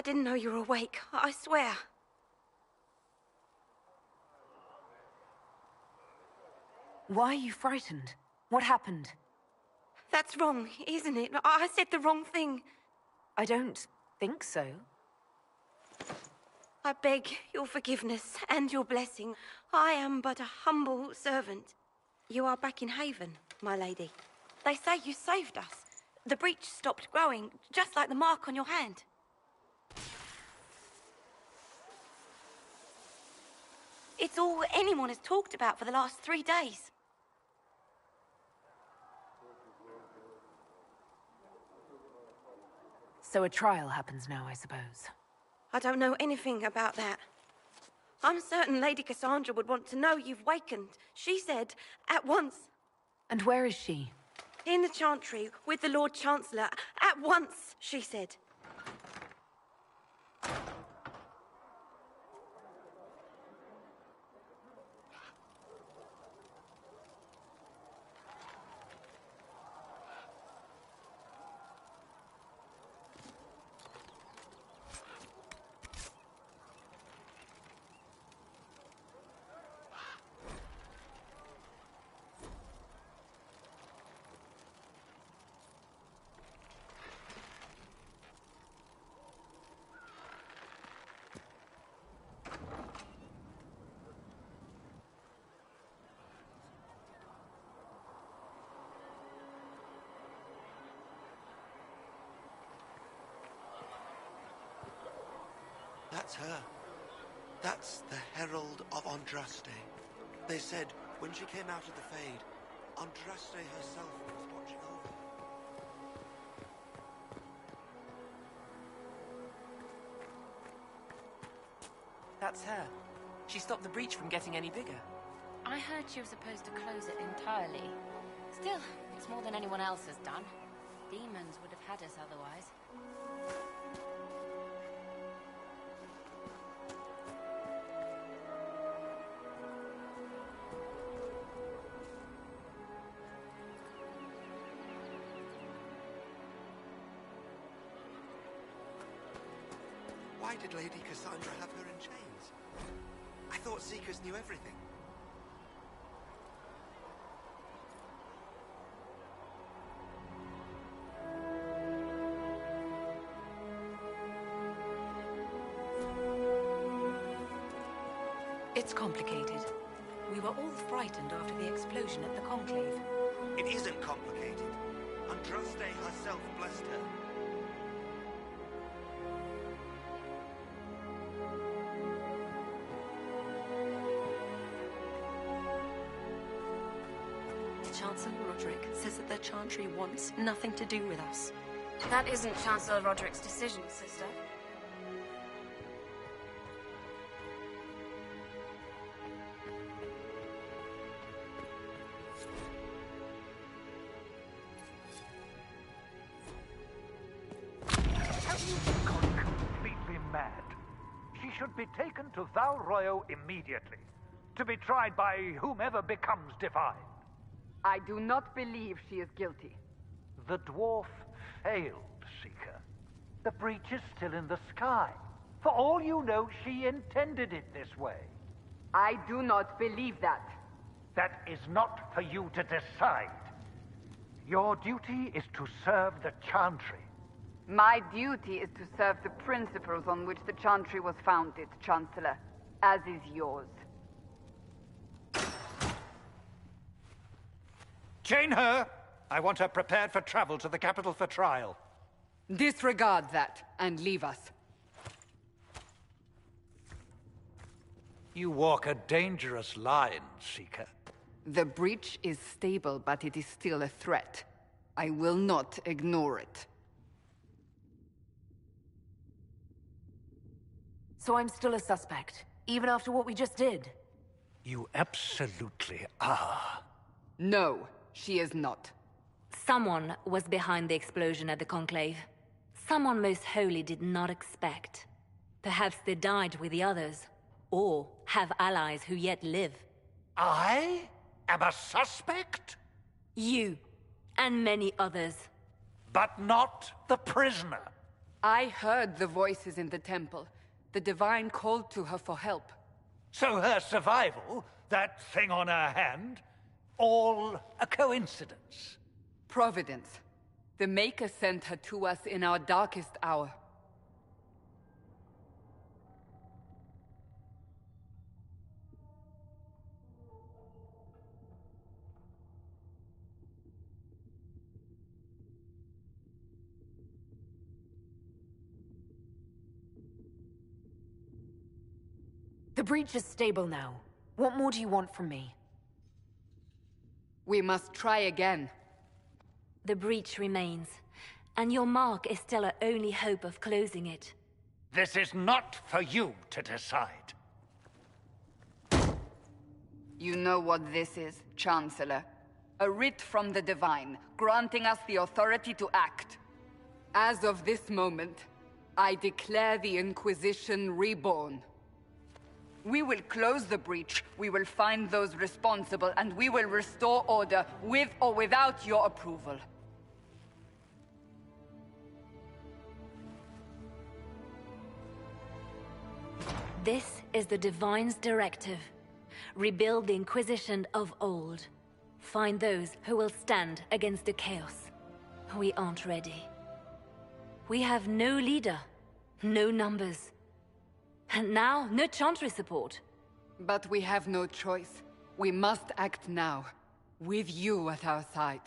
I didn't know you were awake, I swear. Why are you frightened? What happened? That's wrong, isn't it? I said the wrong thing. I don't think so. I beg your forgiveness and your blessing. I am but a humble servant. You are back in Haven, my lady. They say you saved us. The breach stopped growing, just like the mark on your hand. It's all anyone has talked about for the last 3 days. So a trial happens now, I suppose. I don't know anything about that. I'm certain Lady Cassandra would want to know you've wakened. She said, at once. And where is she? In the Chantry, with the Lord Chancellor. At once, she said. That's her. That's the Herald of Andraste. They said when she came out of the Fade, Andraste herself was watching over her. That's her. She stopped the breach from getting any bigger. I heard she was supposed to close it entirely. Still, it's more than anyone else has done. Demons would have had us otherwise. Why did Lady Cassandra have her in chains? I thought Seekers knew everything. It's complicated. We were all frightened after the explosion at the Conclave. It isn't complicated. Andraste herself blessed her. Chancellor Roderick says that the Chantry wants nothing to do with us. That isn't Chancellor Roderick's decision, sister. Have you gone completely mad? She should be taken to Val Royo immediately, to be tried by whomever becomes divine. I do not believe she is guilty. The dwarf failed, Seeker. The breach is still in the sky. For all you know, she intended it this way. I do not believe that. That is not for you to decide. Your duty is to serve the Chantry. My duty is to serve the principles on which the Chantry was founded, Chancellor, as is yours. Chain her! I want her prepared for travel to the capital for trial. Disregard that, and leave us. You walk a dangerous line, Seeker. The breach is stable, but it is still a threat. I will not ignore it. So I'm still a suspect, even after what we just did? You absolutely are. No, she is not. Someone was behind the explosion at the Conclave. Someone most holy did not expect. Perhaps they died with the others, or have allies who yet live. I am a suspect? You, and many others. But not the prisoner. I heard the voices in the temple. The Divine called to her for help. So her survival, that thing on her hand, all a coincidence? Providence. The Maker sent her to us in our darkest hour. The breach is stable now. What more do you want from me? We must try again. The breach remains, and your mark is still our only hope of closing it. This is not for you to decide. You know what this is, Chancellor. A writ from the Divine, granting us the authority to act. As of this moment, I declare the Inquisition reborn. We will close the breach, we will find those responsible, and we will restore order, with or without your approval. This is the Divine's directive. Rebuild the Inquisition of old. Find those who will stand against the chaos. We aren't ready. We have no leader, no numbers. And now, no Chantry support. But we have no choice. We must act now, with you at our side.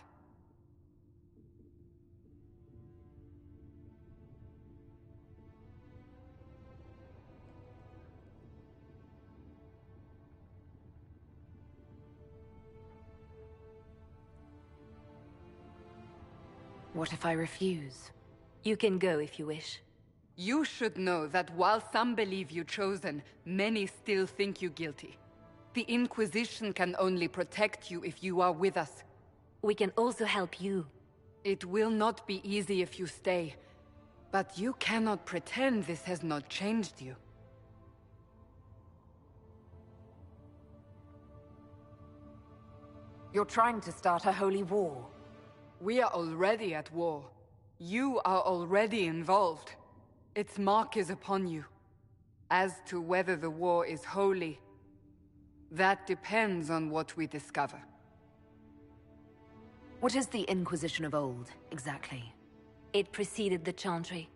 What if I refuse? You can go if you wish. You should know that while some believe you chosen, many still think you guilty. The Inquisition can only protect you if you are with us. We can also help you. It will not be easy if you stay, but you cannot pretend this has not changed you. You're trying to start a holy war. We are already at war. You are already involved. Its mark is upon you. As to whether the war is holy, that depends on what we discover. What is the Inquisition of old, exactly? It preceded the Chantry.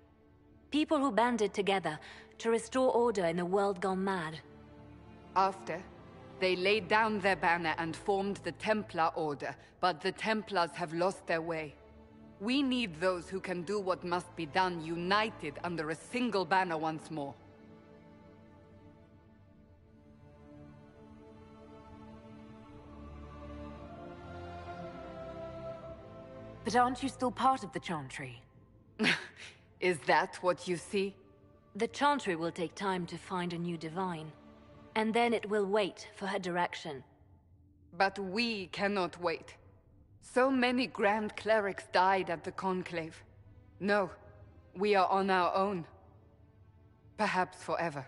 People who banded together to restore order in a world gone mad. After, they laid down their banner and formed the Templar Order, but the Templars have lost their way. We need those who can do what must be done, united under a single banner once more. But aren't you still part of the Chantry? Is that what you see? The Chantry will take time to find a new Divine. And then it will wait for her direction. But we cannot wait. So many Grand Clerics died at the Conclave. No, we are on our own. Perhaps forever.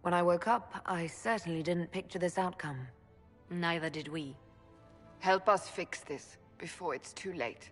When I woke up, I certainly didn't picture this outcome. Neither did we. Help us fix this before it's too late.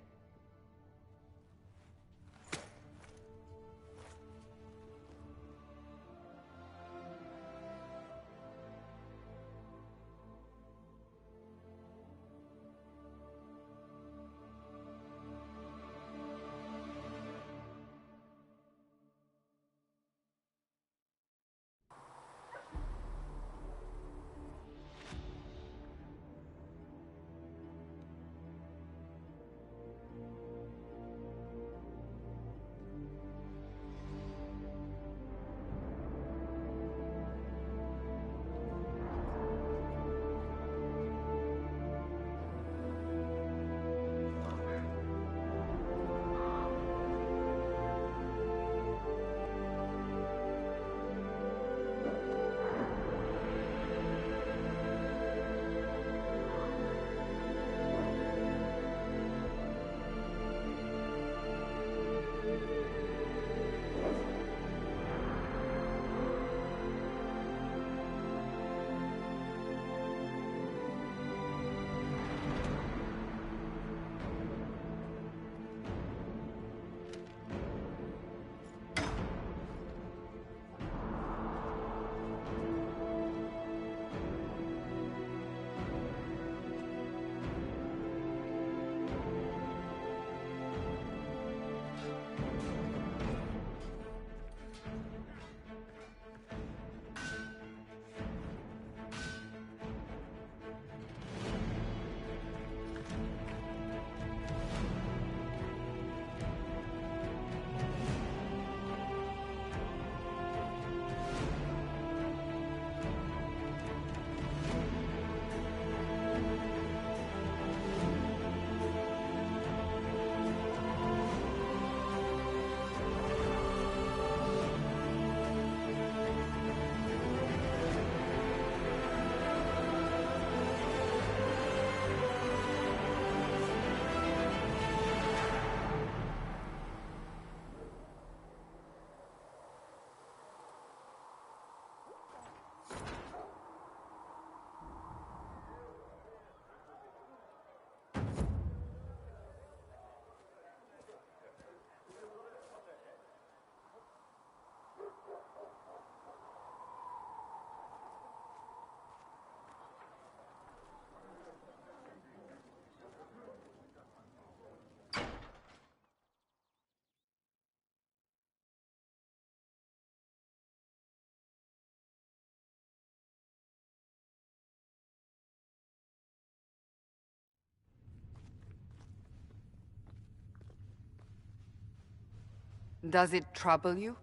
Does it trouble you?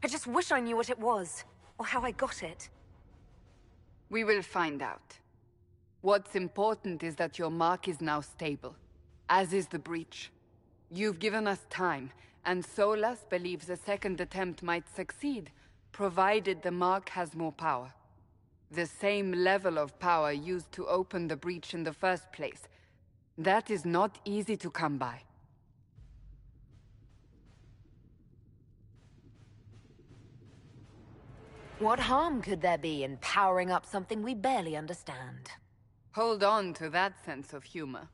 I just wish I knew what it was, or how I got it. We will find out. What's important is that your mark is now stable, as is the breach. You've given us time, and Solas believes a second attempt might succeed, provided the mark has more power. The same level of power used to open the breach in the first place. That is not easy to come by. What harm could there be in powering up something we barely understand? Hold on to that sense of humor.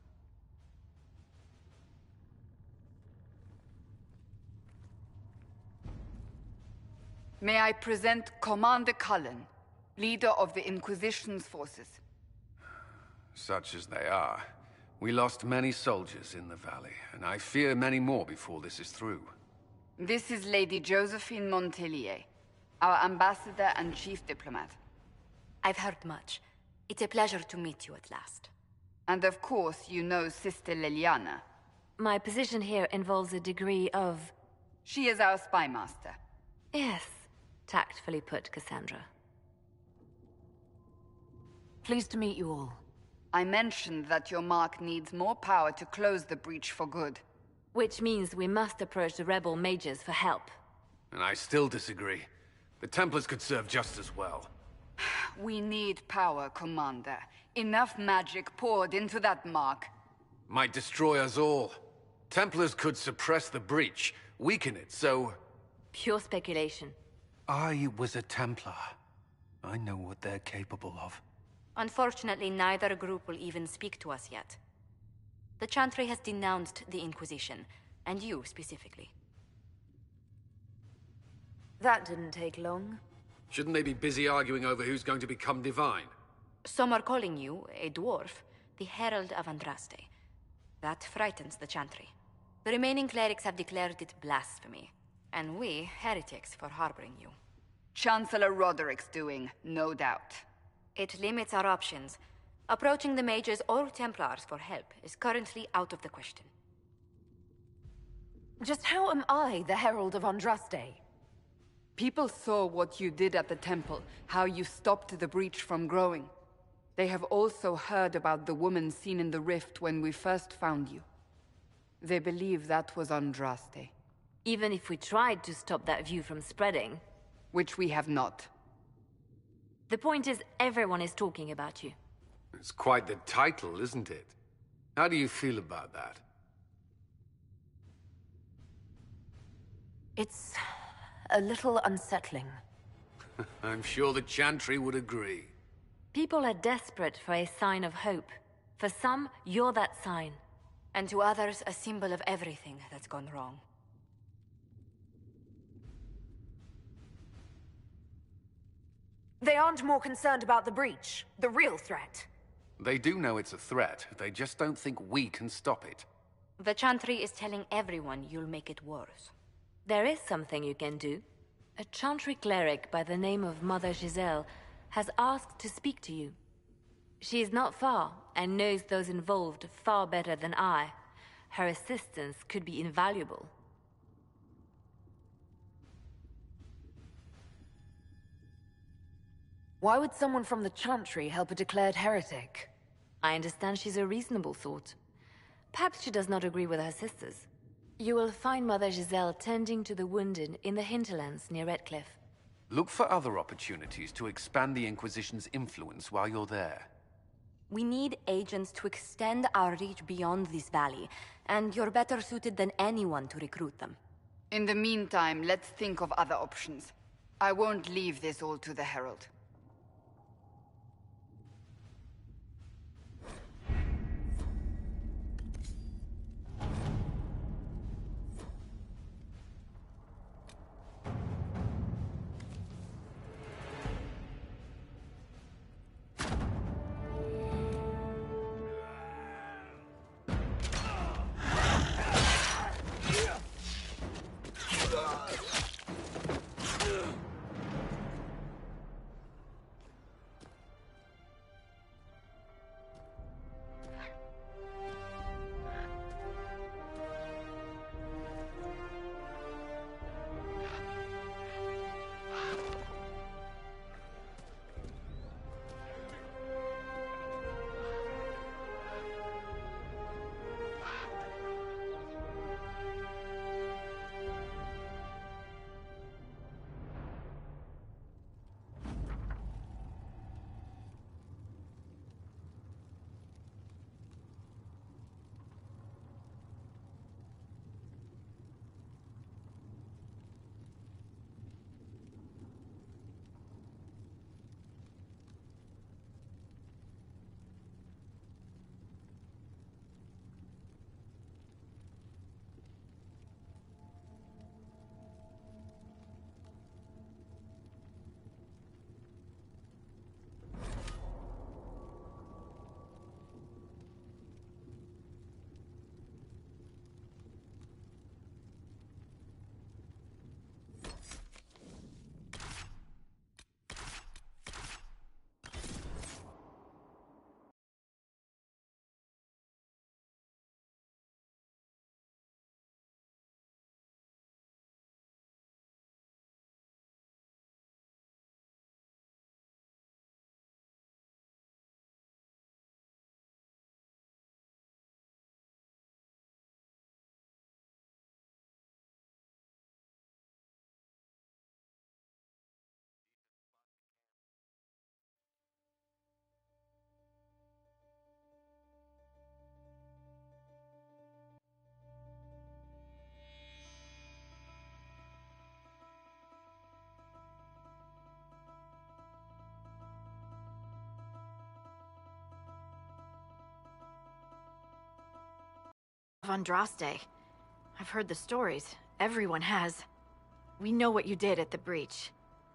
May I present Commander Cullen, leader of the Inquisition's forces. Such as they are. We lost many soldiers in the valley, and I fear many more before this is through. This is Lady Josephine Montelier, our ambassador and chief diplomat. I've heard much. It's a pleasure to meet you at last. And of course, you know Sister Liliana. My position here involves a degree of... She is our spy master. Yes, tactfully put, Cassandra. Pleased to meet you all. I mentioned that your mark needs more power to close the breach for good. Which means we must approach the rebel mages for help. And I still disagree. The Templars could serve just as well. We need power, Commander. Enough magic poured into that mark. Might destroy us all. Templars could suppress the breach, weaken it, so... Pure speculation. I was a Templar. I know what they're capable of. Unfortunately, neither group will even speak to us yet. The Chantry has denounced the Inquisition, and you specifically. That didn't take long. Shouldn't they be busy arguing over who's going to become divine? Some are calling you, a dwarf, the Herald of Andraste. That frightens the Chantry. The remaining clerics have declared it blasphemy, and we, heretics, for harboring you. Chancellor Roderick's doing, no doubt. It limits our options. Approaching the mages or Templars for help is currently out of the question. Just how am I the Herald of Andraste? People saw what you did at the temple, how you stopped the breach from growing. They have also heard about the woman seen in the rift when we first found you. They believe that was Andraste. Even if we tried to stop that view from spreading... Which we have not. The point is, everyone is talking about you. It's quite the title, isn't it? How do you feel about that? It's a little unsettling. I'm sure the Chantry would agree. People are desperate for a sign of hope. For some, you're that sign. And to others, a symbol of everything that's gone wrong. They aren't more concerned about the breach, the real threat. They do know it's a threat. They just don't think we can stop it. The Chantry is telling everyone you'll make it worse. There is something you can do. A Chantry cleric by the name of Mother Giselle has asked to speak to you. She is not far, and knows those involved far better than I. Her assistance could be invaluable. Why would someone from the Chantry help a declared heretic? I understand she's a reasonable sort. Perhaps she does not agree with her sisters. You will find Mother Giselle tending to the wounded in the hinterlands near Redcliffe. Look for other opportunities to expand the Inquisition's influence while you're there. We need agents to extend our reach beyond this valley, and you're better suited than anyone to recruit them. In the meantime, let's think of other options. I won't leave this all to the Herald. Andraste. I've heard the stories. Everyone has. We know what you did at the breach.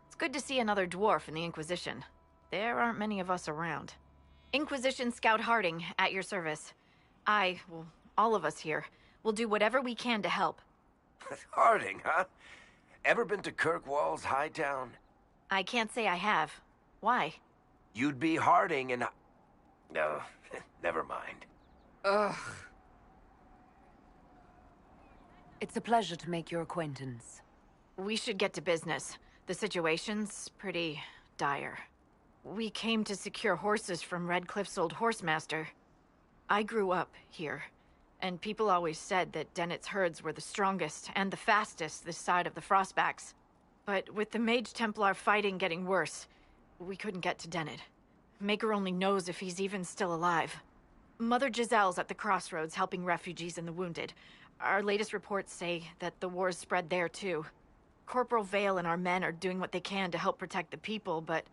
It's good to see another dwarf in the Inquisition. There aren't many of us around. Inquisition Scout Harding, at your service. Well, all of us here, will do whatever we can to help. Harding, huh? Ever been to Kirkwall's Hightown? I can't say I have. Why? You'd be Harding and... No, never mind. Ugh. It's a pleasure to make your acquaintance. We should get to business. The situation's pretty dire. We came to secure horses from Redcliffe's old horsemaster. I grew up here, and people always said that Dennett's herds were the strongest and the fastest this side of the Frostbacks. But with the Mage Templar fighting getting worse, we couldn't get to Dennett. Maker only knows if he's even still alive. Mother Giselle's at the crossroads helping refugees and the wounded. Our latest reports say that the war's spread there too. Corporal Vale and our men are doing what they can to help protect the people, but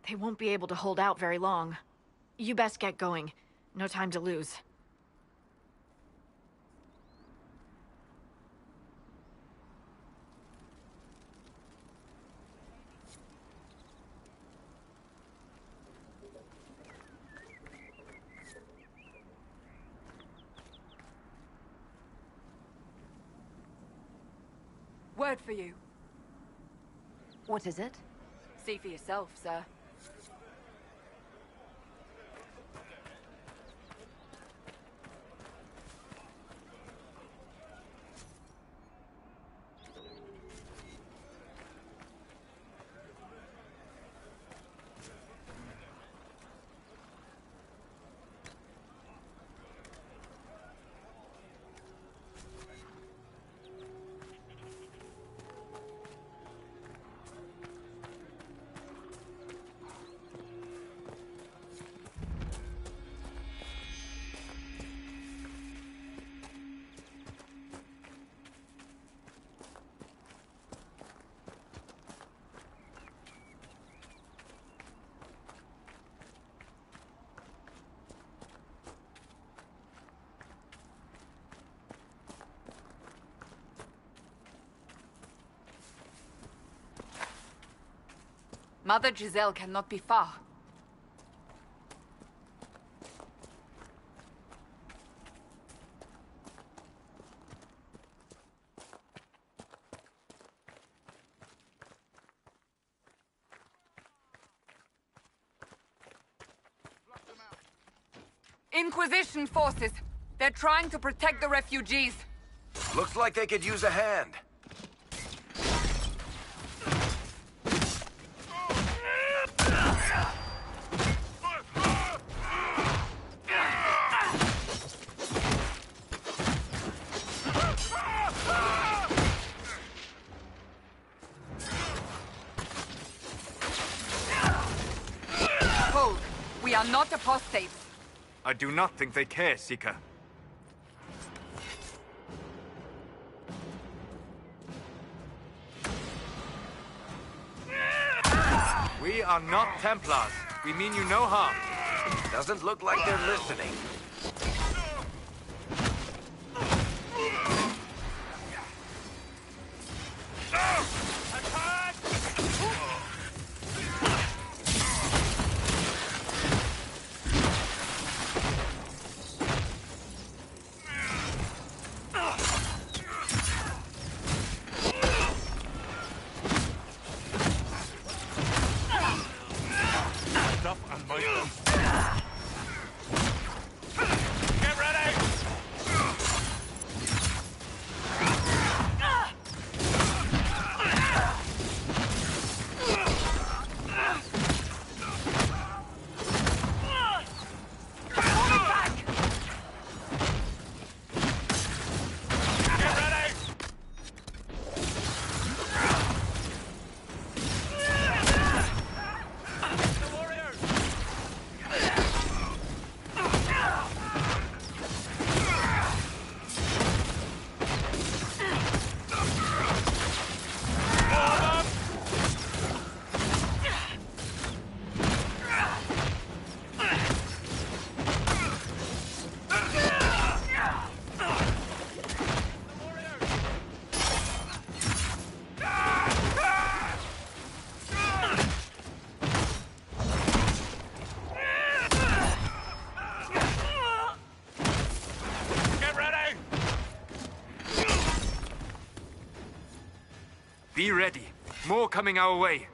they won't be able to hold out very long. You best get going. No time to lose. Word for you. What is it? See for yourself, sir. Mother Giselle cannot be far. Inquisition forces. They're trying to protect the refugees. Looks like they could use a hand. Hold. We are not apostates. I do not think they care, Seeker. We are not Templars. We mean you no harm. Doesn't look like they're listening. Be ready. More coming our way.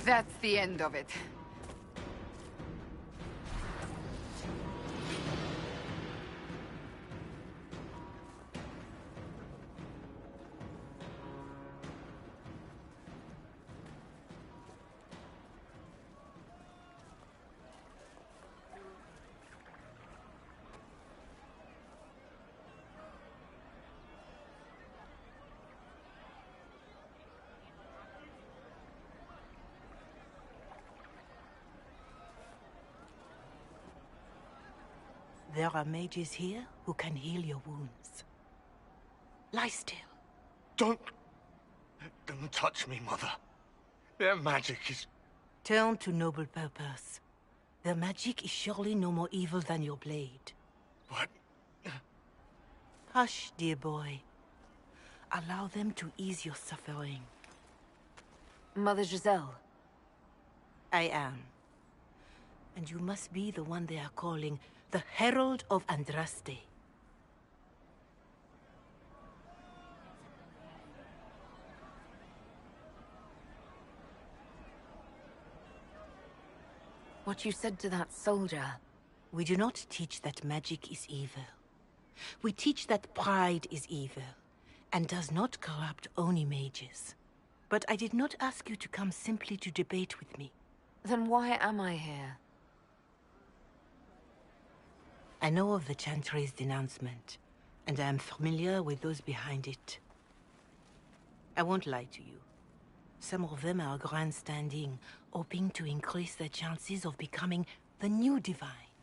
That's the end of it. There are mages here who can heal your wounds. Lie still. Don't touch me, Mother. Their magic is... Turn to noble purpose. Their magic is surely no more evil than your blade. What? Hush, dear boy. Allow them to ease your suffering. Mother Giselle. I am. And you must be the one they are calling the Herald of Andraste. What you said to that soldier. We do not teach that magic is evil. We teach that pride is evil, and does not corrupt only mages. But I did not ask you to come simply to debate with me. Then why am I here? I know of the Chantry's denouncement, and I am familiar with those behind it. I won't lie to you. Some of them are grandstanding, hoping to increase their chances of becoming the new divine.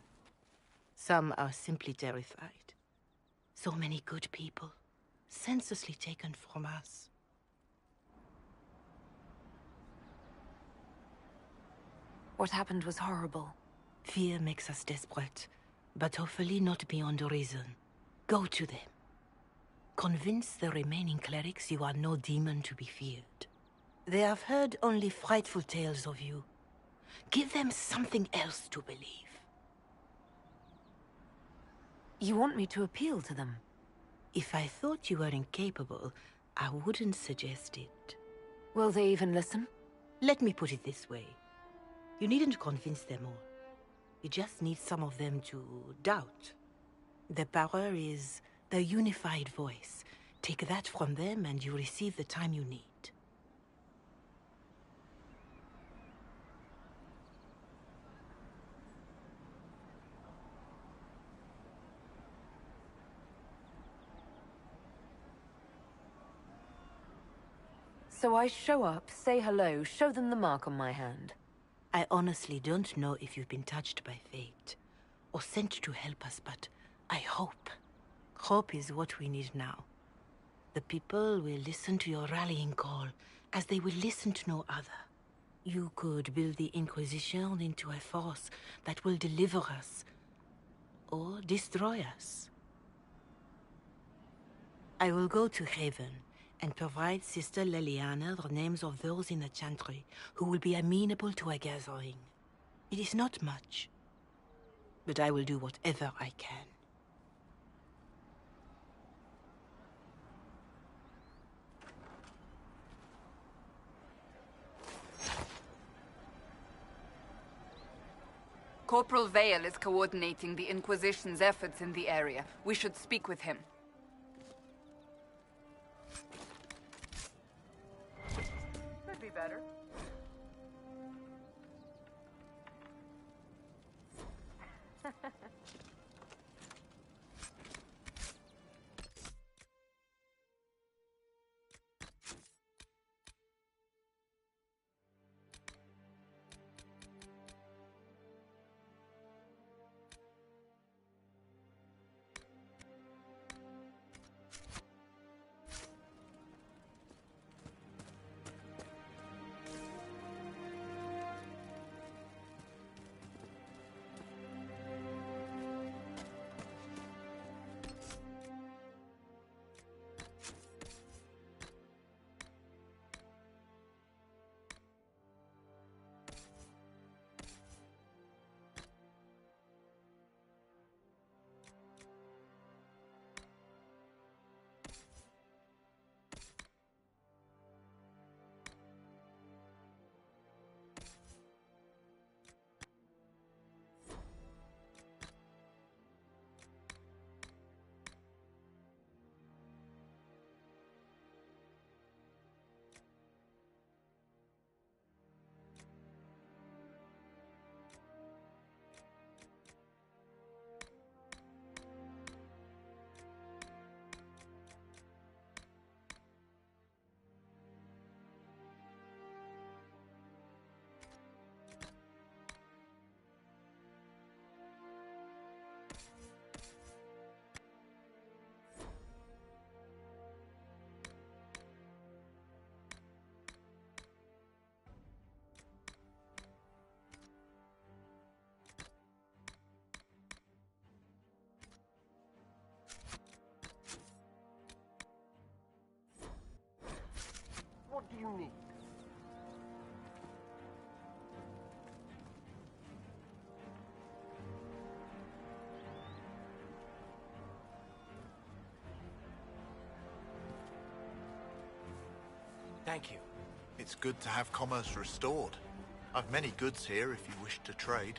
Some are simply terrified. So many good people, senselessly taken from us. What happened was horrible. Fear makes us desperate, but hopefully not beyond reason. Go to them. Convince the remaining clerics you are no demon to be feared. They have heard only frightful tales of you. Give them something else to believe. You want me to appeal to them? If I thought you were incapable, I wouldn't suggest it. Will they even listen? Let me put it this way. You needn't convince them all. You just need some of them to doubt. The power is the unified voice. Take that from them and you receive the time you need. So I show up, say hello, show them the mark on my hand. I honestly don't know if you've been touched by fate, or sent to help us, but I hope. Hope is what we need now. The people will listen to your rallying call, as they will listen to no other. You could build the Inquisition into a force that will deliver us, or destroy us. I will go to Haven, and provide Sister Leliana the names of those in the Chantry who will be amenable to a gathering. It is not much, but I will do whatever I can. Corporal Vale is coordinating the Inquisition's efforts in the area. We should speak with him. Could be better. What do you need? Thank you. It's good to have commerce restored. I've many goods here if you wish to trade.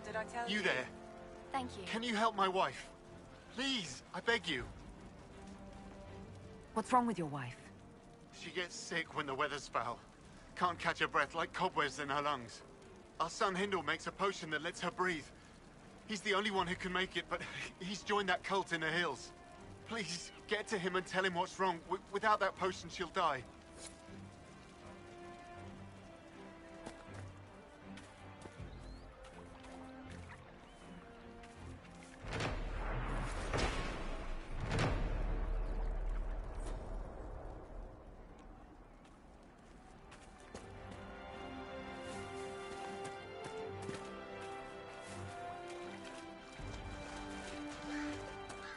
did I tell you? You there? Thank you. Can you help my wife? Please, I beg you. What's wrong with your wife? She gets sick when the weather's foul. Can't catch her breath like cobwebs in her lungs. Our son Hindle makes a potion that lets her breathe. He's the only one who can make it, but he's joined that cult in the hills. Please, get to him and tell him what's wrong. Without that potion, she'll die.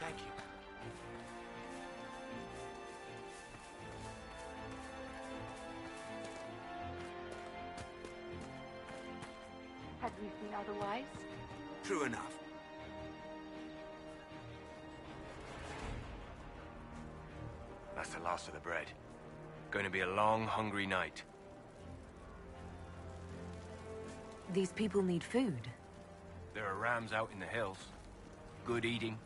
Thank you. Have you seen other wives? True enough. That's the last of the bread. Going to be a long, hungry night. These people need food. There are rams out in the hills. Good eating,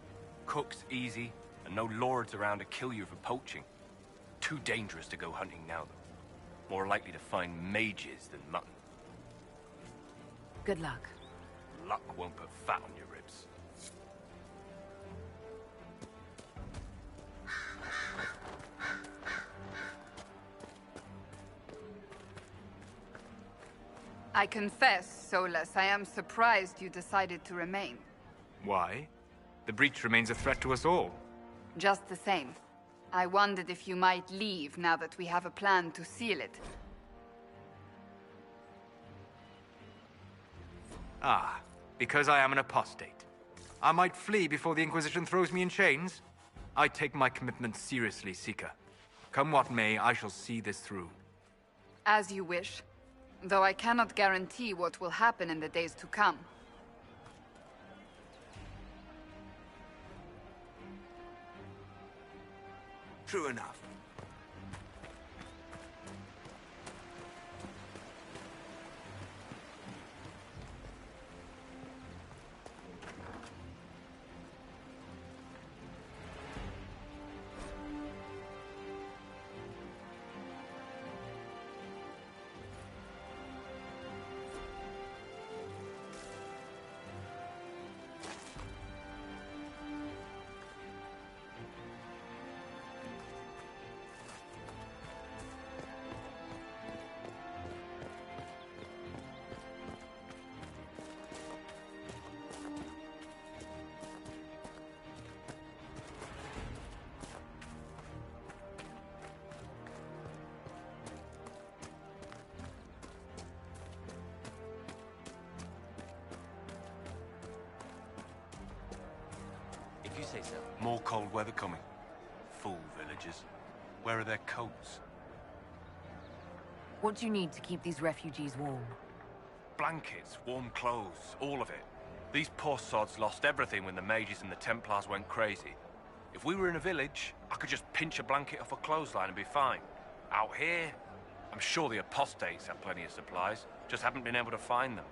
cooks easy, and no lords around to kill you for poaching. Too dangerous to go hunting now, though. More likely to find mages than mutton. Good luck. Luck won't put fat on your ribs. I confess, Solus, I am surprised you decided to remain. Why? The breach remains a threat to us all. Just the same. I wondered if you might leave now that we have a plan to seal it. Ah, because I am an apostate. I might flee before the Inquisition throws me in chains. I take my commitment seriously, Seeker. Come what may, I shall see this through. As you wish. Though I cannot guarantee what will happen in the days to come. True enough. If you say so. More cold weather coming. Fool villagers. Where are their coats? What do you need to keep these refugees warm? Blankets, warm clothes, all of it. These poor sods lost everything when the mages and the Templars went crazy. If we were in a village, I could just pinch a blanket off a clothesline and be fine. Out here, I'm sure the apostates have plenty of supplies, just haven't been able to find them.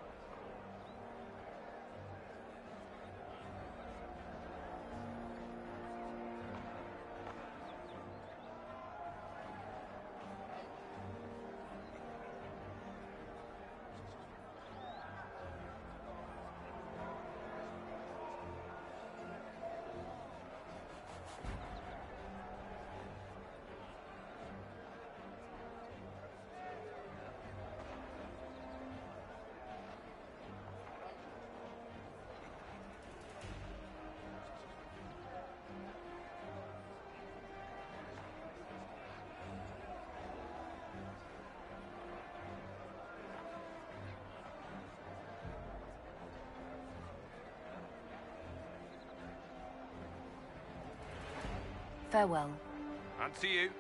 Farewell. And to you.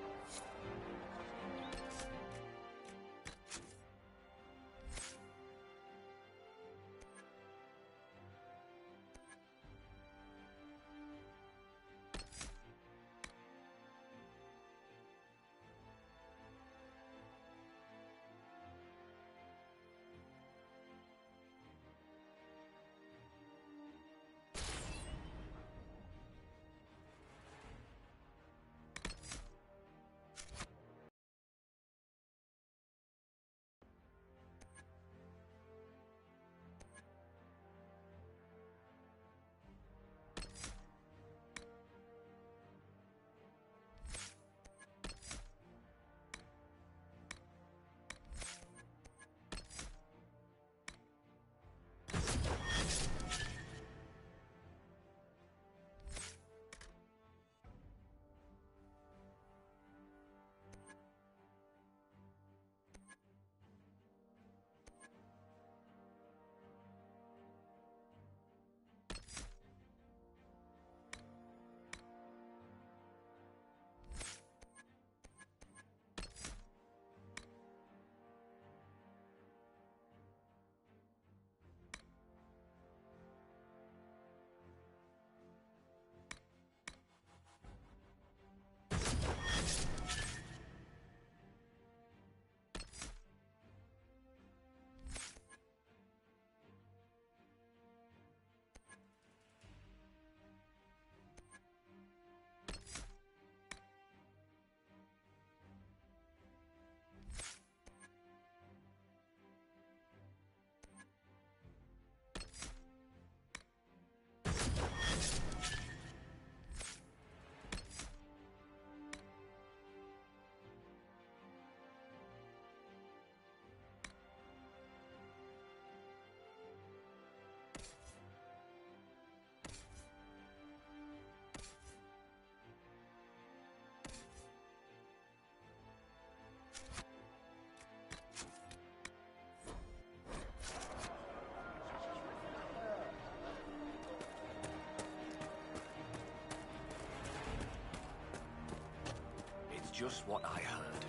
just what I heard.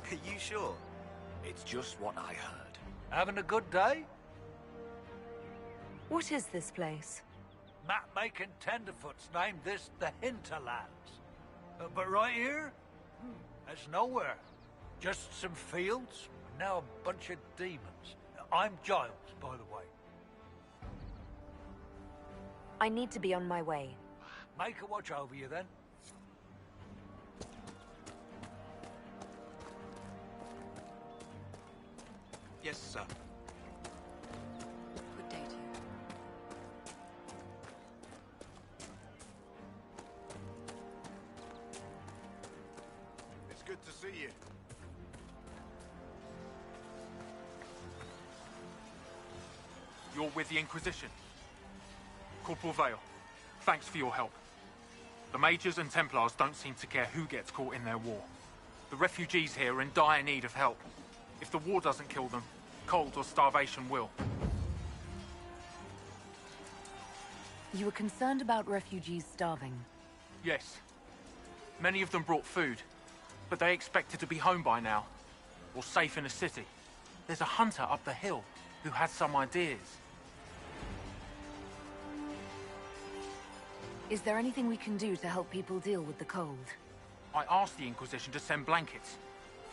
Are you sure? It's just what I heard. Having a good day? What is this place? Map-making tenderfoots named this the Hinterlands. But right here? That's nowhere. Just some fields, and now a bunch of demons. I'm Giles, by the way. I need to be on my way. Make a watch over you, then. Yes, sir. Good day to you. It's good to see you. You're with the Inquisition. Corporal Vale, thanks for your help. The Mages and Templars don't seem to care who gets caught in their war. The refugees here are in dire need of help. If the war doesn't kill them, cold or starvation will. You were concerned about refugees starving? Yes. Many of them brought food, but they expected to be home by now, or safe in a city. There's a hunter up the hill who has some ideas. Is there anything we can do to help people deal with the cold? I asked the Inquisition to send blankets.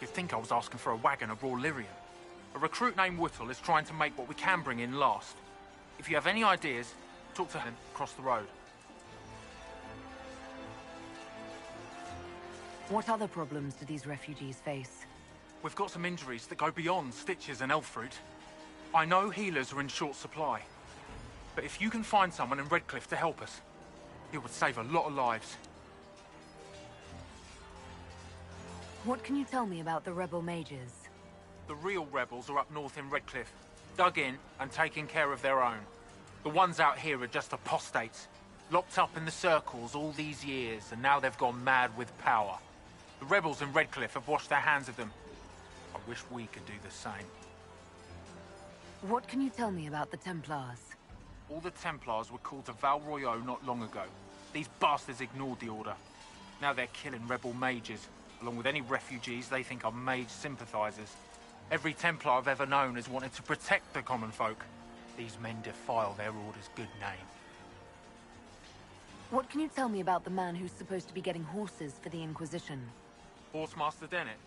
You'd think I was asking for a wagon of raw lyrium. A recruit named Whittle is trying to make what we can bring in last. If you have any ideas, talk to him across the road. What other problems do these refugees face? We've got some injuries that go beyond stitches and elf fruit. I know healers are in short supply. But if you can find someone in Redcliffe to help us, it would save a lot of lives. What can you tell me about the rebel mages? The real rebels are up north in Redcliffe, dug in and taking care of their own. The ones out here are just apostates, locked up in the circles all these years, and now they've gone mad with power. The rebels in Redcliffe have washed their hands of them. I wish we could do the same. What can you tell me about the Templars? All the Templars were called to Val Royeaux not long ago. These bastards ignored the order. Now they're killing rebel mages, along with any refugees they think are mage sympathizers. Every Templar I've ever known has wanted to protect the common folk. These men defile their order's good name. What can you tell me about the man who's supposed to be getting horses for the Inquisition? Horsemaster Dennett.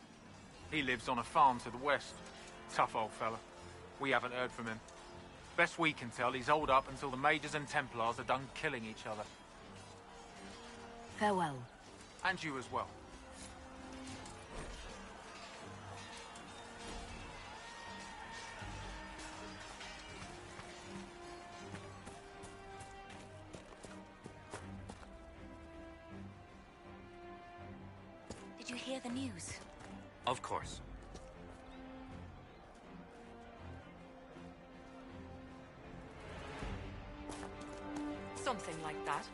He lives on a farm to the west. Tough old fella. We haven't heard from him. Best we can tell, he's holed up until the Mages and Templars are done killing each other. Farewell. And you as well. Did you hear the news? Of course. Something like that.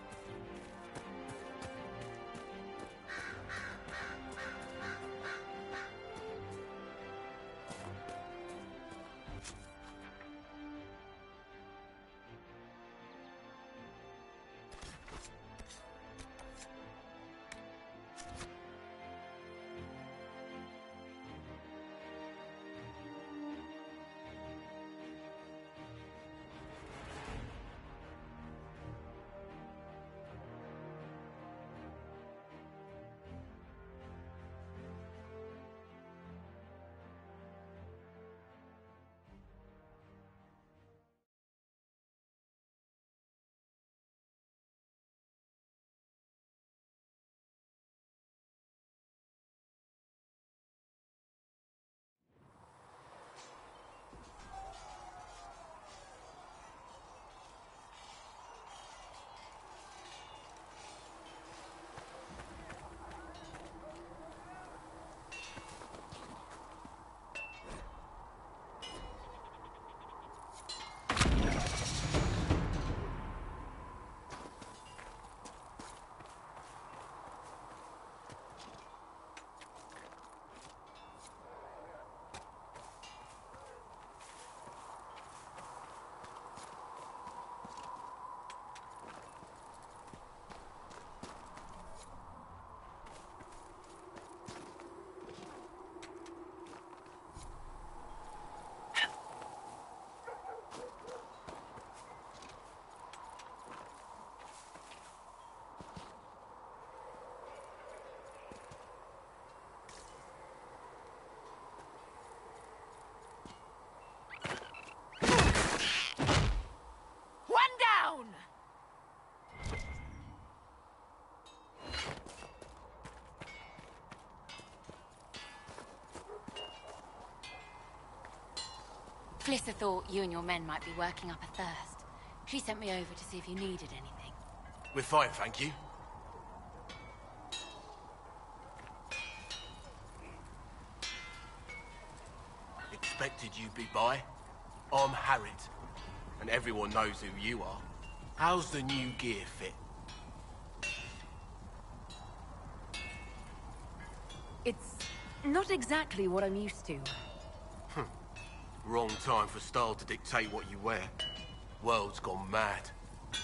Flissa thought you and your men might be working up a thirst. She sent me over to see if you needed anything. We're fine, thank you. Expected you'd be by. I'm Harriet, and everyone knows who you are. How's the new gear fit? It's not exactly what I'm used to. Wrong time for style to dictate what you wear. World's gone mad.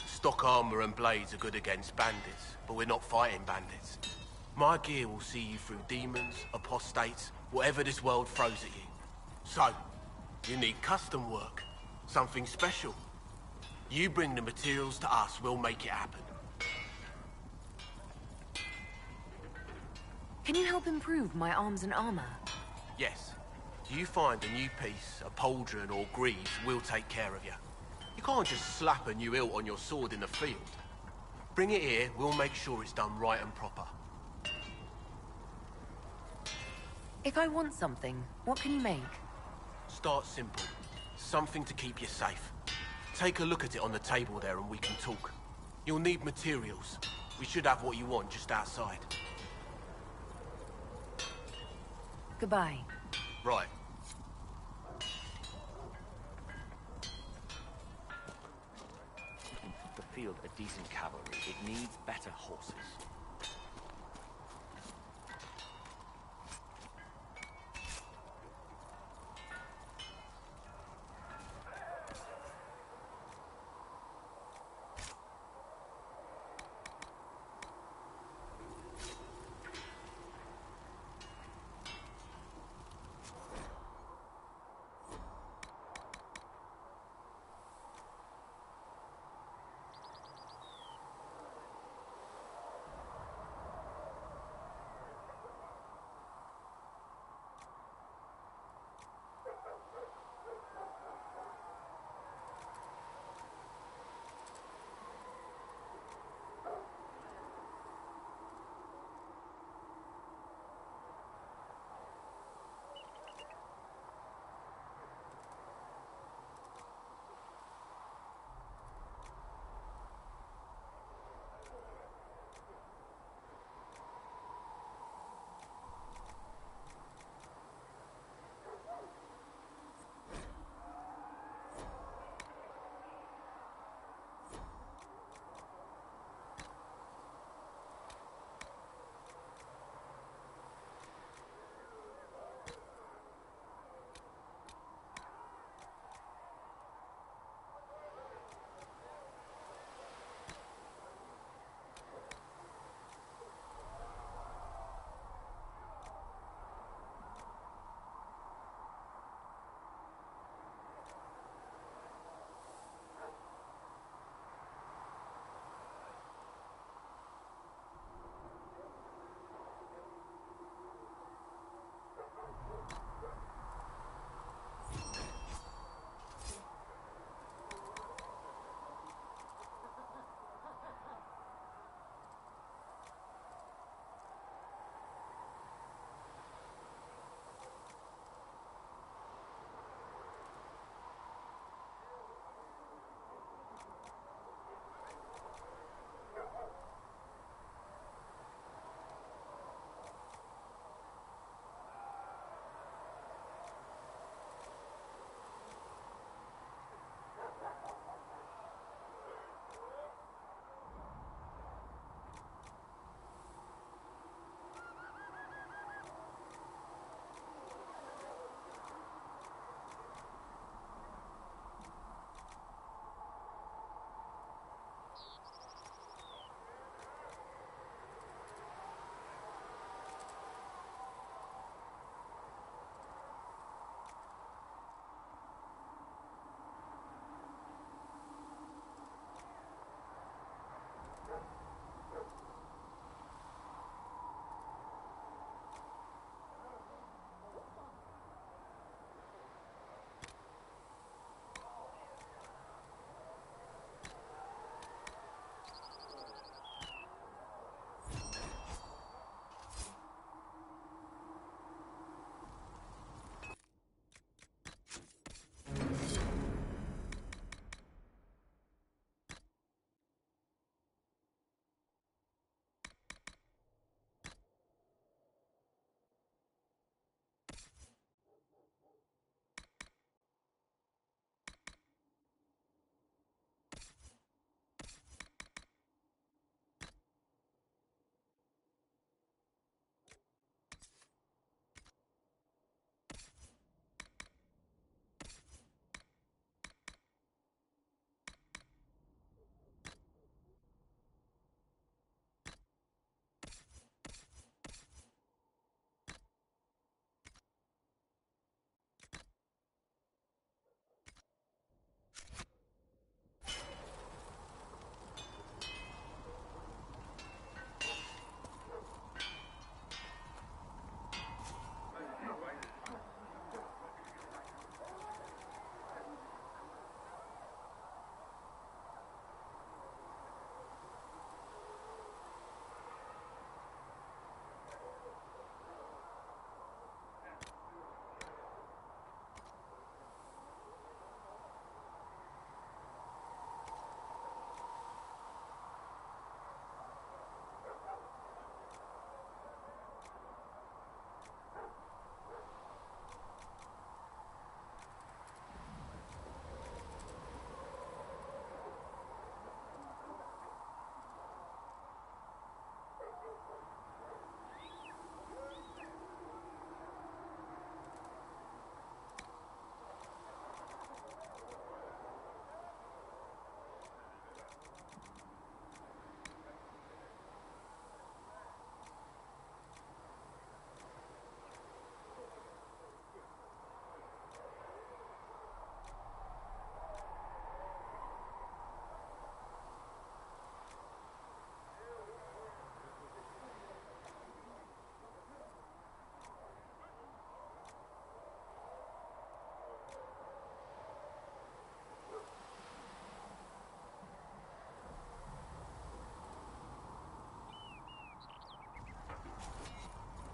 Stock armor and blades are good against bandits, but we're not fighting bandits. My gear will see you through demons, apostates, whatever this world throws at you. So, you need custom work. Something special. You bring the materials to us, we'll make it happen. Can you help improve my arms and armor? Yes. You find a new piece, a pauldron or greaves, we'll take care of you. You can't just slap a new hilt on your sword in the field. Bring it here, we'll make sure it's done right and proper. If I want something, what can you make? Start simple. Something to keep you safe. Take a look at it on the table there and we can talk. You'll need materials. We should have what you want just outside. Goodbye. Right. To field a decent cavalry, it needs better horses.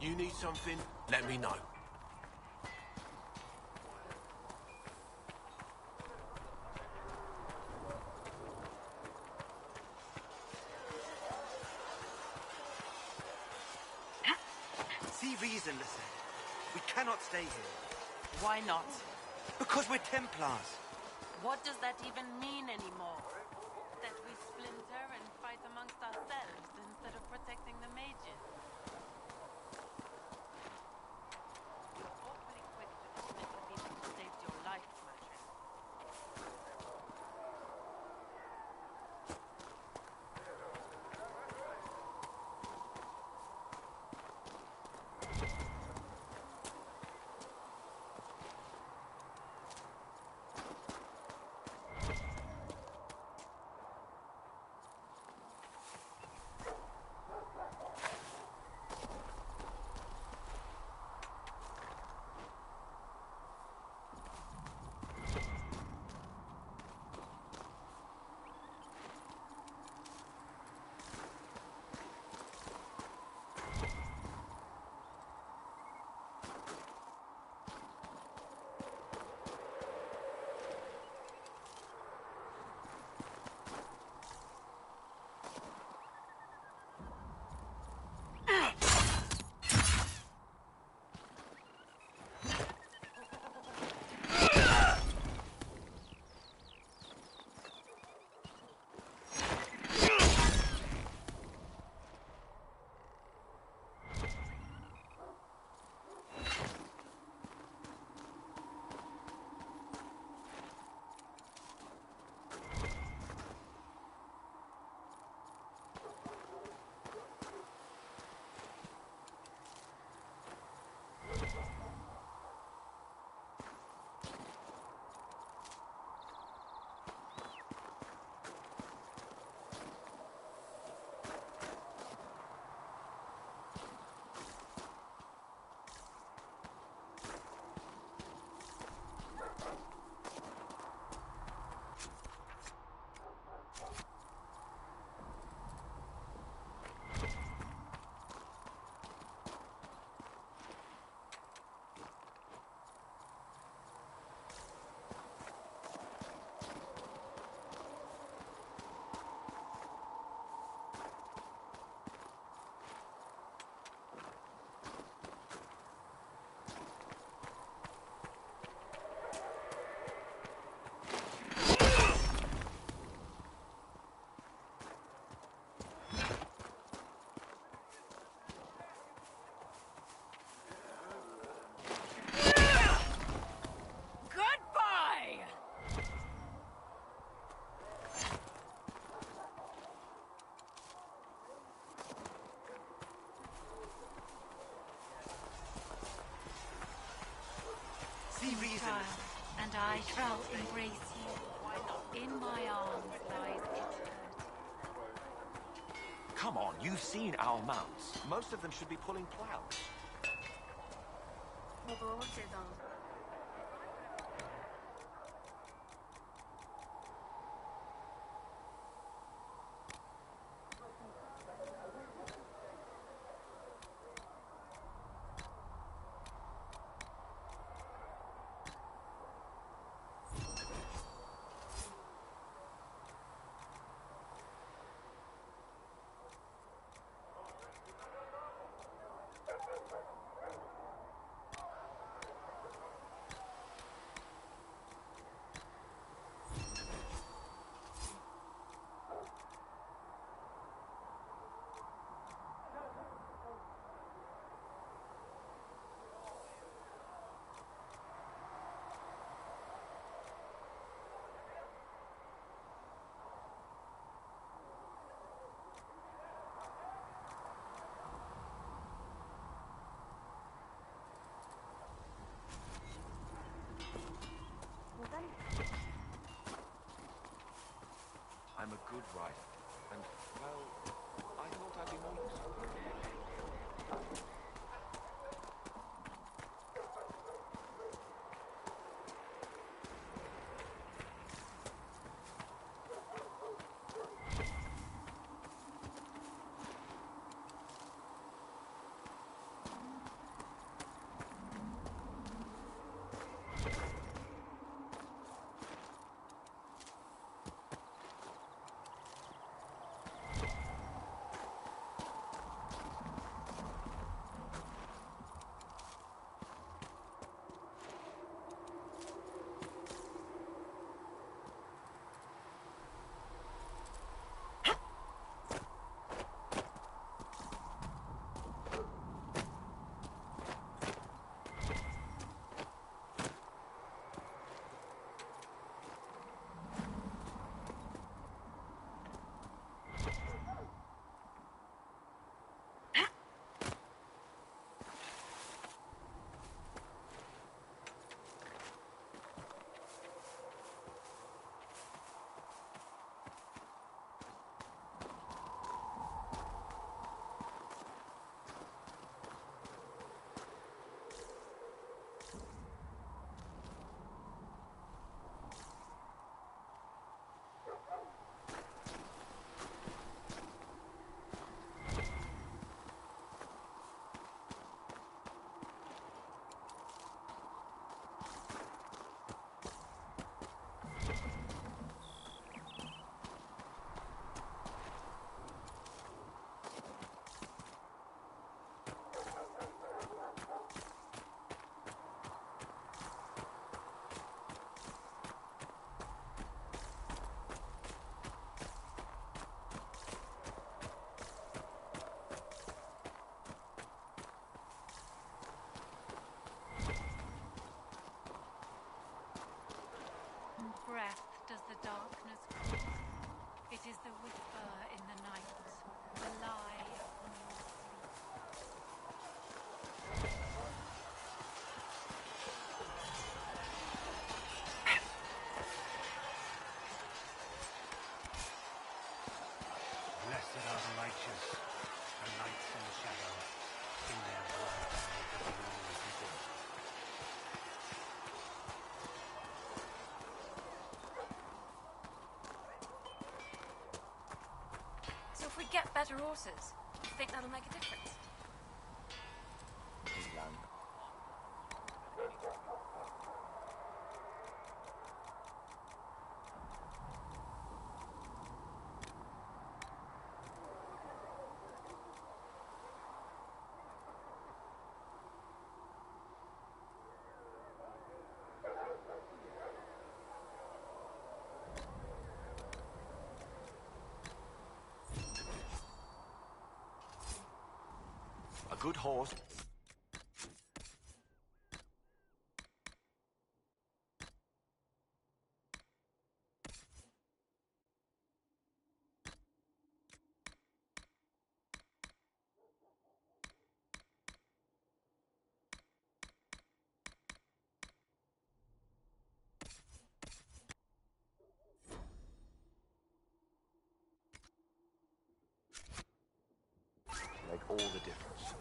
You need something, let me know. See reason, listen. We cannot stay here. Why not? Because we're Templars. What does that even mean anymore? That we splinter and fight amongst ourselves instead of protecting the mages? You're awfully quick to dismiss the people who saved your life, my friend. Child, and I shall embrace you. In my arms lies eternity. Come on, you've seen our mounts. Most of them should be pulling plows. If we get better horses, do you think that'll make a difference? A good horse. Make all the difference.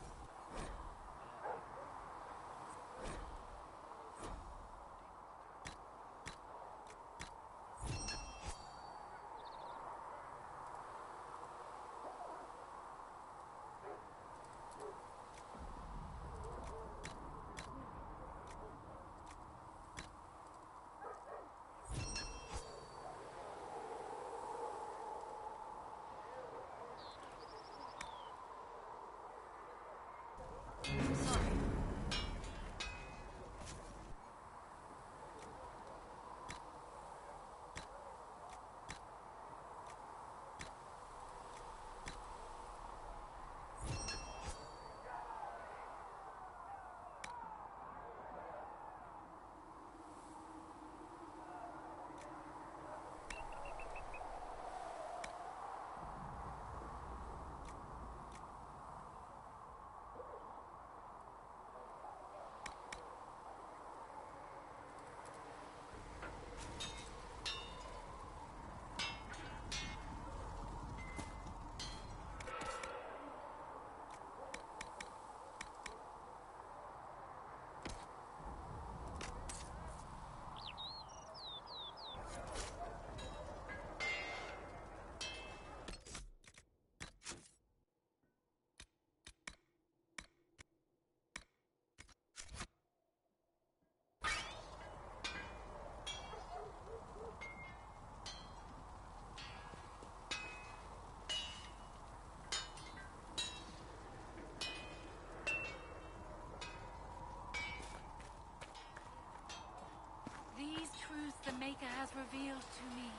These truths the Maker has revealed to me.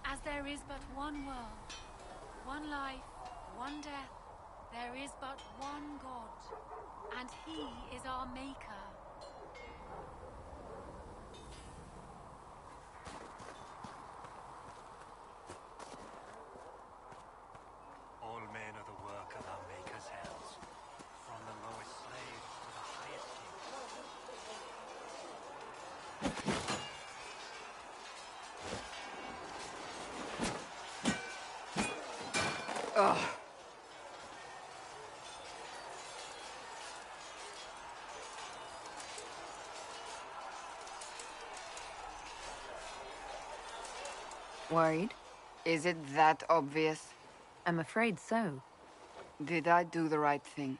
As there is but one world, one life, one death, there is but one God, and He is our Maker. All men are the work of our Maker's hands, from the lowest slave to the highest king. Ugh. Worried? Is it that obvious? I'm afraid so. Did I do the right thing?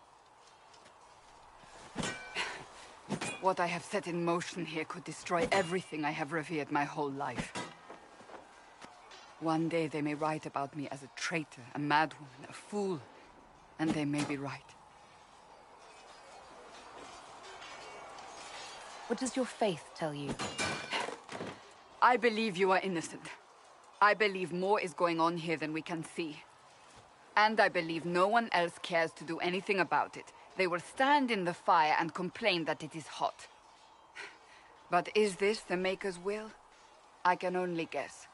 What I have set in motion here could destroy everything I have revered my whole life. One day they may write about me as a traitor, a madwoman, a fool, and they may be right. What does your faith tell you? I believe you are innocent. I believe more is going on here than we can see. And I believe no one else cares to do anything about it. They will stand in the fire and complain that it is hot. But is this the Maker's will? I can only guess.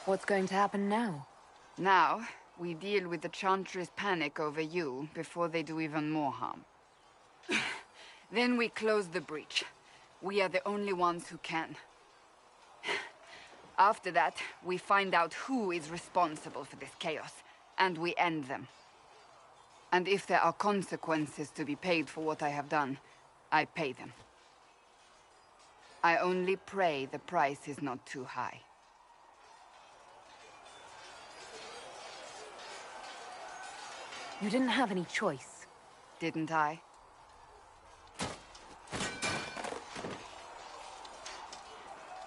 What's going to happen now? Now, we deal with the Chantry's panic over you before they do even more harm. Then we close the breach. We are the only ones who can. After that, we find out who is responsible for this chaos, and we end them. And if there are consequences to be paid for what I have done, I pay them. I only pray the price is not too high. You didn't have any choice. Didn't I?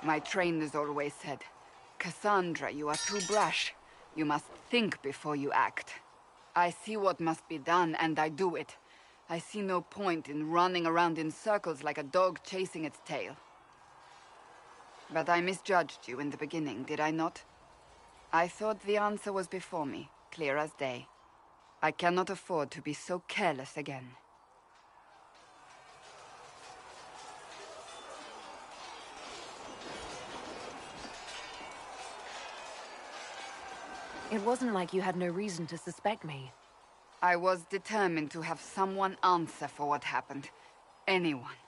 My trainers always said, Cassandra, you are too brash. You must think before you act. I see what must be done, and I do it. I see no point in running around in circles like a dog chasing its tail. But I misjudged you in the beginning, did I not? I thought the answer was before me, clear as day. I cannot afford to be so careless again. It wasn't like you had no reason to suspect me. I was determined to have someone answer for what happened. Anyone.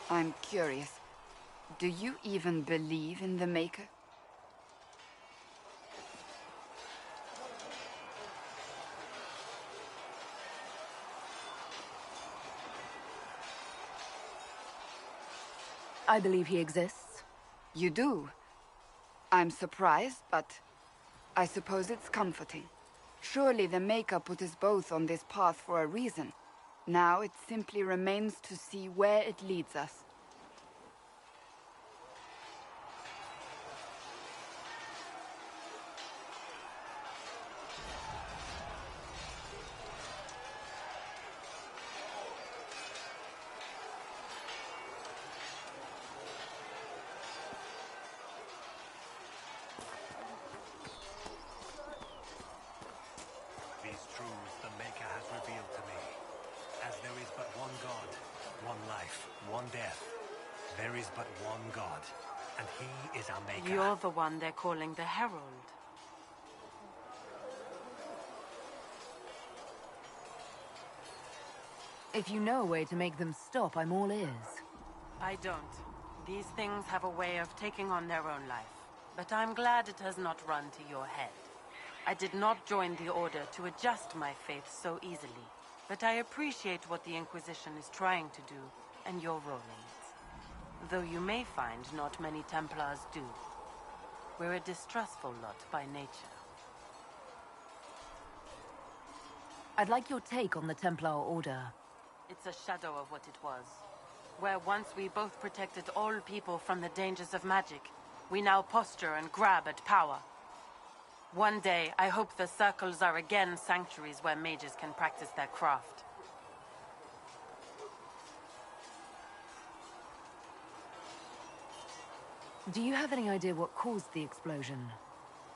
I'm curious. Do you even believe in the Maker? I believe he exists. You do? I'm surprised, but I suppose it's comforting. Surely the Maker put us both on this path for a reason. Now it simply remains to see where it leads us. These truths the Maker has revealed to me. As there is but one God, one life, one death. There is but one God, and he is our Maker. You're the one they're calling the Herald. If you know a way to make them stop, I'm all ears. I don't. These things have a way of taking on their own life. But I'm glad it has not run to your head. I did not join the Order to adjust my faith so easily. But I appreciate what the Inquisition is trying to do, and your role in it. Though you may find not many Templars do. We're a distrustful lot by nature. I'd like your take on the Templar Order. It's a shadow of what it was. Where once we both protected all people from the dangers of magic, we now posture and grab at power. One day, I hope the circles are again sanctuaries where mages can practice their craft. Do you have any idea what caused the explosion?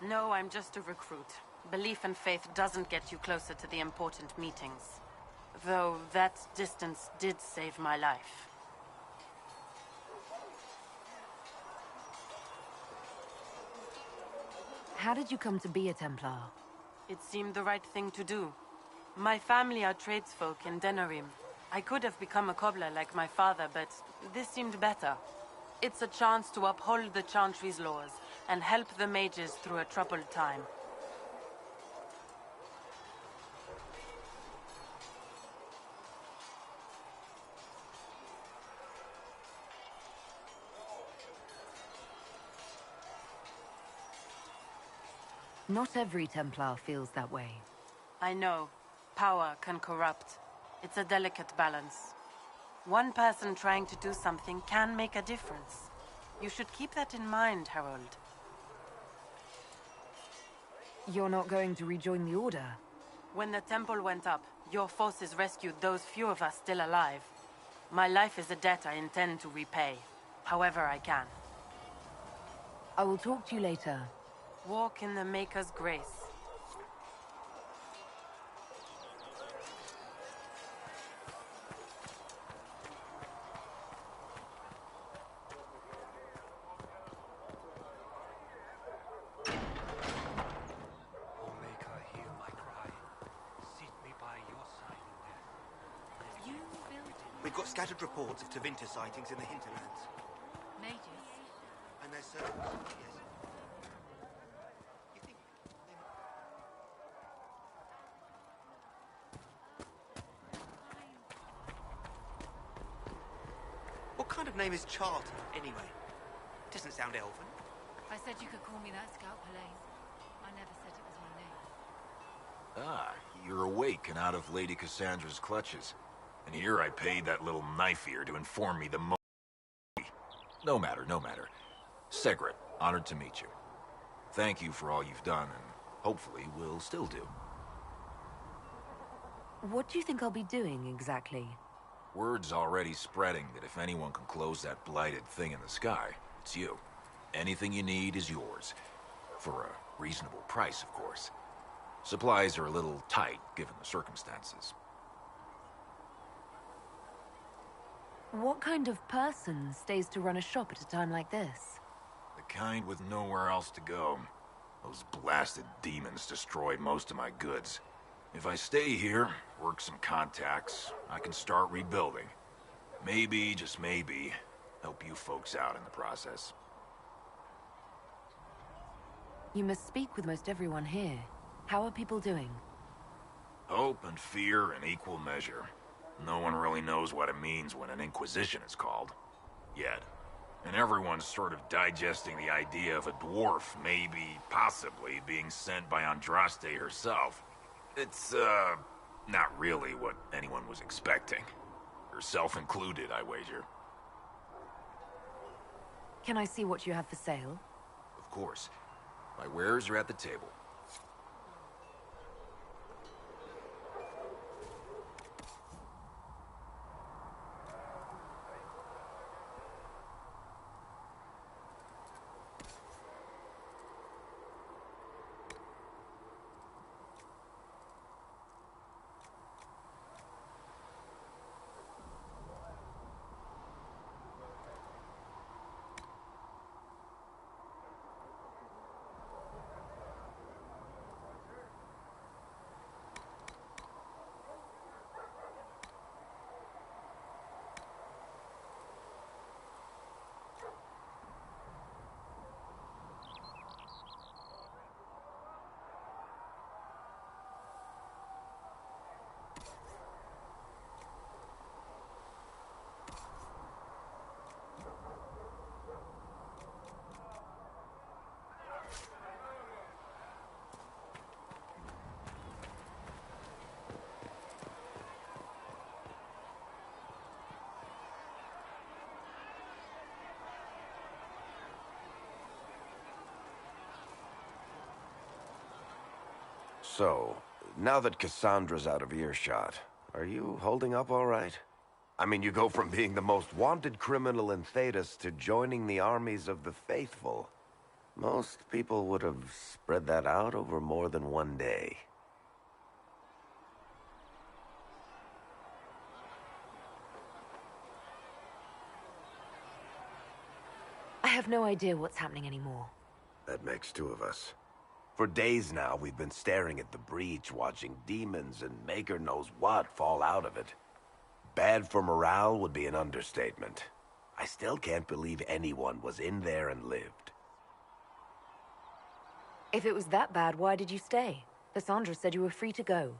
No, I'm just a recruit. Belief and faith doesn't get you closer to the important meetings. Though that distance did save my life. How did you come to be a Templar? It seemed the right thing to do. My family are tradesfolk in Denerim. I could have become a cobbler like my father, but this seemed better. It's a chance to uphold the Chantry's laws and help the mages through a troubled time. Not every Templar feels that way. I know. Power can corrupt. It's a delicate balance. One person trying to do something can make a difference. You should keep that in mind, Harold. You're not going to rejoin the Order? When the temple went up, your forces rescued those few of us still alive. My life is a debt I intend to repay, however I can. I will talk to you later. Walk in the Maker's grace. We've got scattered reports of Tevinter sightings in the hinterlands. Mages? And there's servants, yes. You think What kind of name is Charter, anyway? Doesn't sound elven. I said you could call me that, Scout Pelaine. I never said it was my name. Ah, you're awake and out of Lady Cassandra's clutches. And here I paid that little knife ear to inform me the mo— No matter, no matter. Segret, honored to meet you. Thank you for all you've done, and hopefully will still do. What do you think I'll be doing, exactly? Word's already spreading that if anyone can close that blighted thing in the sky, it's you. Anything you need is yours. For a reasonable price, of course. Supplies are a little tight, given the circumstances. What kind of person stays to run a shop at a time like this? The kind with nowhere else to go. Those blasted demons destroyed most of my goods. If I stay here, work some contacts, I can start rebuilding. Maybe, just maybe, help you folks out in the process. You must speak with most everyone here. How are people doing? Hope and fear in equal measure. No one really knows what it means when an Inquisition is called. Yet. And everyone's sort of digesting the idea of a dwarf maybe, possibly, being sent by Andraste herself. It's, not really what anyone was expecting. Herself included, I wager. Can I see what you have for sale? Of course. My wares are at the table. So, now that Cassandra's out of earshot, are you holding up all right? I mean, you go from being the most wanted criminal in Thedas to joining the armies of the faithful. Most people would have spread that out over more than one day. I have no idea what's happening anymore. That makes two of us. For days now, we've been staring at the breach, watching demons and maker knows what fall out of it. Bad for morale would be an understatement. I still can't believe anyone was in there and lived. If it was that bad, why did you stay? Cassandra said you were free to go.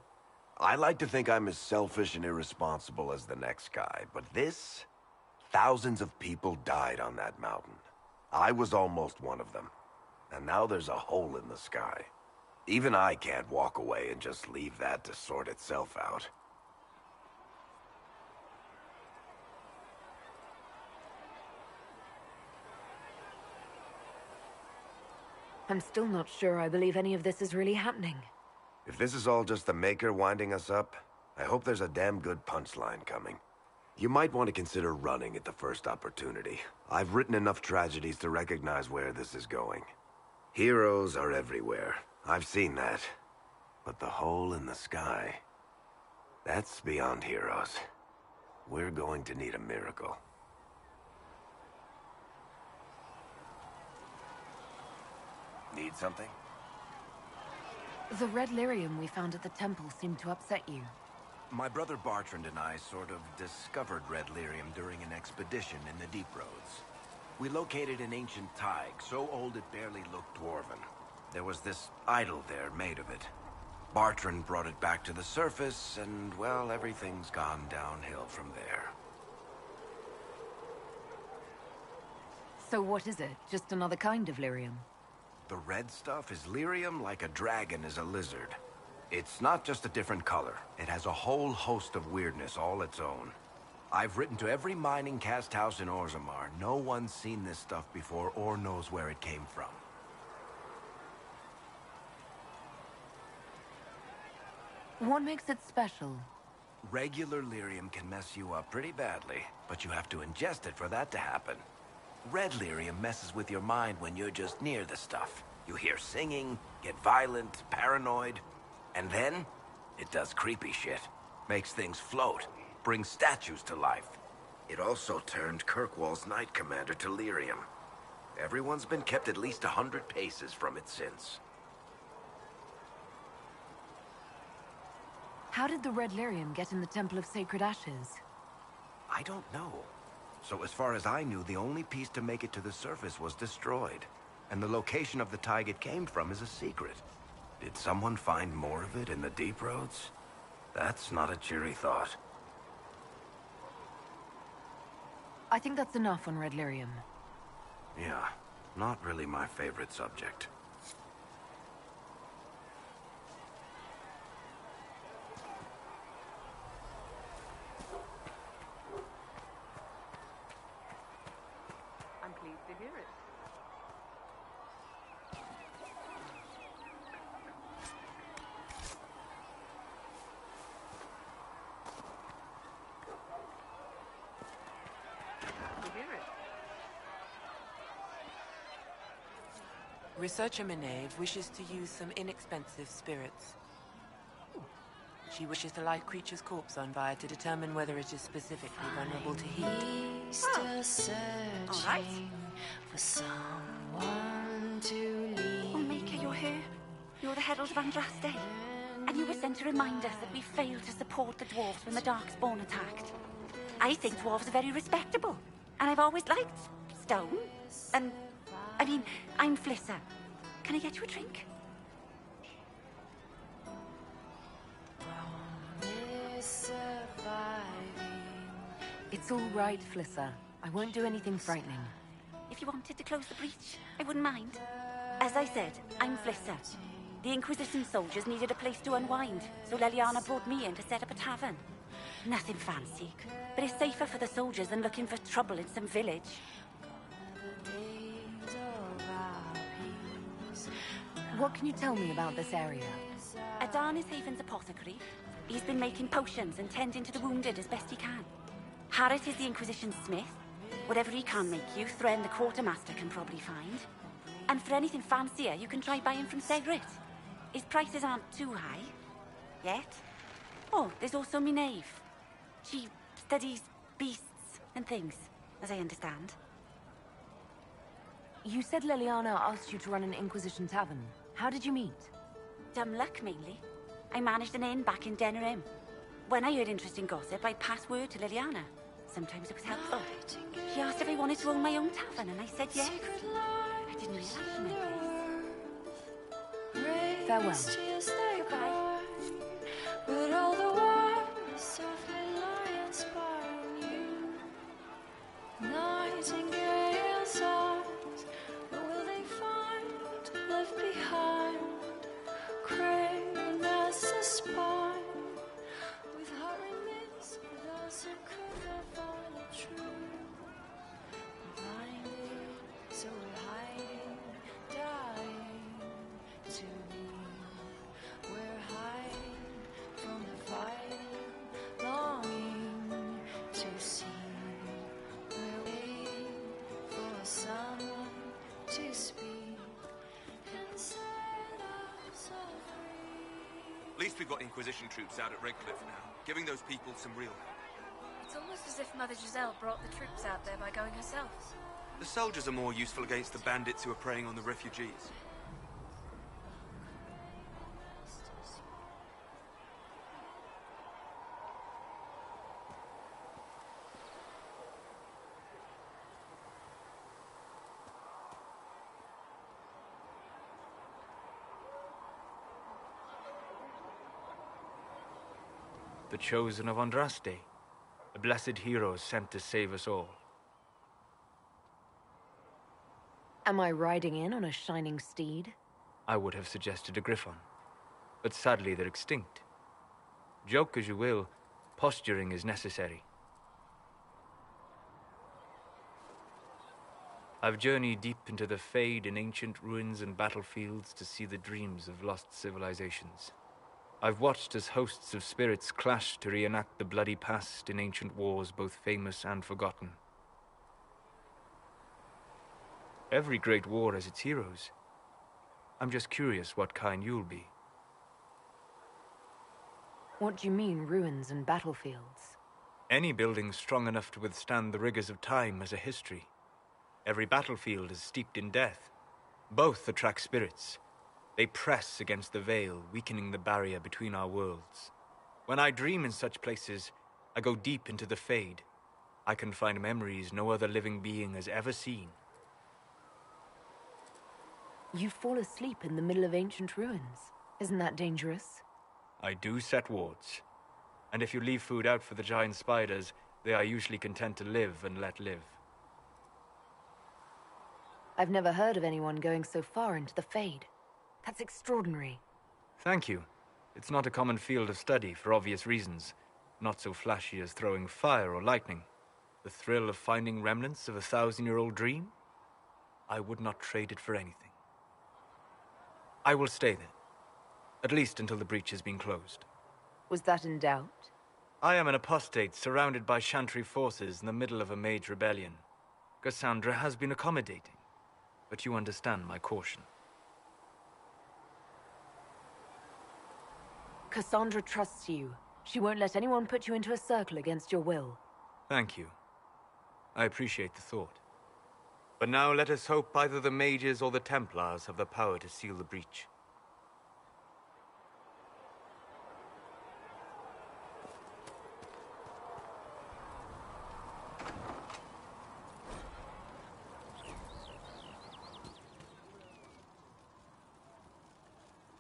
I like to think I'm as selfish and irresponsible as the next guy, but this? Thousands of people died on that mountain. I was almost one of them. And now there's a hole in the sky. Even I can't walk away and just leave that to sort itself out. I'm still not sure I believe any of this is really happening. If this is all just the Maker winding us up, I hope there's a damn good punchline coming. You might want to consider running at the first opportunity. I've written enough tragedies to recognize where this is going. Heroes are everywhere. I've seen that. But the hole in the sky... that's beyond heroes. We're going to need a miracle. Need something? The red lyrium we found at the temple seemed to upset you. My brother Bartrand and I sort of discovered red lyrium during an expedition in the Deep Roads. We located an ancient thaig, so old it barely looked Dwarven. There was this idol there made of it. Bartrand brought it back to the surface, and, well, everything's gone downhill from there. So what is it? Just another kind of lyrium? The red stuff is lyrium like a dragon is a lizard. It's not just a different color. It has a whole host of weirdness all its own. I've written to every mining cast house in Orzammar. No one's seen this stuff before or knows where it came from. What makes it special? Regular lyrium can mess you up pretty badly, but you have to ingest it for that to happen. Red lyrium messes with your mind when you're just near the stuff. You hear singing, get violent, paranoid, and then it does creepy shit. Makes things float, brings statues to life. It also turned Kirkwall's Knight Commander to lyrium. Everyone's been kept at least 100 paces from it since. How did the red lyrium get in the Temple of Sacred Ashes? I don't know. So as far as I knew, the only piece to make it to the surface was destroyed. And the location of the tide it came from is a secret. Did someone find more of it in the deep roads? That's not a cheery thought. I think that's enough on red lyrium. Yeah, not really my favorite subject. I'm pleased to hear it. To hear it. Researcher Minave wishes to use some inexpensive spirits. She wishes to light creature's corpse on fire to determine whether it is specifically vulnerable to heat. All right. For someone to leave. Oh, Maker, you're here. You're the Herald of Andraste. And you were sent to remind us that we failed to support the dwarves when the Darkspawn attacked. I think dwarves are very respectable. And I've always liked stone. And, I mean, I'm Flissa. Can I get you a drink? It's all right, Flissa. I won't do anything frightening. If you wanted to close the breach, I wouldn't mind. As I said, I'm Flissa. The Inquisition soldiers needed a place to unwind, so Leliana brought me in to set up a tavern. Nothing fancy, but it's safer for the soldiers than looking for trouble in some village. What can you tell me about this area? Adan is Haven's apothecary. He's been making potions and tending to the wounded as best he can. Harrit is the Inquisition smith. Whatever he can make you, Thren the quartermaster can probably find. And for anything fancier, you can try buying from Segrit. His prices aren't too high. Yet. Oh, there's also Minave. She studies beasts and things, as I understand. You said Leliana asked you to run an Inquisition tavern. How did you meet? Dumb luck, mainly. I managed an inn back in Denerim. When I heard interesting gossip, I'd pass word to Leliana. Sometimes it was helpful. She asked if I wanted to own my own tavern, and I said yes. I didn't realize she meant this. Farewell. Goodbye. But all the while, softly lie inspiring you. Nightingale's eyes, what will they find left behind? Craving as a spine, with her remains, those who could not find the truth. Blinded, so we're hiding, dying to be. We're hiding from the fighting, longing to see. We're waiting for someone to speak and set us all free. At least we've got Inquisition troops out at Redcliffe now, giving those people some real help. It's almost as if Mother Giselle brought the troops out there by going herself. The soldiers are more useful against the bandits who are preying on the refugees. The chosen of Andraste, a blessed hero sent to save us all. Am I riding in on a shining steed? I would have suggested a griffon, but sadly they're extinct. Joke as you will, posturing is necessary. I've journeyed deep into the Fade in ancient ruins and battlefields to see the dreams of lost civilizations. I've watched as hosts of spirits clash to reenact the bloody past in ancient wars both famous and forgotten. Every great war has its heroes. I'm just curious what kind you'll be. What do you mean, ruins and battlefields? Any building strong enough to withstand the rigors of time has a history. Every battlefield is steeped in death. Both attract spirits. They press against the veil, weakening the barrier between our worlds. When I dream in such places, I go deep into the Fade. I can find memories no other living being has ever seen. You fall asleep in the middle of ancient ruins. Isn't that dangerous? I do set wards. And if you leave food out for the giant spiders, they are usually content to live and let live. I've never heard of anyone going so far into the Fade. That's extraordinary. Thank you. It's not a common field of study for obvious reasons. Not so flashy as throwing fire or lightning. The thrill of finding remnants of a 1,000-year-old dream? I would not trade it for anything. I will stay there. At least until the breach has been closed. Was that in doubt? I am an apostate surrounded by Chantry forces in the middle of a mage rebellion. Cassandra has been accommodating, but you understand my caution. Cassandra trusts you. She won't let anyone put you into a circle against your will. Thank you. I appreciate the thought. But now let us hope either the mages or the Templars have the power to seal the breach.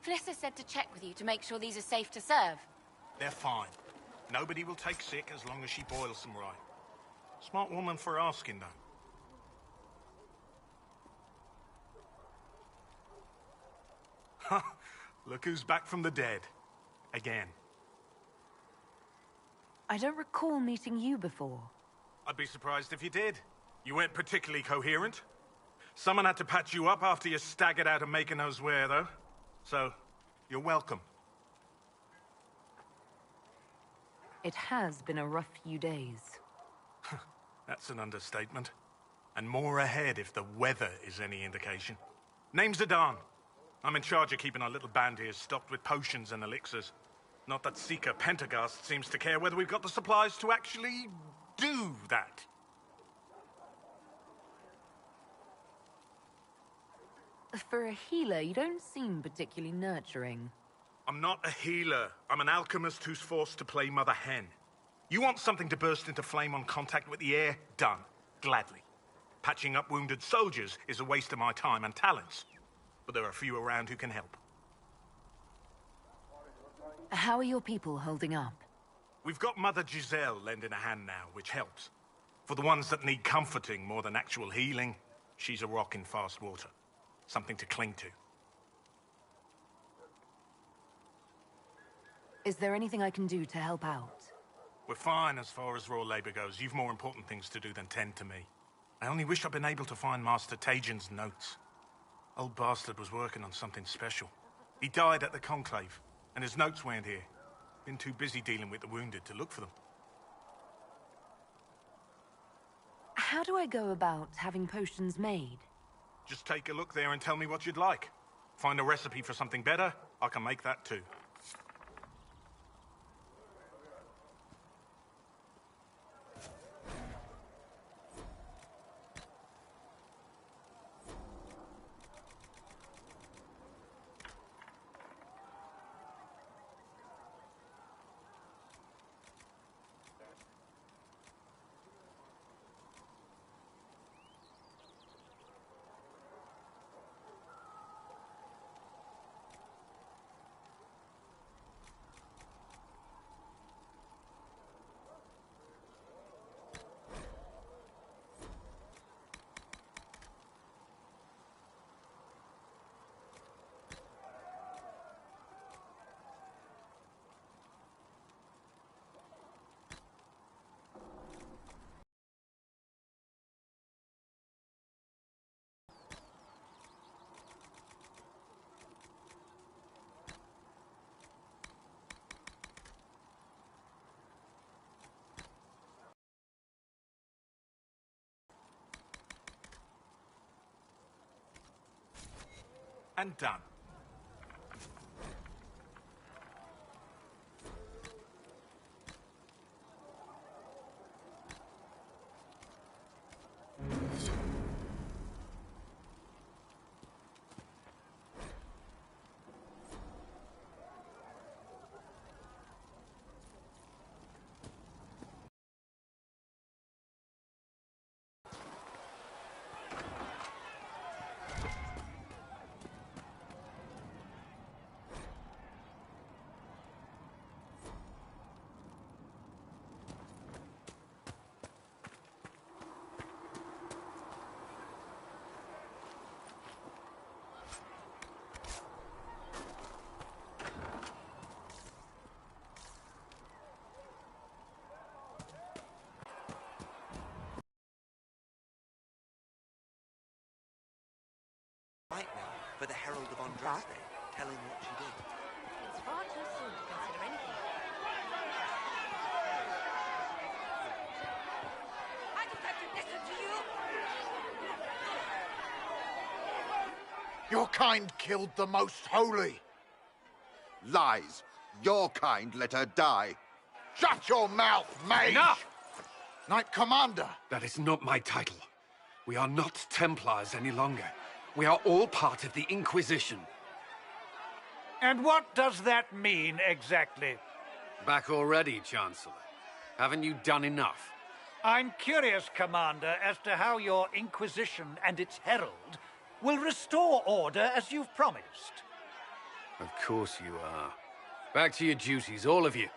Felissa said to check with you to make sure these are safe to serve. They're fine. Nobody will take sick as long as she boils them right. Smart woman for asking, though. Ha! Look who's back from the dead. Again. I don't recall meeting you before. I'd be surprised if you did. You weren't particularly coherent. Someone had to patch you up after you staggered out of Maker knows where, though. So, you're welcome. It has been a rough few days. That's an understatement. And more ahead if the weather is any indication. Name's Adan. I'm in charge of keeping our little band here stocked with potions and elixirs. Not that Seeker Pentagast seems to care whether we've got the supplies to actually do that. For a healer, you don't seem particularly nurturing. I'm not a healer. I'm an alchemist who's forced to play Mother Hen. You want something to burst into flame on contact with the air? Done. Gladly. Patching up wounded soldiers is a waste of my time and talents. But there are a few around who can help. How are your people holding up? We've got Mother Giselle lending a hand now, which helps. For the ones that need comforting more than actual healing, she's a rock in fast water. Something to cling to. Is there anything I can do to help out? We're fine as far as raw labor goes. You've more important things to do than tend to me. I only wish I'd been able to find Master Tajin's notes. Old bastard was working on something special. He died at the Conclave, and his notes weren't here. Been too busy dealing with the wounded to look for them. How do I go about having potions made? Just take a look there and tell me what you'd like. Find a recipe for something better, I can make that too. and done. Right now, for the Herald of Andraste, telling what she did. It's far too soon to consider anything. I just have to listen to you! Your kind killed the Most Holy. Lies. Your kind let her die. Shut your mouth, mage! Enough! Knight Commander! That is not my title. We are not Templars any longer. We are all part of the Inquisition. And what does that mean, exactly? Back already, Chancellor. Haven't you done enough? I'm curious, Commander, as to how your Inquisition and its herald will restore order as you've promised. Of course you are. Back to your duties, all of you.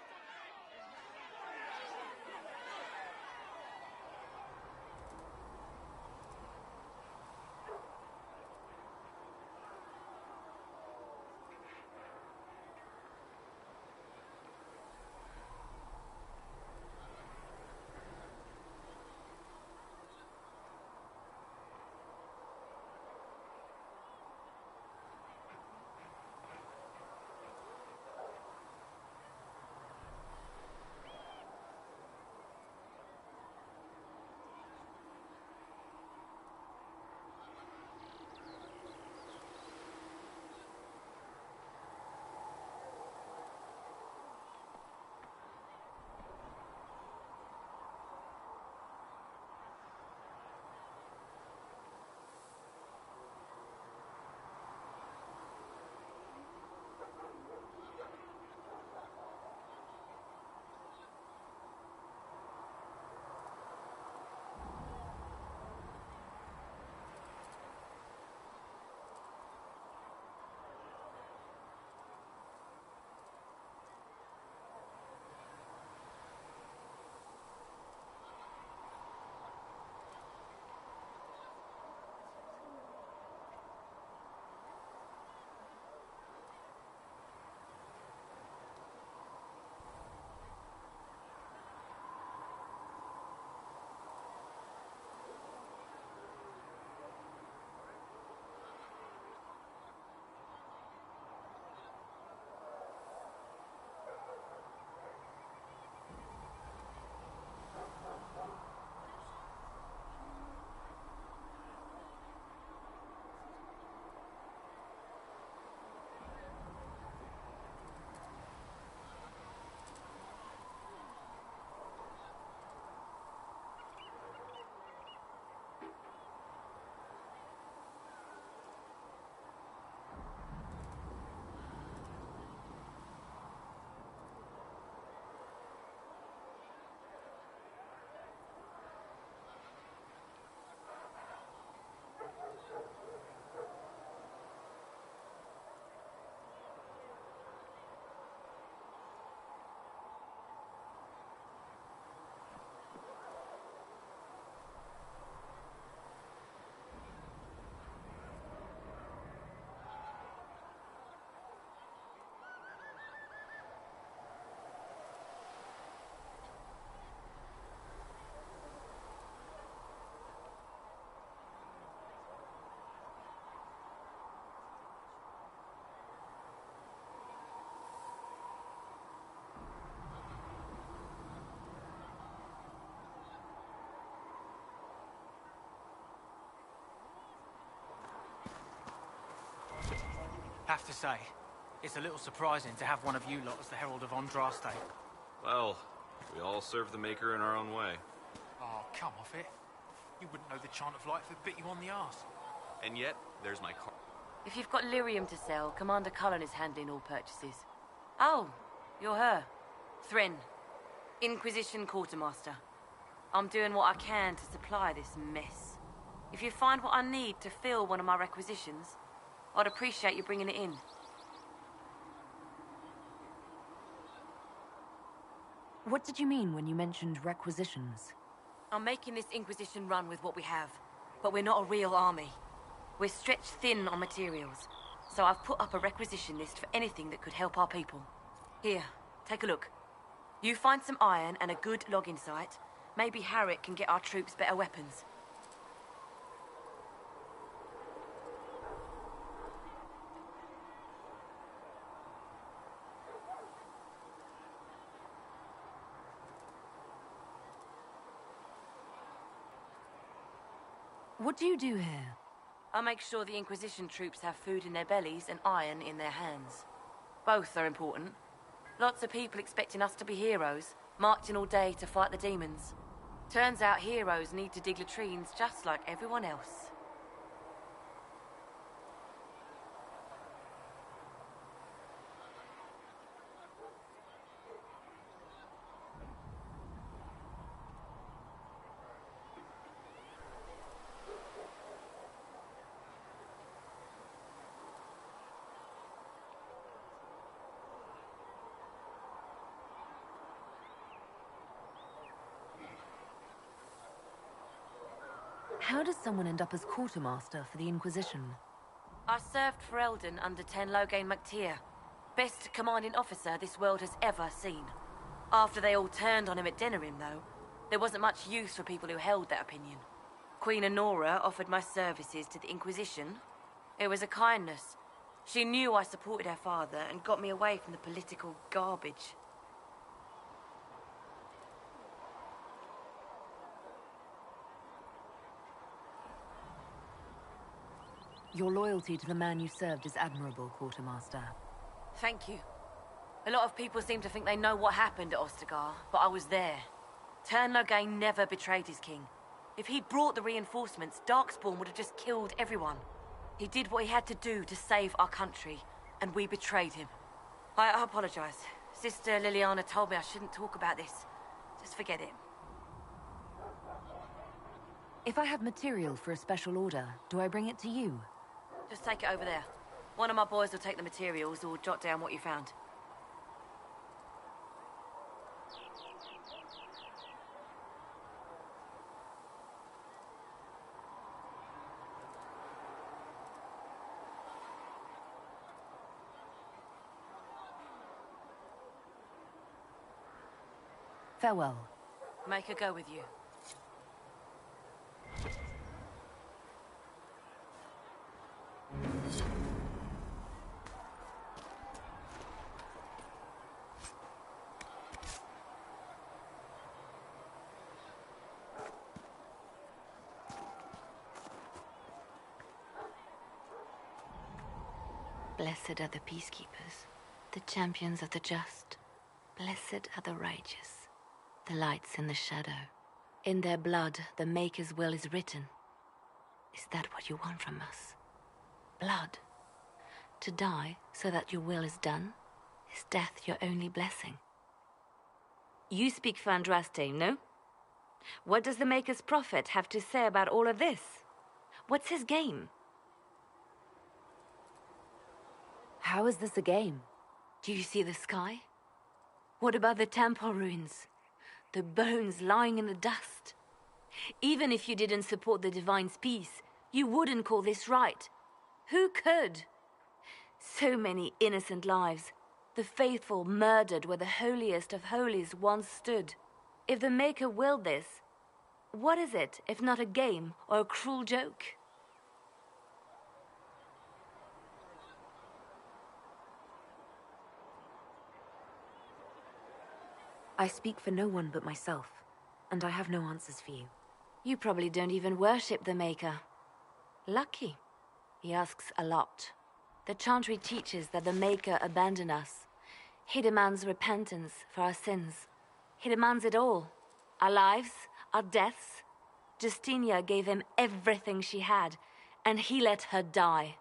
Have to say, it's a little surprising to have one of you lot as the Herald of Andraste. Well, we all serve the Maker in our own way. Oh, come off it. You wouldn't know the chant of light if it bit you on the arse. And yet, there's my car. If you've got lyrium to sell, Commander Cullen is handling all purchases. Oh, you're her. Thren, Inquisition Quartermaster. I'm doing what I can to supply this mess. If you find what I need to fill one of my requisitions, I'd appreciate you bringing it in. What did you mean when you mentioned requisitions? I'm making this Inquisition run with what we have, but we're not a real army. We're stretched thin on materials, so I've put up a requisition list for anything that could help our people. Here, take a look. You find some iron and a good logging site, maybe Harriet can get our troops better weapons. What do you do here? I make sure the Inquisition troops have food in their bellies and iron in their hands. Both are important. Lots of people expecting us to be heroes, marching all day to fight the demons. Turns out heroes need to dig latrines just like everyone else. How does someone end up as quartermaster for the Inquisition? I served for Eldon under Ten Loghain MacTier, best commanding officer this world has ever seen. After they all turned on him at Denerim, though, there wasn't much use for people who held that opinion. Queen Honora offered my services to the Inquisition. It was a kindness. She knew I supported her father and got me away from the political garbage. Your loyalty to the man you served is admirable, Quartermaster. Thank you. A lot of people seem to think they know what happened at Ostagar, but I was there. Ten Loghain never betrayed his king. If he'd brought the reinforcements, Darkspawn would have just killed everyone. He did what he had to do to save our country, and we betrayed him. I apologize. Sister Liliana told me I shouldn't talk about this. Just forget it. If I have material for a special order, do I bring it to you? Just take it over there. One of my boys will take the materials or jot down what you found. Farewell. Make her go with you. Blessed are the peacekeepers, the champions of the just. Blessed are the righteous, the lights in the shadow. In their blood, the Maker's will is written. Is that what you want from us? Blood? To die so that your will is done? Is death your only blessing? You speak for Andraste, no? What does the Maker's prophet have to say about all of this? What's his game? How is this a game? Do you see the sky? What about the temple ruins? The bones lying in the dust? Even if you didn't support the Divine's peace, you wouldn't call this right. Who could? So many innocent lives. The faithful murdered where the holiest of holies once stood. If the Maker willed this, what is it if not a game or a cruel joke? I speak for no one but myself, and I have no answers for you. You probably don't even worship the Maker. Lucky. He asks a lot. The Chantry teaches that the Maker abandoned us. He demands repentance for our sins. He demands it all. Our lives, our deaths. Justinia gave him everything she had, and he let her die.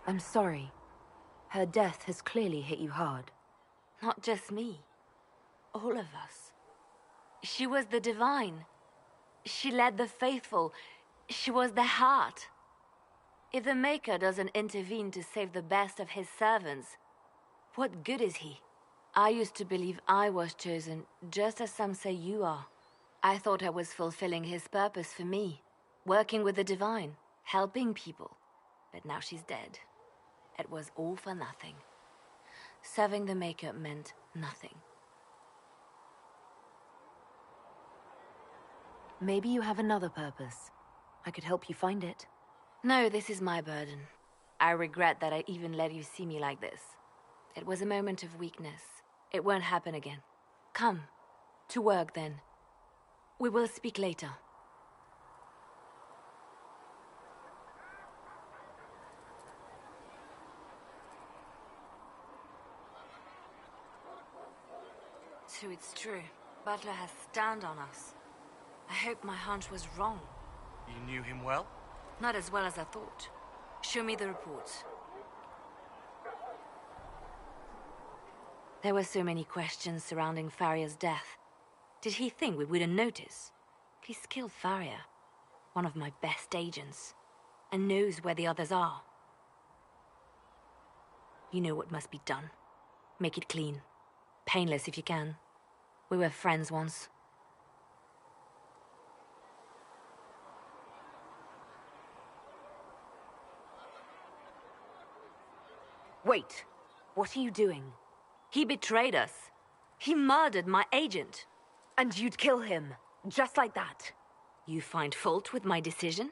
I'm sorry. Her death has clearly hit you hard. Not just me. All of us. She was the divine. She led the faithful. She was their heart. If the Maker doesn't intervene to save the best of his servants, what good is he? I used to believe I was chosen, just as some say you are. I thought I was fulfilling his purpose for me, working with the divine, helping people. But now she's dead. It was all for nothing. Serving the Maker meant nothing. Maybe you have another purpose. I could help you find it. No, this is my burden. I regret that I even let you see me like this. It was a moment of weakness. It won't happen again. Come. To work, then. We will speak later. So it's true. Butler has stand on us. I hope my hunch was wrong. You knew him well? Not as well as I thought. Show me the reports. There were so many questions surrounding Faria's death. Did he think we wouldn't notice? He's killed Faria, one of my best agents, and knows where the others are. You know what must be done. Make it clean. Painless if you can. We were friends once. Wait. What are you doing? He betrayed us. He murdered my agent. And you'd kill him, just like that. You find fault with my decision?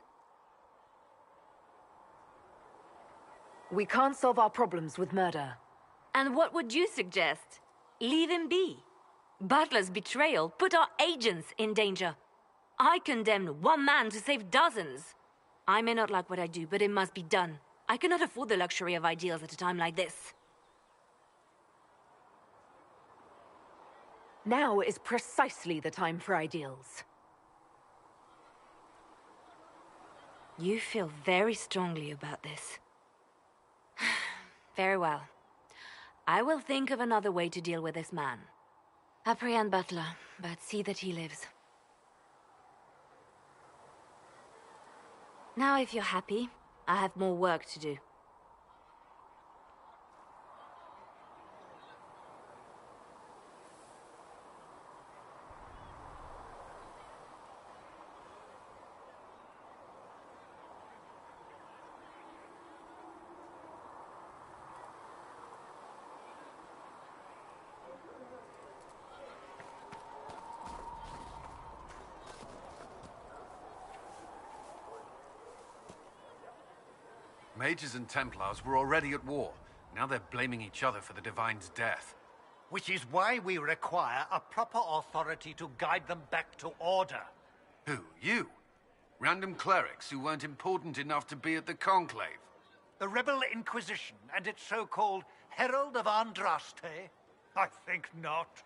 We can't solve our problems with murder. And what would you suggest? Leave him be. Butler's betrayal put our agents in danger. I condemned one man to save dozens. I may not like what I do, but it must be done. I cannot afford the luxury of ideals at a time like this. Now is precisely the time for ideals. You feel very strongly about this. Very well. I will think of another way to deal with this man. Apprehend Butler, but see that he lives. Now, if you're happy, I have more work to do. Mages and Templars were already at war. Now they're blaming each other for the Divine's death. Which is why we require a proper authority to guide them back to order. Who? You? Random clerics who weren't important enough to be at the Conclave? The Rebel Inquisition and its so-called Herald of Andraste? I think not.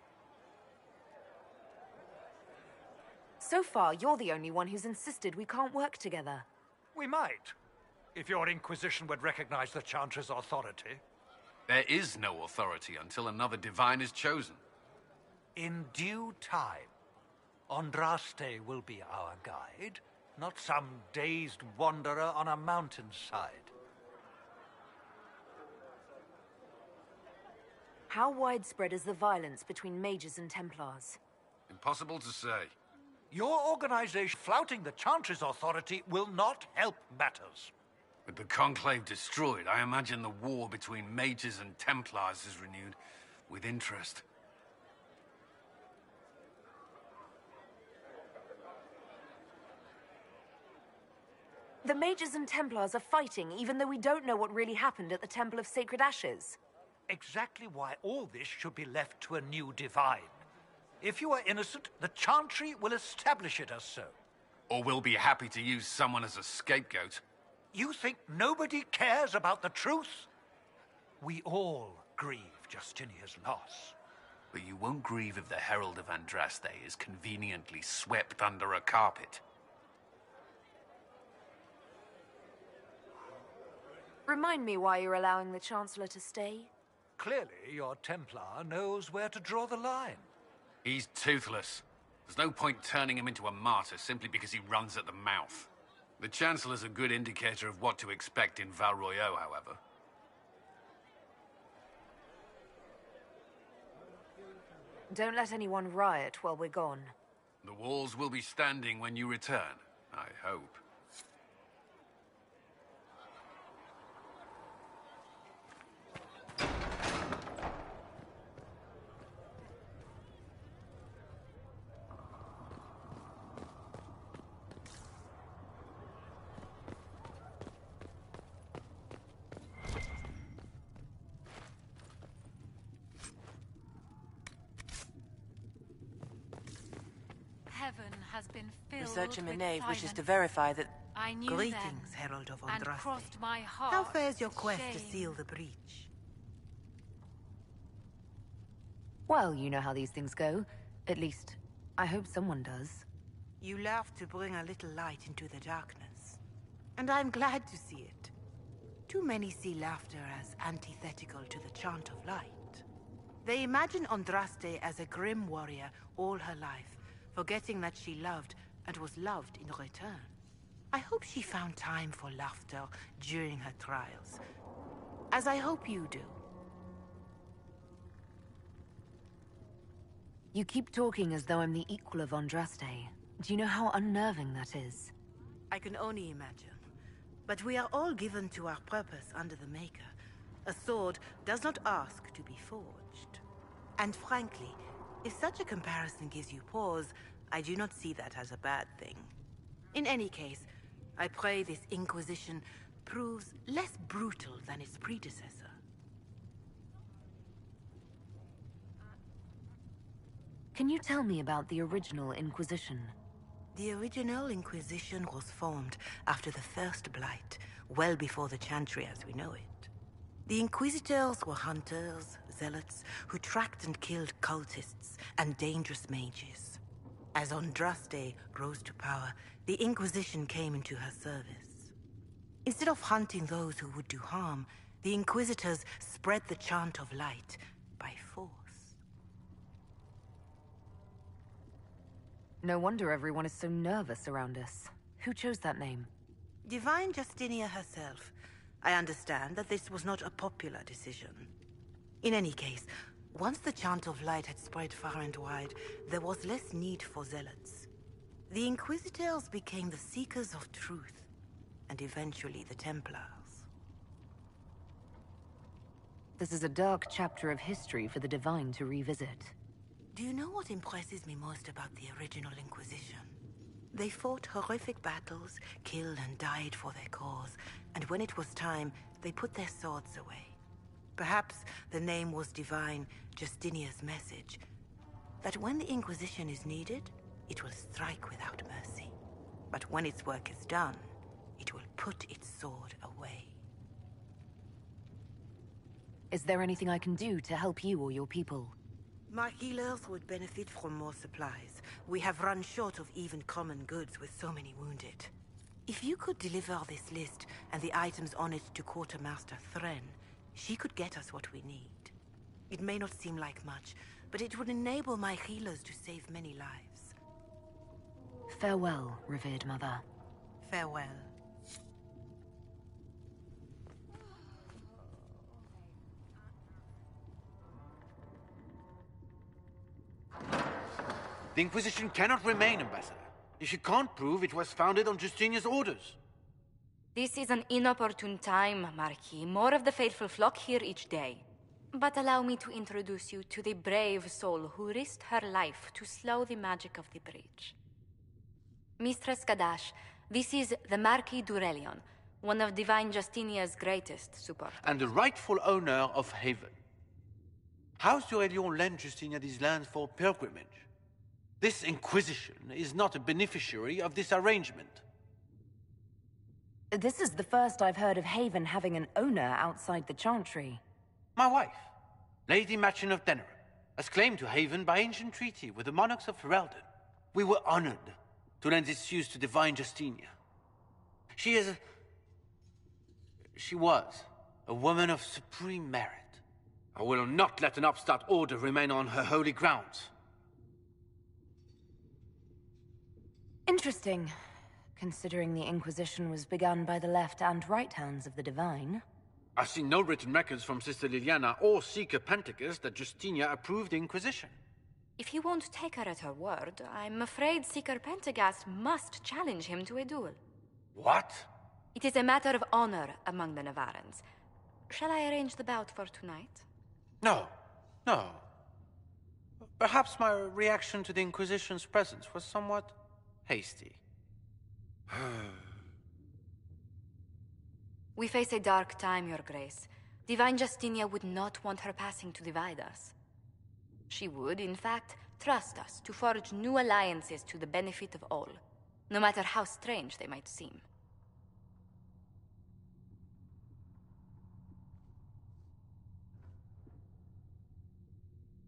So far, you're the only one who's insisted we can't work together. We might, if your Inquisition would recognize the Chantry's authority. There is no authority until another Divine is chosen. In due time, Andraste will be our guide, not some dazed wanderer on a mountainside. How widespread is the violence between mages and Templars? Impossible to say. Your organization flouting the Chantry's authority will not help matters. With the Conclave destroyed, I imagine the war between mages and Templars is renewed with interest. The mages and Templars are fighting, even though we don't know what really happened at the Temple of Sacred Ashes. Exactly why all this should be left to a new divine. If you are innocent, the Chantry will establish it as so. Or we'll be happy to use someone as a scapegoat. You think nobody cares about the truth? We all grieve Justinia's loss. But you won't grieve if the Herald of Andraste is conveniently swept under a carpet. Remind me why you're allowing the Chancellor to stay? Clearly, your Templar knows where to draw the line. He's toothless. There's no point turning him into a martyr simply because he runs at the mouth. The Chancellor's a good indicator of what to expect in Val Royeaux, however. Don't let anyone riot while we're gone. The walls will be standing when you return, I hope. Heaven has been filled Researcher with Minave wishes silence. to verify that... I knew Greetings, then, Herald of and Andraste. crossed my heart. How fares your quest to shame. seal the breach? Well, you know how these things go. At least, I hope someone does. You laugh to bring a little light into the darkness. And I'm glad to see it. Too many see laughter as antithetical to the chant of light. They imagine Andraste as a grim warrior all her life, forgetting that she loved and was loved in return. I hope she found time for laughter during her trials, as I hope you do. You keep talking as though I'm the equal of Andraste. Do you know how unnerving that is? I can only imagine. But we are all given to our purpose under the Maker. A sword does not ask to be forged. And frankly, if such a comparison gives you pause, I do not see that as a bad thing. In any case, I pray this Inquisition proves less brutal than its predecessor. Can you tell me about the original Inquisition? The original Inquisition was formed after the First Blight, well before the Chantry as we know it. The Inquisitors were hunters, zealots, who tracked and killed cultists and dangerous mages. As Andraste rose to power, the Inquisition came into her service. Instead of hunting those who would do harm, the Inquisitors spread the chant of light by force. No wonder everyone is so nervous around us. Who chose that name? Divine Justinia herself. I understand that this was not a popular decision. In any case, once the chant of light had spread far and wide, there was less need for zealots. The Inquisitors became the seekers of truth, and eventually the Templars. This is a dark chapter of history for the Divine to revisit. Do you know what impresses me most about the original Inquisition? They fought horrific battles, killed and died for their cause, and when it was time, they put their swords away. Perhaps the name was Divine Justinia's message, that when the Inquisition is needed, it will strike without mercy. But when its work is done, it will put its sword away. Is there anything I can do to help you or your people? My healers would benefit from more supplies. We have run short of even common goods with so many wounded. If you could deliver this list and the items on it to Quartermaster Thren, she could get us what we need. It may not seem like much, but it would enable my healers to save many lives. Farewell, revered mother. Farewell. The Inquisition cannot remain, Ambassador, if you can't prove it was founded on Justinia's orders. This is an inopportune time, Marquis. More of the faithful flock here each day. But allow me to introduce you to the brave soul who risked her life to slow the magic of the breach. Mistress Kadash, this is the Marquis d'Aurelion, one of Divine Justinia's greatest supporters. And the rightful owner of Haven. House d'Aurelion lent Justinia these lands for pilgrimage. This Inquisition is not a beneficiary of this arrangement. This is the first I've heard of Haven having an owner outside the Chantry. My wife, Lady Machin of Denerim, has claimed to Haven by ancient treaty with the monarchs of Ferelden. We were honored to lend its use to Divine Justinia. She was a woman of supreme merit. I will not let an upstart order remain on her holy grounds. Interesting, considering the Inquisition was begun by the left and right hands of the Divine. I've seen no written records from Sister Liliana or Seeker Pentacus that Justinia approved the Inquisition. If you won't take her at her word, I'm afraid Seeker Pentagast must challenge him to a duel. What? It is a matter of honor among the Navarrans. Shall I arrange the bout for tonight? No. Perhaps my reaction to the Inquisition's presence was somewhat hasty. We face a dark time, Your Grace. Divine Justinia would not want her passing to divide us. She would, in fact, trust us to forge new alliances to the benefit of all, no matter how strange they might seem.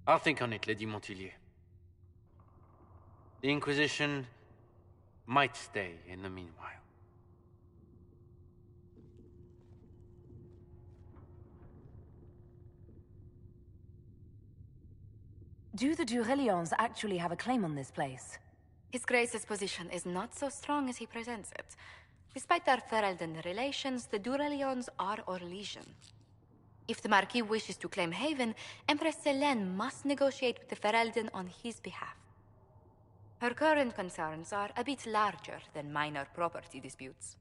I'll think on it, Lady Montillier. The Inquisition might stay in the meanwhile. Do the Durelions actually have a claim on this place? His Grace's position is not so strong as he presents it. Despite their Ferelden relations, the Durelions are our legion. If the Marquis wishes to claim Haven, Empress Selene must negotiate with the Ferelden on his behalf. Her current concerns are a bit larger than minor property disputes.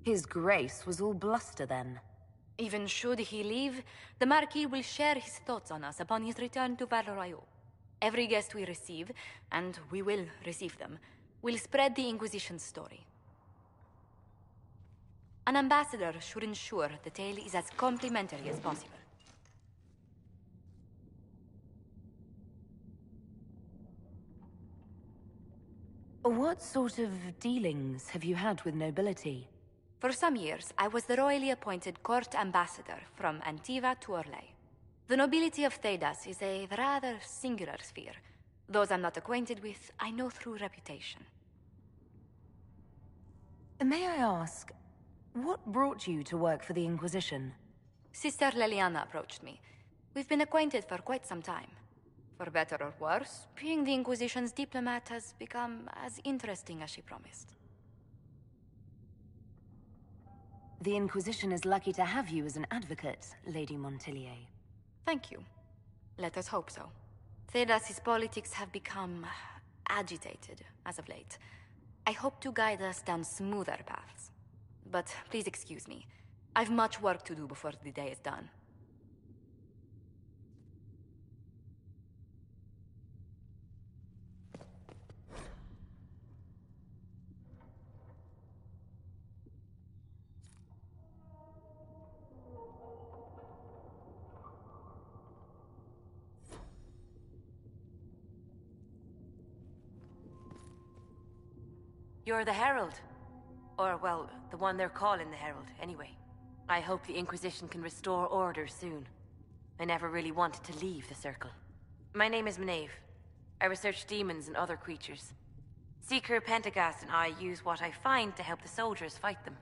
His Grace was all bluster then. Even should he leave, the Marquis will share his thoughts on us upon his return to Val Royeaux. Every guest we receive, and we will receive them, will spread the Inquisition's story. An ambassador should ensure the tale is as complimentary as possible. What sort of dealings have you had with nobility? For some years, I was the royally appointed court ambassador from Antiva to Orlais. The nobility of Thedas is a rather singular sphere. Those I'm not acquainted with, I know through reputation. May I ask, what brought you to work for the Inquisition? Sister Liliana approached me. We've been acquainted for quite some time. For better or worse, being the Inquisition's diplomat has become as interesting as she promised. The Inquisition is lucky to have you as an advocate, Lady Montillier. Thank you. Let us hope so. Thedas's politics have become agitated as of late. I hope to guide us down smoother paths. But please excuse me. I've much work to do before the day is done. You're the Herald. Or, well, the one they're calling the Herald, anyway. I hope the Inquisition can restore order soon. I never really wanted to leave the Circle. My name is Maeve. I research demons and other creatures. Seeker Pentagast and I use what I find to help the soldiers fight them.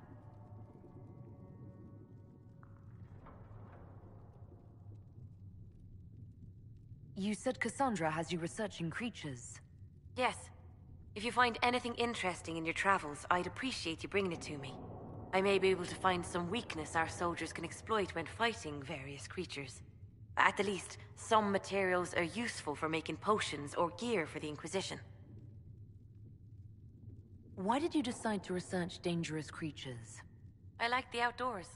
You said Cassandra has you researching creatures. Yes. If you find anything interesting in your travels, I'd appreciate you bringing it to me. I may be able to find some weakness our soldiers can exploit when fighting various creatures. At the least, some materials are useful for making potions or gear for the Inquisition. Why did you decide to research dangerous creatures? I like the outdoors.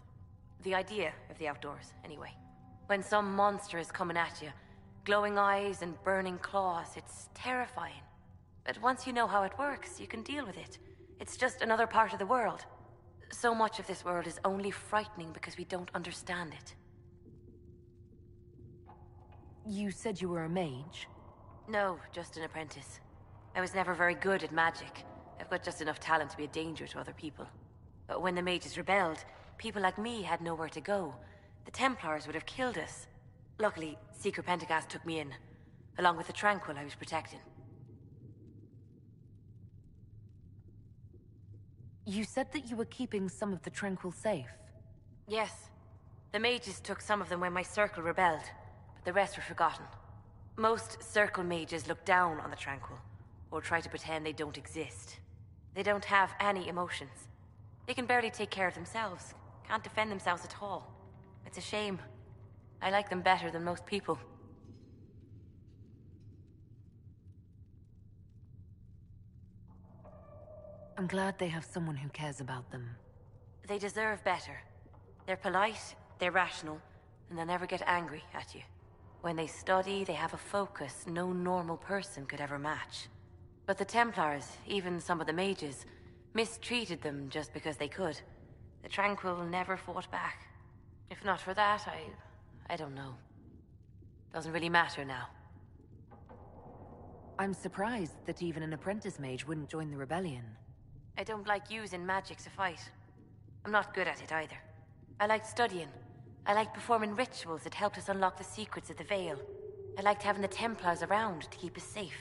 The idea of the outdoors, anyway. When some monster is coming at you, glowing eyes and burning claws, it's terrifying. But once you know how it works, you can deal with it. It's just another part of the world. So much of this world is only frightening because we don't understand it. You said you were a mage? No, just an apprentice. I was never very good at magic. I've got just enough talent to be a danger to other people. But when the mages rebelled, people like me had nowhere to go. The Templars would have killed us. Luckily, Seeker Pentagast took me in, along with the Tranquil I was protecting. You said that you were keeping some of the Tranquil safe? Yes. The mages took some of them when my circle rebelled, but the rest were forgotten. Most circle mages look down on the Tranquil, or try to pretend they don't exist. They don't have any emotions. They can barely take care of themselves, can't defend themselves at all. It's a shame. I like them better than most people. I'm glad they have someone who cares about them. They deserve better. They're polite, they're rational, and they'll never get angry at you. When they study, they have a focus no normal person could ever match. But the Templars, even some of the mages, mistreated them just because they could. The Tranquil never fought back. If not for that, I don't know. Doesn't really matter now. I'm surprised that even an apprentice mage wouldn't join the rebellion. I don't like using magic to fight. I'm not good at it either. I liked studying. I liked performing rituals that helped us unlock the secrets of the Veil. I liked having the Templars around to keep us safe.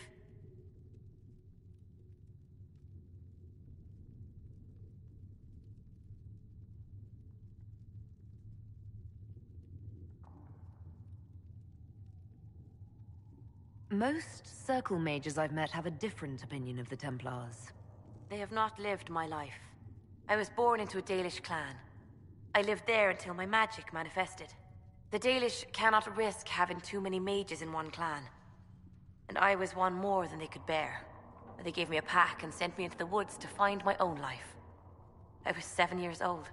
Most Circle mages I've met have a different opinion of the Templars. They have not lived my life. I was born into a Dalish clan. I lived there until my magic manifested. The Dalish cannot risk having too many mages in one clan. And I was one more than they could bear. They gave me a pack and sent me into the woods to find my own life. I was 7 years old.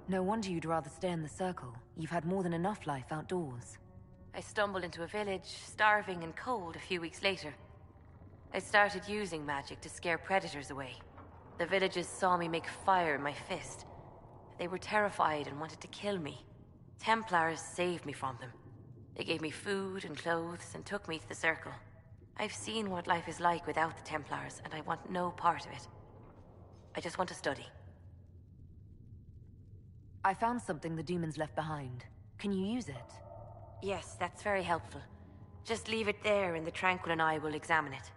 No wonder you'd rather stay in the Circle. You've had more than enough life outdoors. I stumbled into a village, starving and cold a few weeks later. I started using magic to scare predators away. The villagers saw me make fire in my fist. They were terrified and wanted to kill me. Templars saved me from them. They gave me food and clothes and took me to the Circle. I've seen what life is like without the Templars, and I want no part of it. I just want to study. I found something the demons left behind. Can you use it? Yes, that's very helpful. Just leave it there and the Tranquil and I will examine it.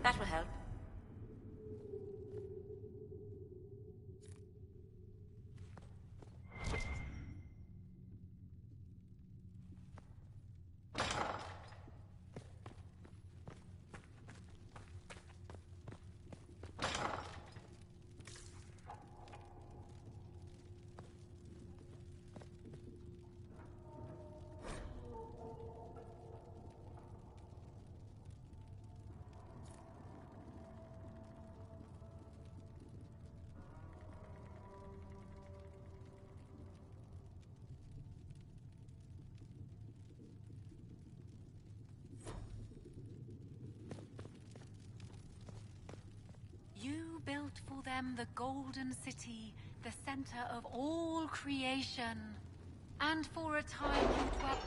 That will help. You built for them the Golden City, the center of all creation. And for a time you dwelt...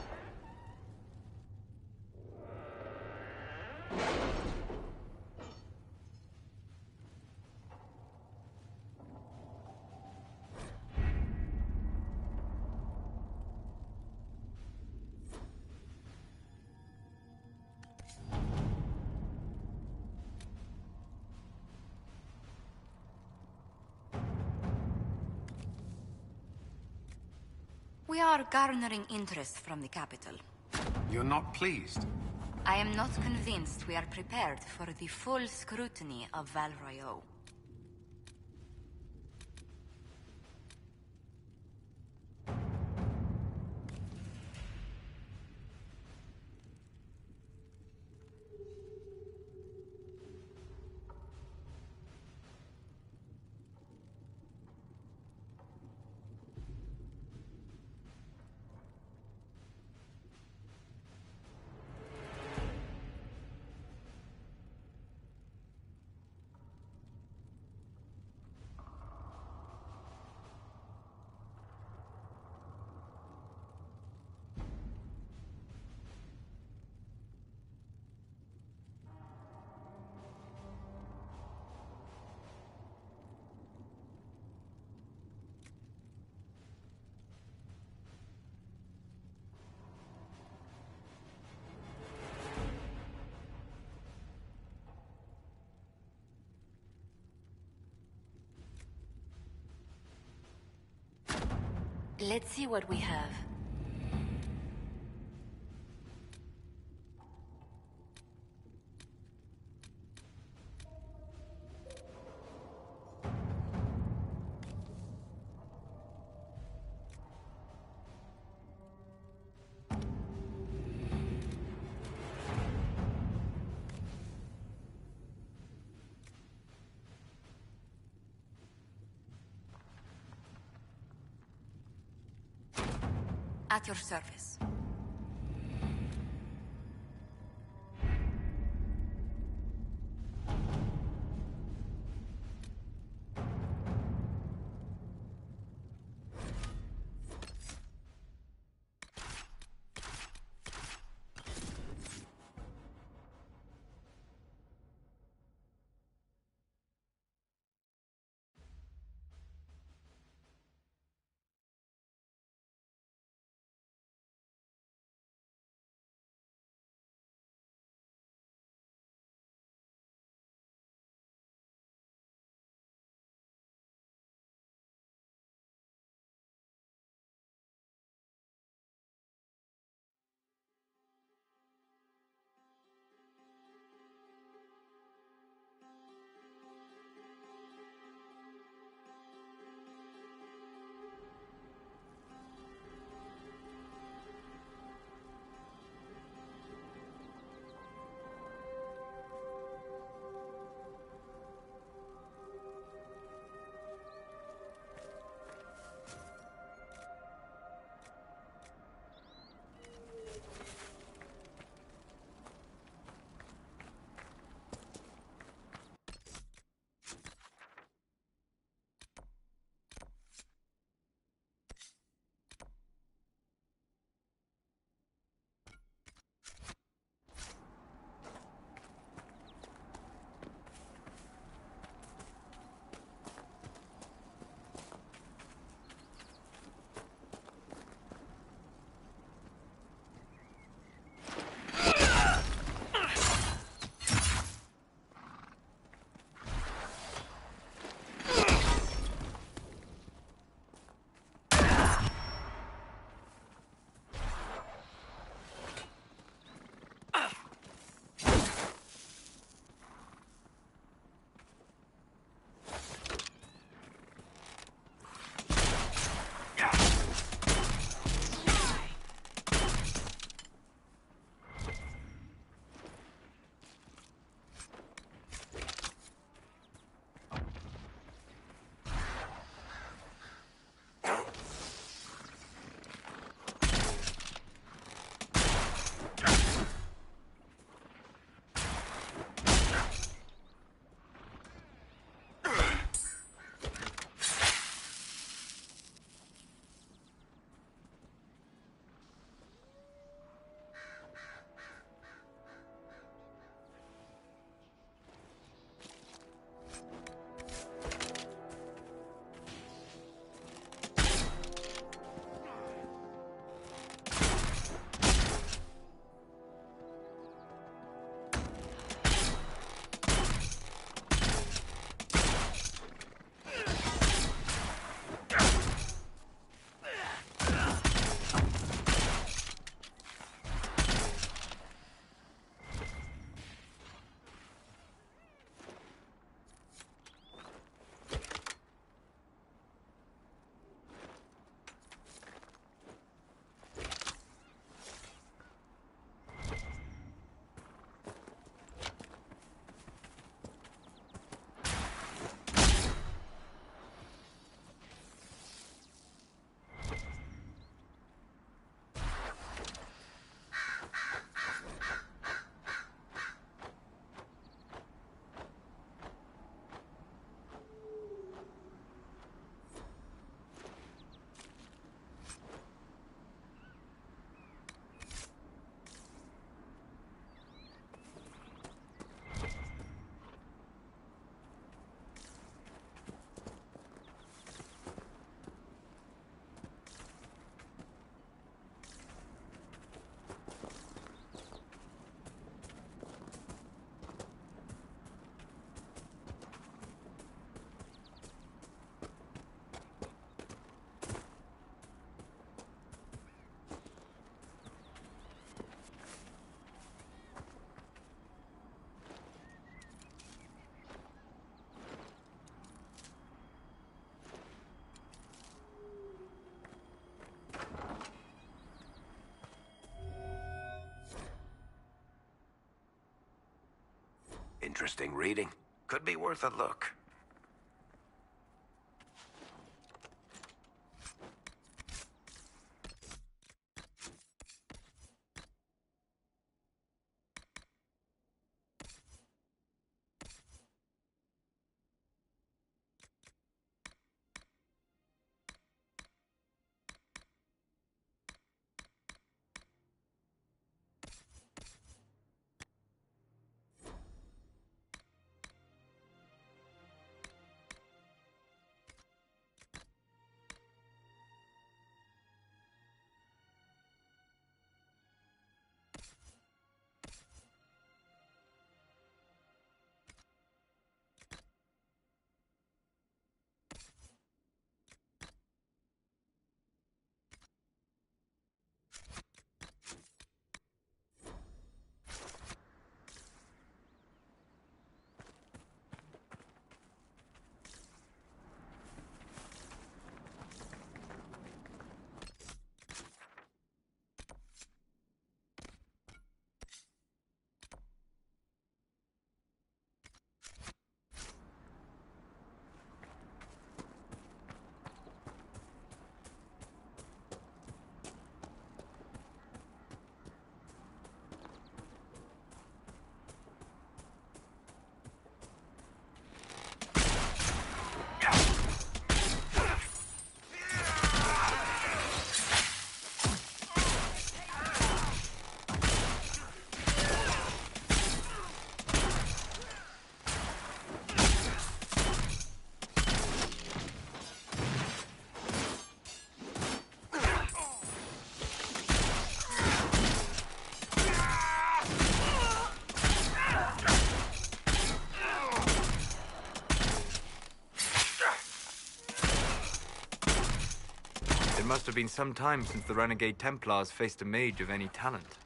We are garnering interest from the capital. You're not pleased? I am not convinced we are prepared for the full scrutiny of Val Royeaux. Let's see what we have. At your service. interesting reading. Could be worth a look. It must have been some time since the Renegade Templars faced a mage of any talent.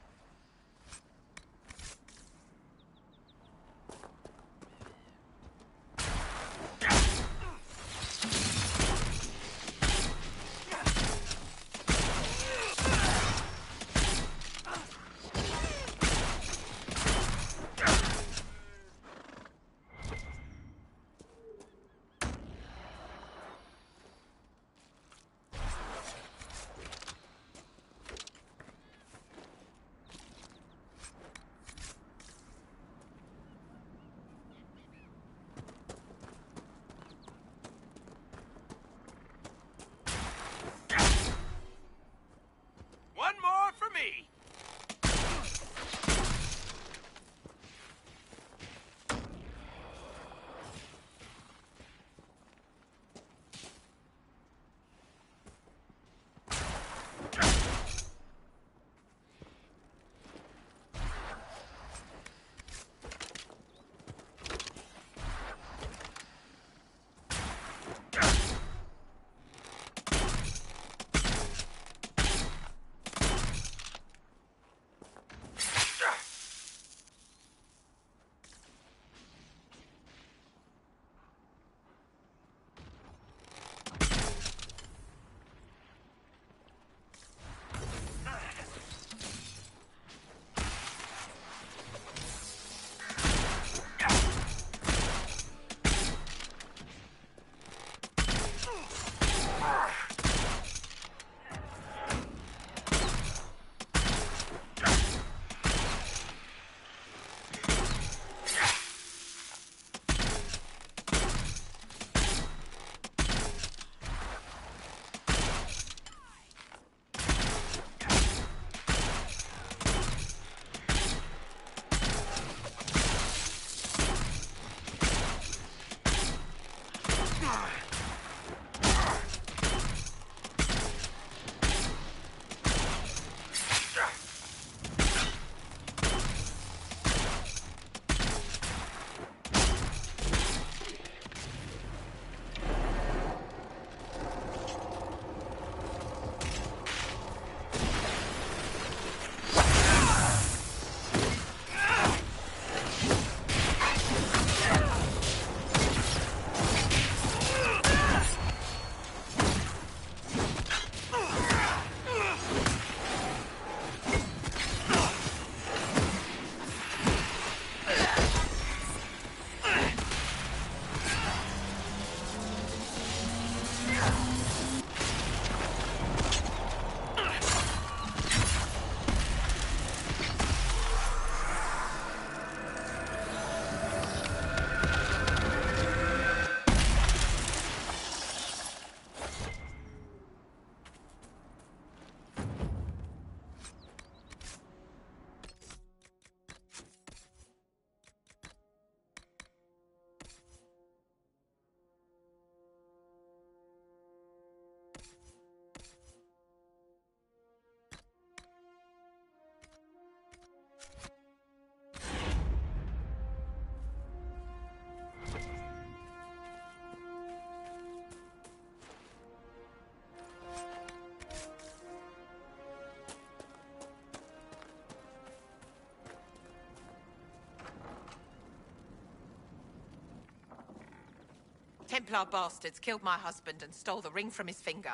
Templar bastards killed my husband and stole the ring from his finger.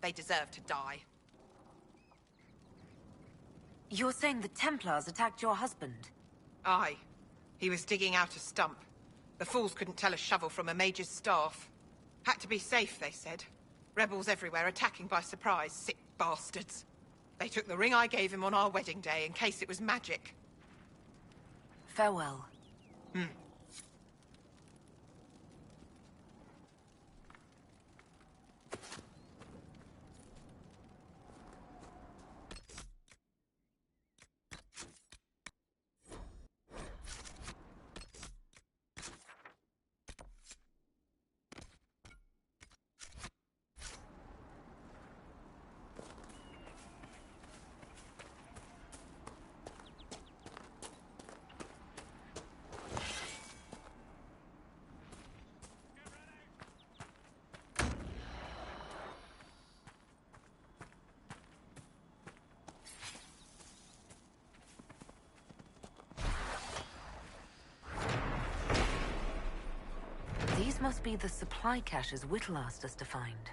They deserve to die. You're saying the Templars attacked your husband? Aye. He was digging out a stump. The fools couldn't tell a shovel from a mage's staff. Had to be safe, they said. Rebels everywhere attacking by surprise, sick bastards. They took the ring I gave him on our wedding day in case it was magic. Farewell. These must be the supply caches Whittle asked us to find.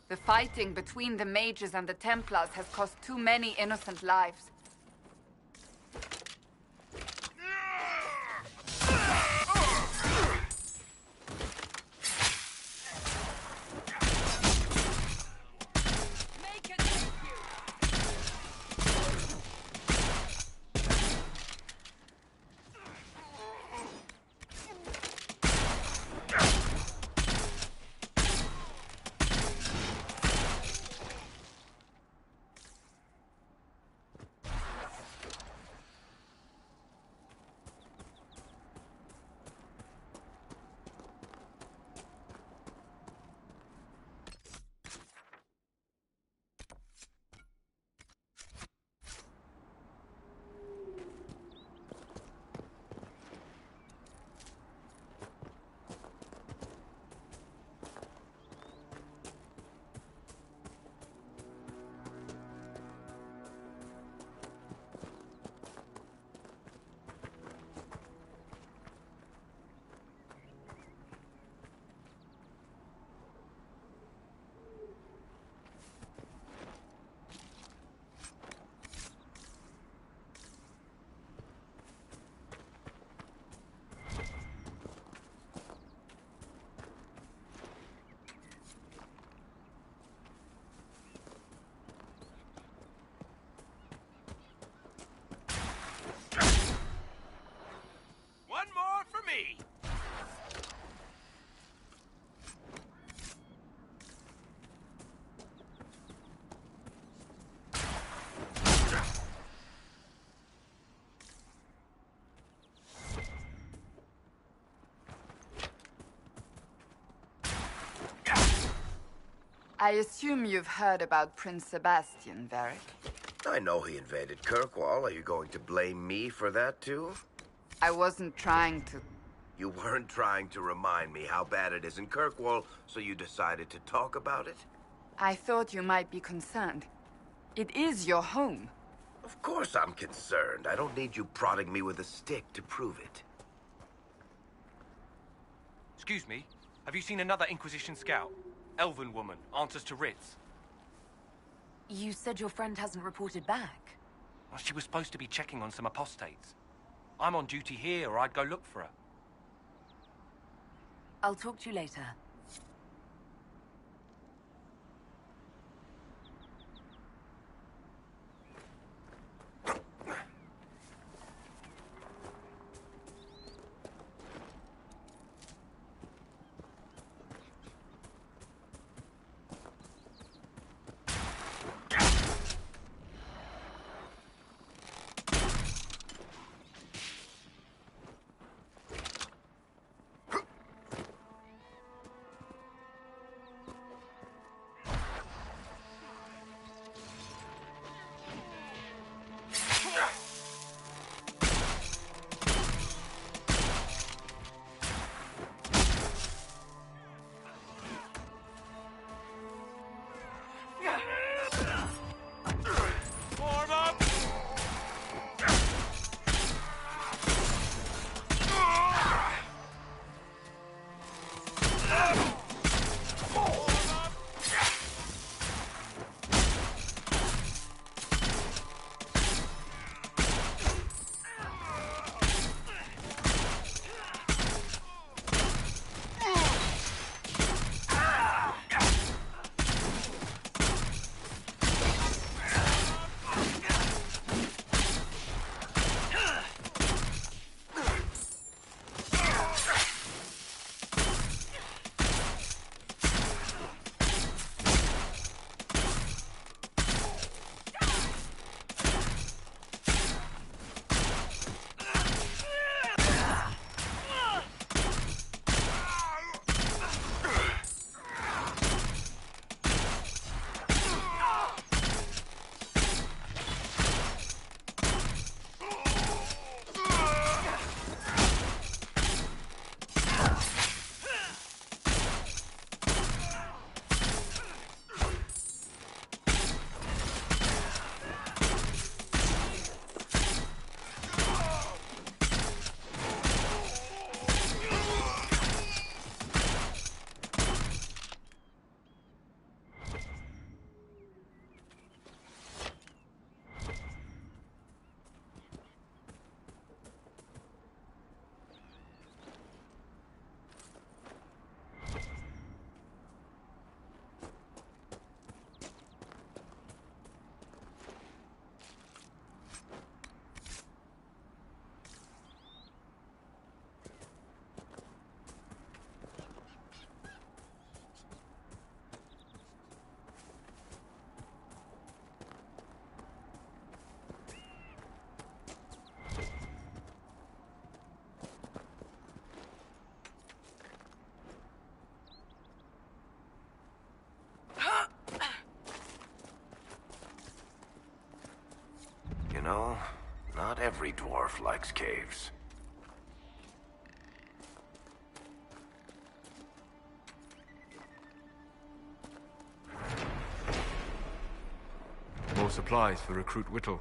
The fighting between the mages and the Templars has cost too many innocent lives. I assume you've heard about Prince Sebastian, Varric. I know he invaded Kirkwall. Are you going to blame me for that, too? I wasn't trying to... You weren't trying to remind me how bad it is in Kirkwall, so you decided to talk about it? I thought you might be concerned. It is your home. Of course I'm concerned. I don't need you prodding me with a stick to prove it. Excuse me, have you seen another Inquisition scout? Elven woman, answers to writs. You said your friend hasn't reported back. Well, she was supposed to be checking on some apostates. I'm on duty here, or I'd go look for her. I'll talk to you later. You know, not every dwarf likes caves. More supplies for Recruit Whittle.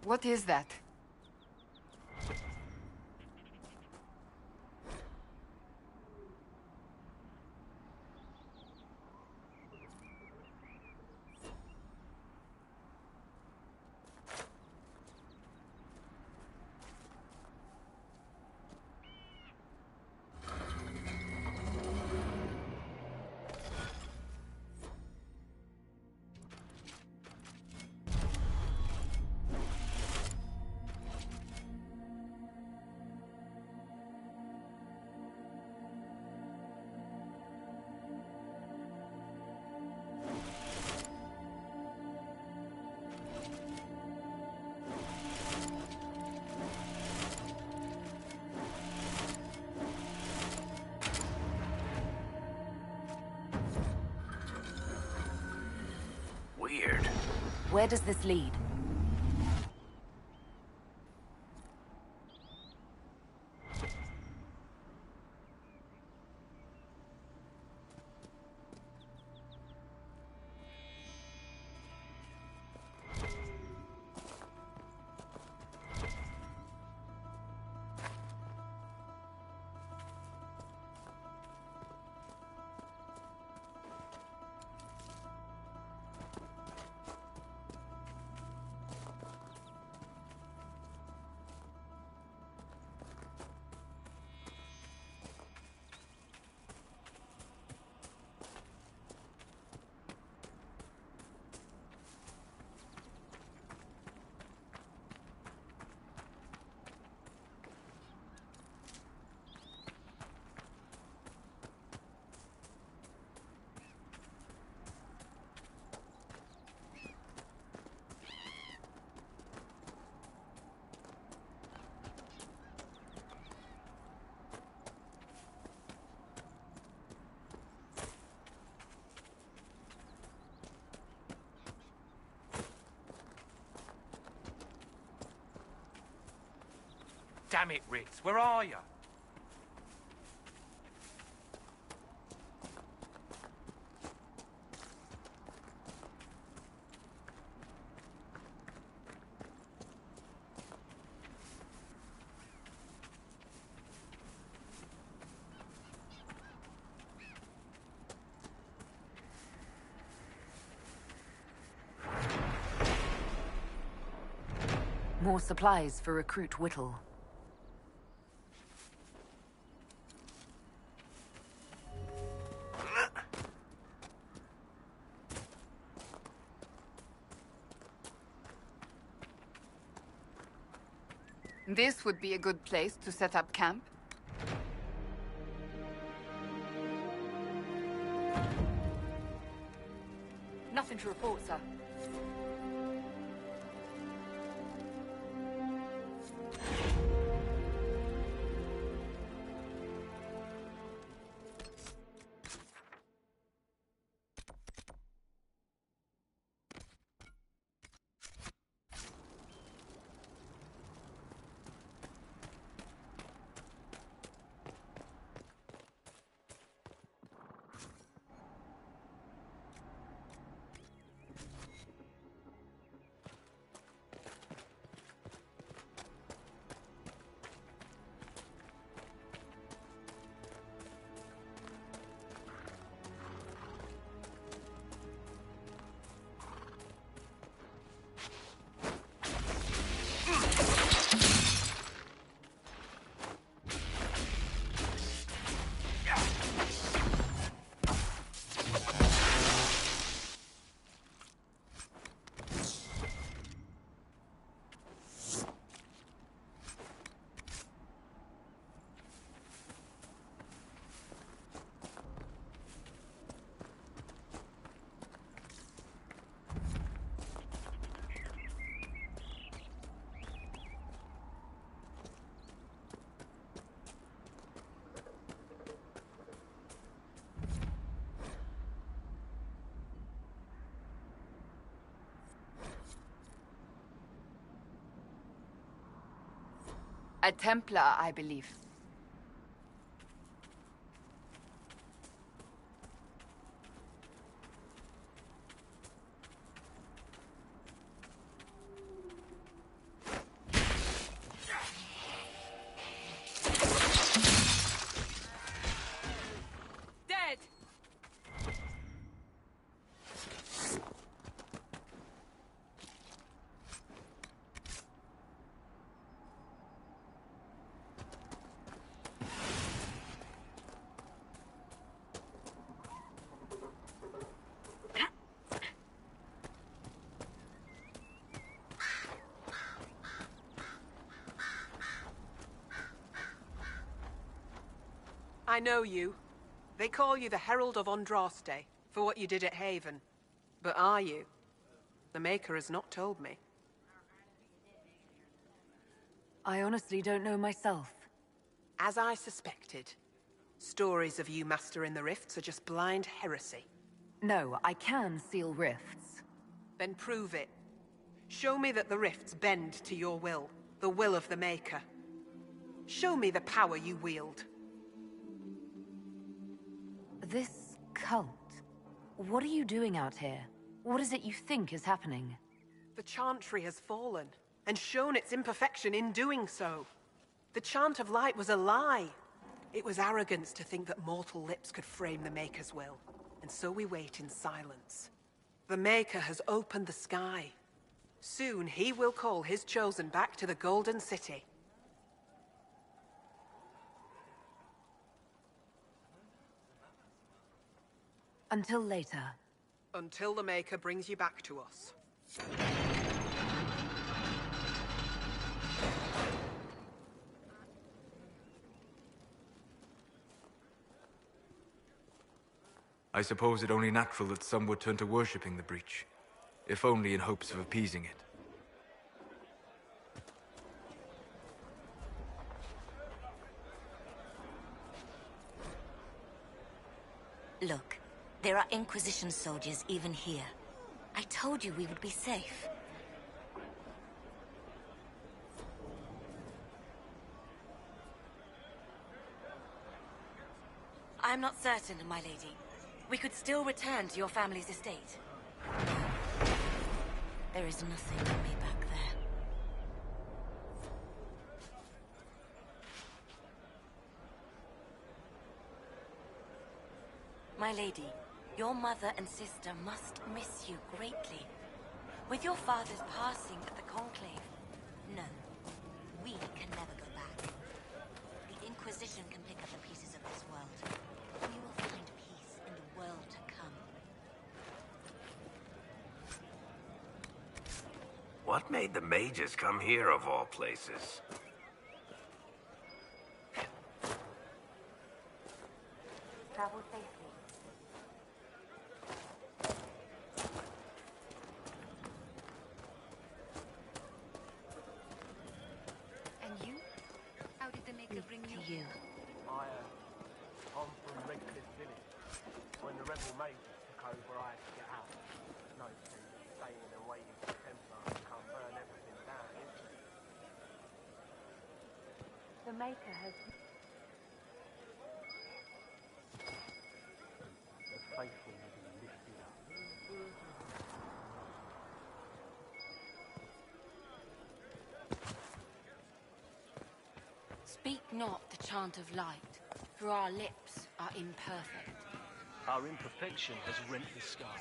What is that? Weird. Where does this lead? Damn it, Ritz, where are you? More supplies for Recruit Whittle. This would be a good place to set up camp. Nothing to report, sir. A Templar, I believe. know you. They call you the Herald of Andraste for what you did at Haven. But are you? The Maker has not told me. I honestly don't know myself. As I suspected. Stories of you mastering the rifts are just blind heresy. No, I can seal rifts. Then prove it. Show me that the rifts bend to your will, the will of the Maker. Show me the power you wield. This cult, what are you doing out here? What is it you think is happening? The Chantry has fallen, and shown its imperfection in doing so. The Chant of Light was a lie. It was arrogance to think that mortal lips could frame the Maker's will, and so we wait in silence. The Maker has opened the sky. Soon he will call his chosen back to the Golden City. Until later. Until the Maker brings you back to us. I suppose it only natural that some would turn to worshipping the breach, if only in hopes of appeasing it. Look, there are Inquisition soldiers even here. I told you we would be safe. I'm not certain, my lady. We could still return to your family's estate. There is nothing for me back there. My lady, your mother and sister must miss you greatly. With your father's passing at the Conclave, No, we can never go back. The Inquisition can pick up the pieces of this world. We will find peace in the world to come. What made the mages come here of all places? Travel safely. And you? How did the Maker bring you? To you. I'm from Redcliffe Village. When the rebel mages took over, I had to get out. No sense in staying and waiting for Templars to come burn everything down, is there? The Maker has... The faithful will be lifted up. Speak not the chant of light, for our lips are imperfect. Our imperfection has rent the sky,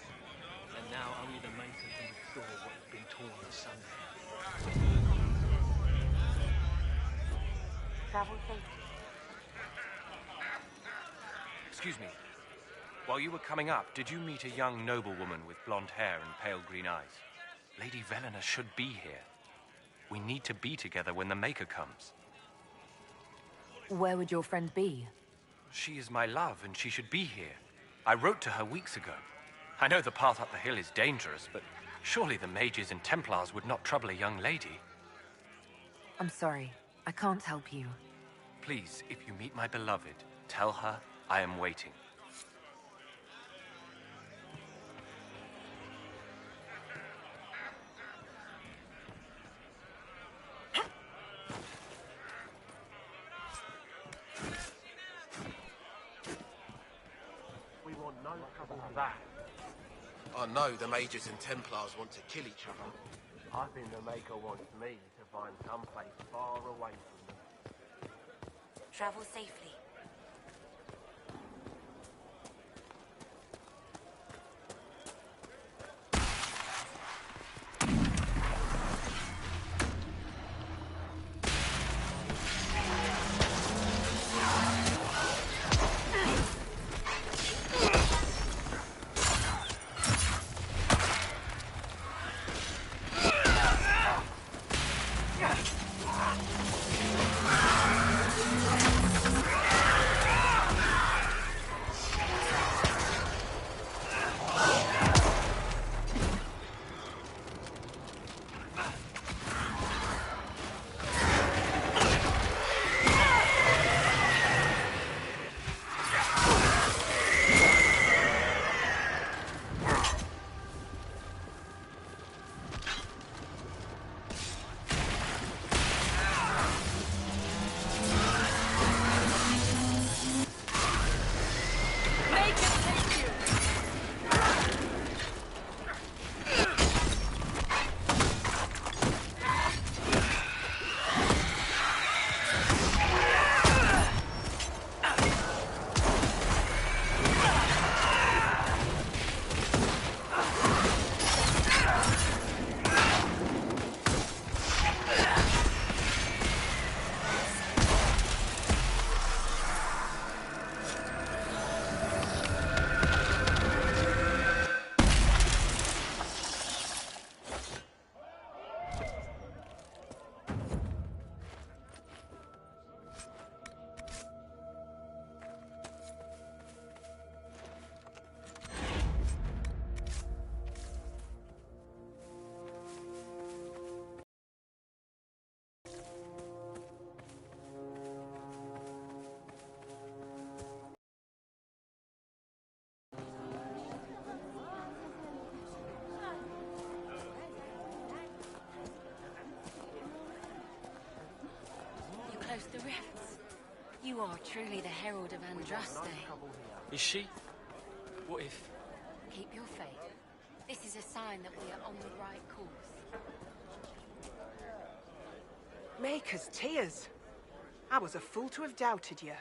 and now only the Maker can restore what has been torn asunder. Travel safely. Excuse me. While you were coming up, did you meet a young noblewoman with blonde hair and pale green eyes? Lady Velena should be here. We need to be together when the Maker comes. Where would your friend be? She is my love, and she should be here. I wrote to her weeks ago. I know the path up the hill is dangerous, but surely the mages and Templars would not trouble a young lady. I'm sorry. I can't help you. Please, if you meet my beloved, tell her I am waiting. We want no trouble with that. I know the Mages and Templars want to kill each other. I think the Maker wants me to find someplace far away from them. travel safely. you are truly the Herald of Andraste. Is she? What if... Keep your faith. This is a sign that we are on the right course. Maker's tears. I was a fool to have doubted you.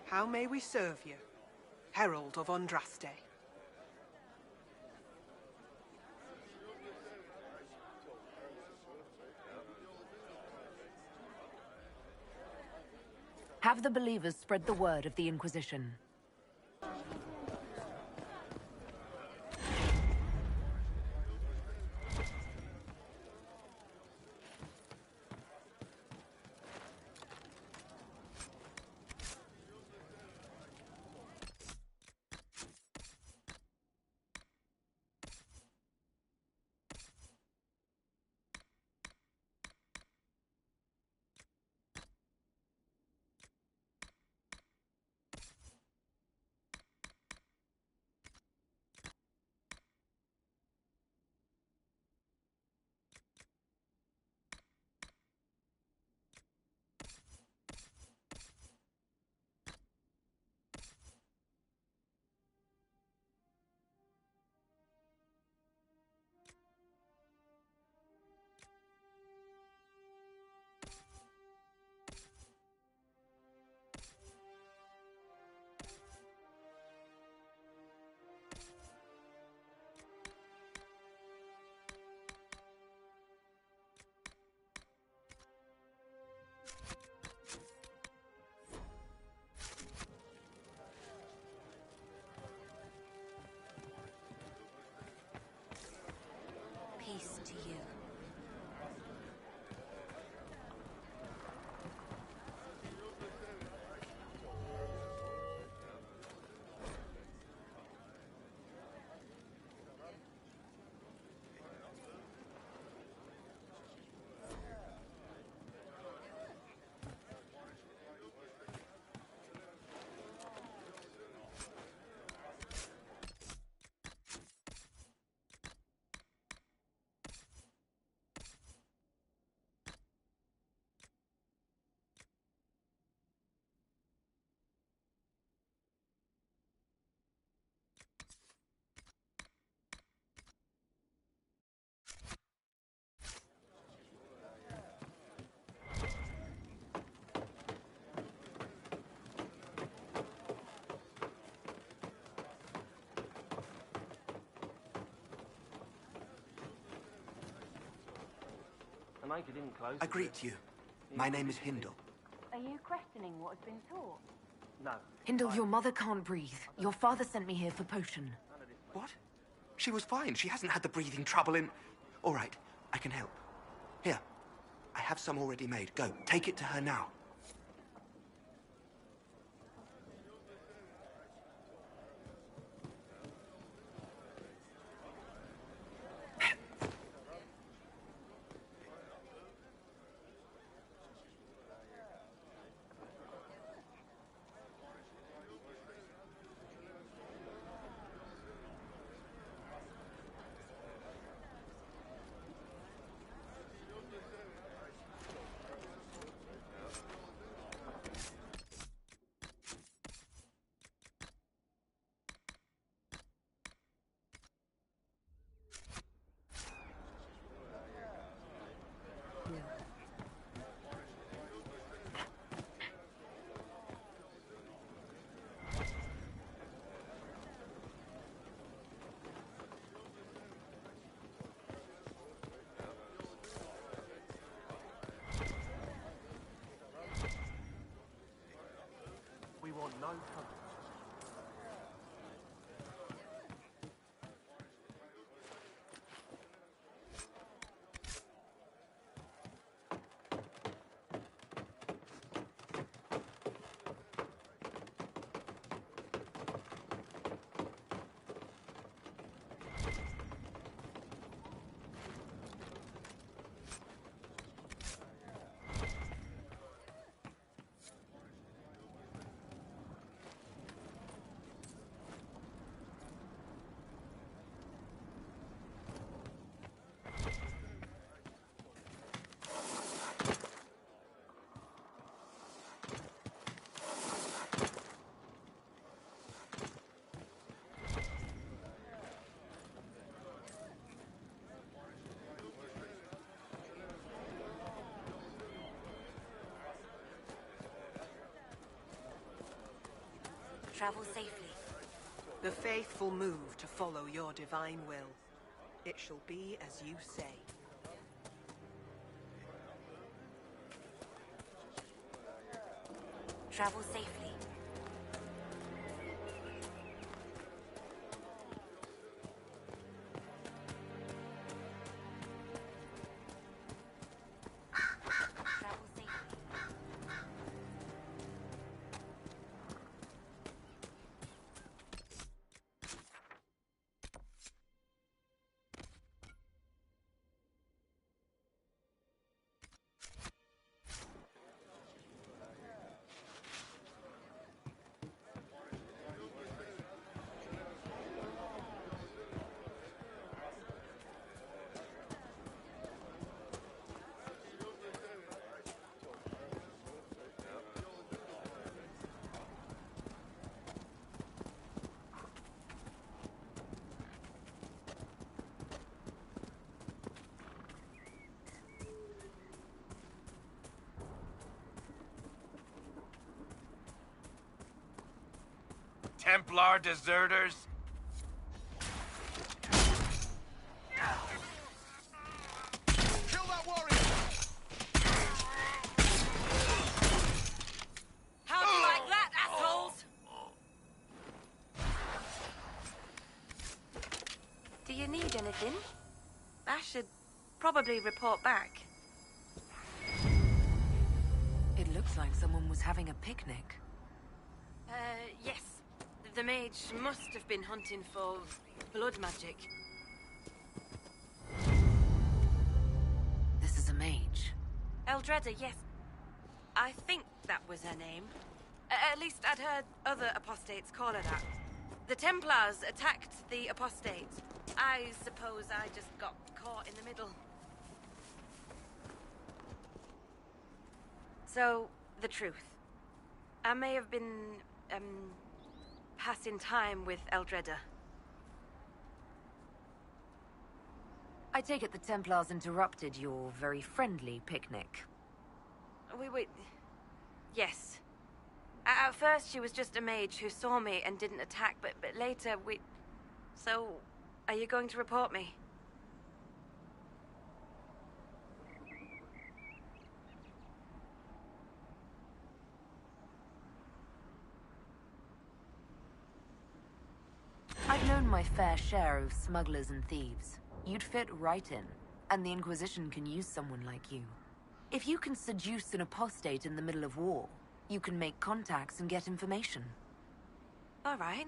How may we serve you? Herald of Andraste. Have the believers spread the word of the Inquisition. Peace to you. I greet you. My name is Hindle. Are you questioning what has been taught? No. Hindle, your mother can't breathe. Your father sent me here for potion. What? She was fine. She hasn't had the breathing trouble in... All right, I can help. Here, I have some already made. Go, take it to her now. Travel safely. The faithful move to follow your divine will. It shall be as you say. Travel safely. Templar deserters? Kill that warrior! How do you like that, assholes? Do you need anything? I should probably report back. It looks like someone was having a picnic. Yes. The mage must have been hunting for blood magic. This is a mage. Eldreda, yes. I think that was her name. At least I'd heard other apostates call her that. The Templars attacked the apostates. I suppose I just got caught in the middle. So, the truth. I may have been, passing time with Eldreda. I take it the Templars interrupted your very friendly picnic. Wait. Yes. At first, she was just a mage who saw me and didn't attack, but later we... So, are you going to report me? I've known my fair share of smugglers and thieves. You'd fit right in, and the Inquisition can use someone like you. If you can seduce an apostate in the middle of war, you can make contacts and get information. All right.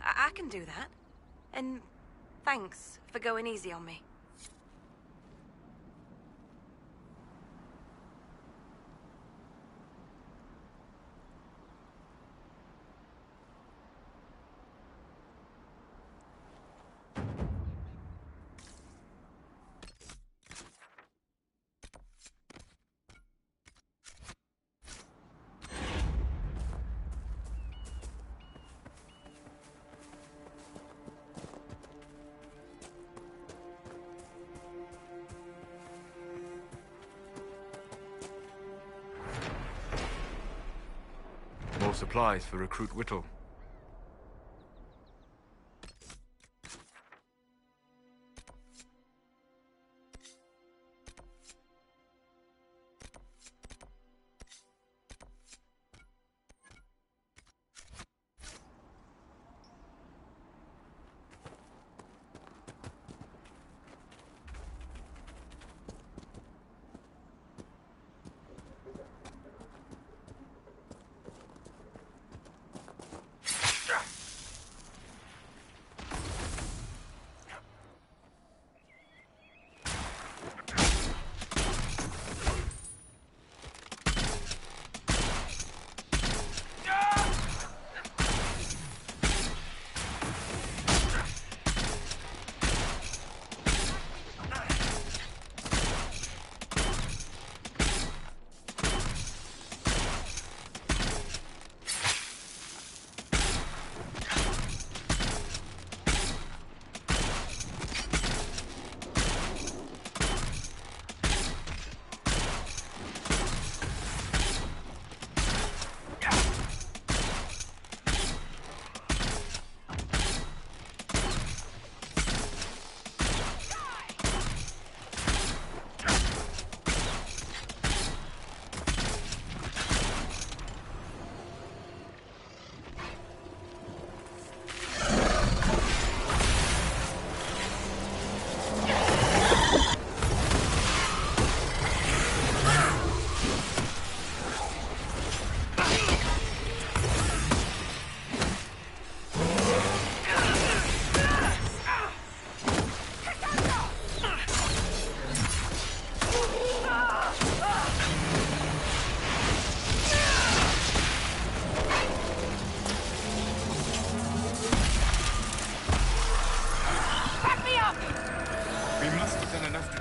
I can do that. And thanks for going easy on me. More supplies for Recruit Whittle.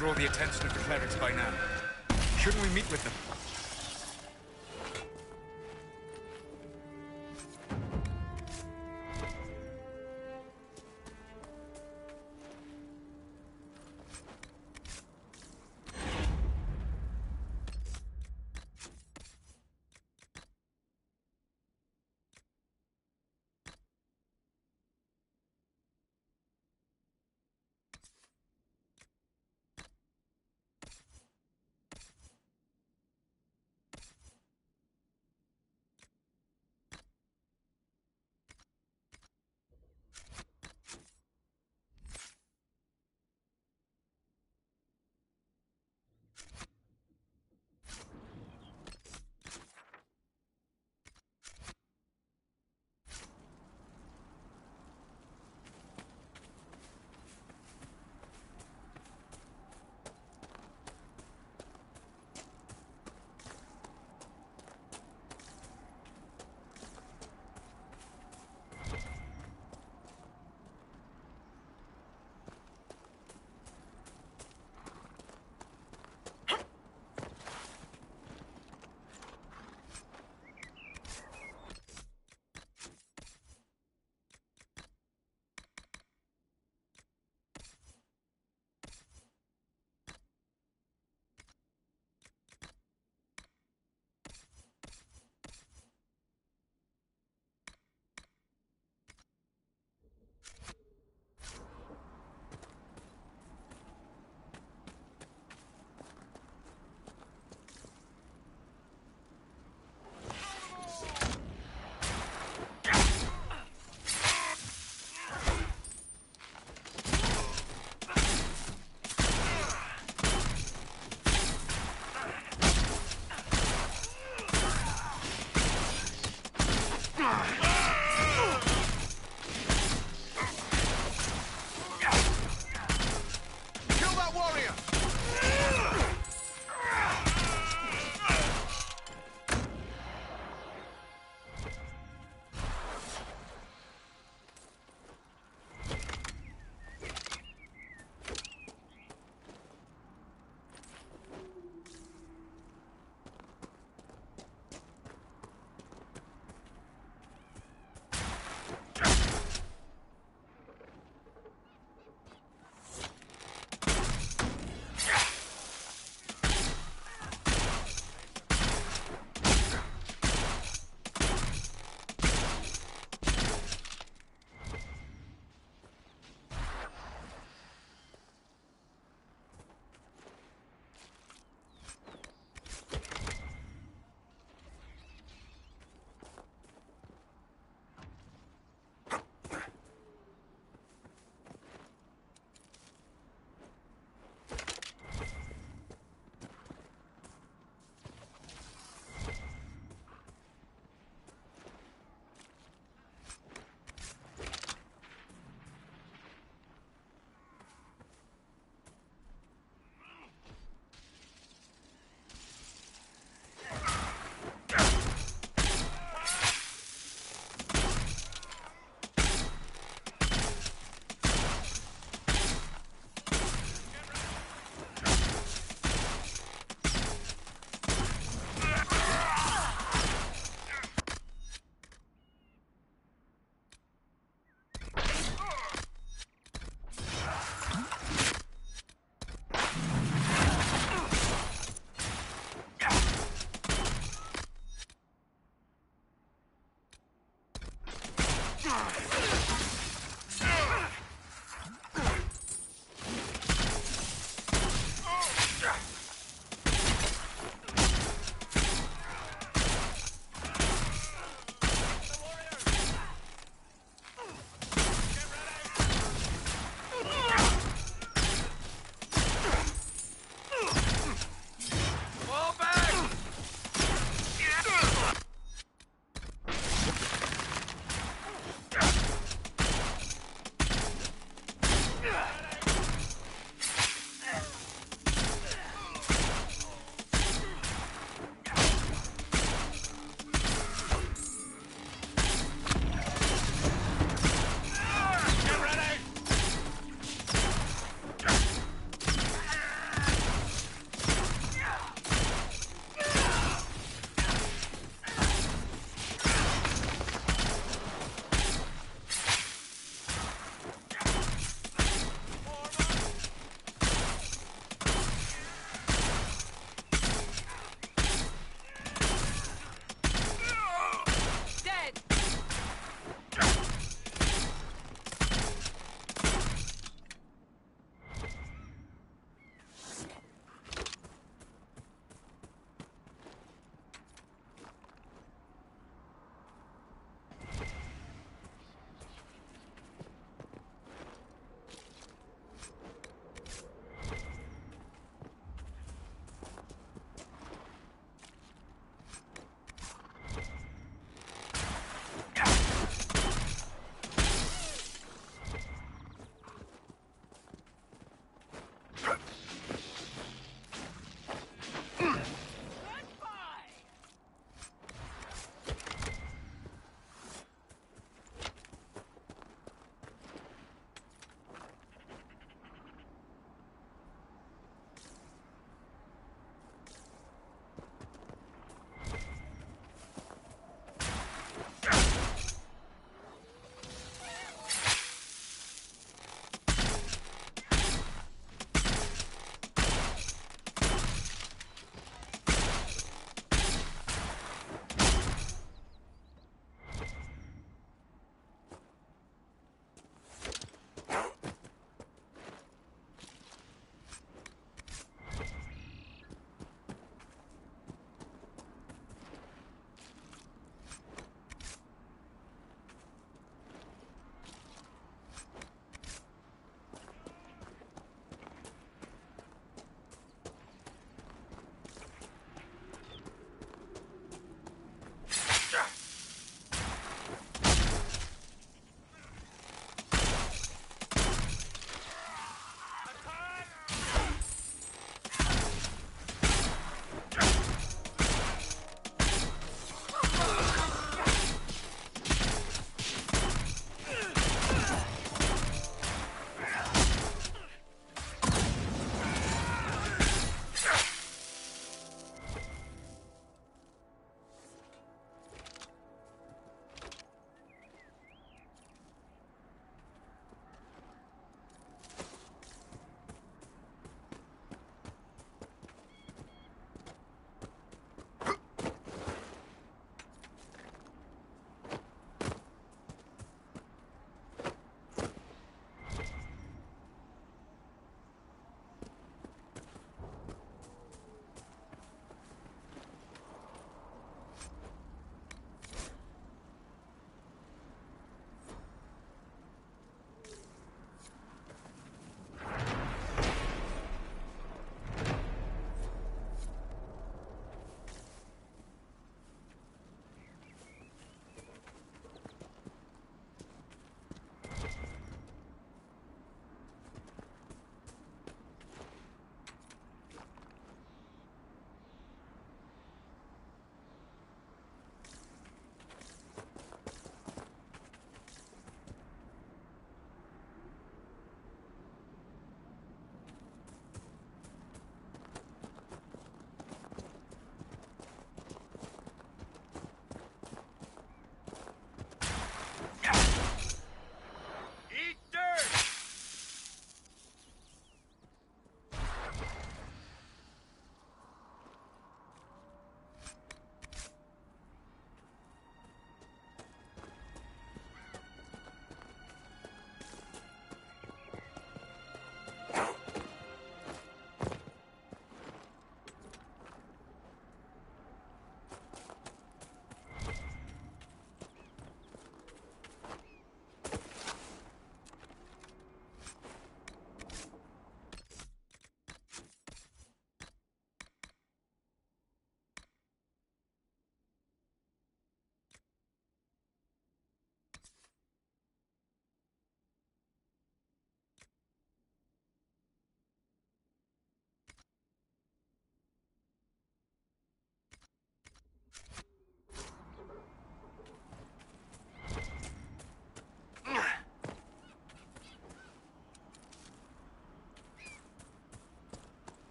draw the attention of the clerics by now. Shouldn't we meet with them?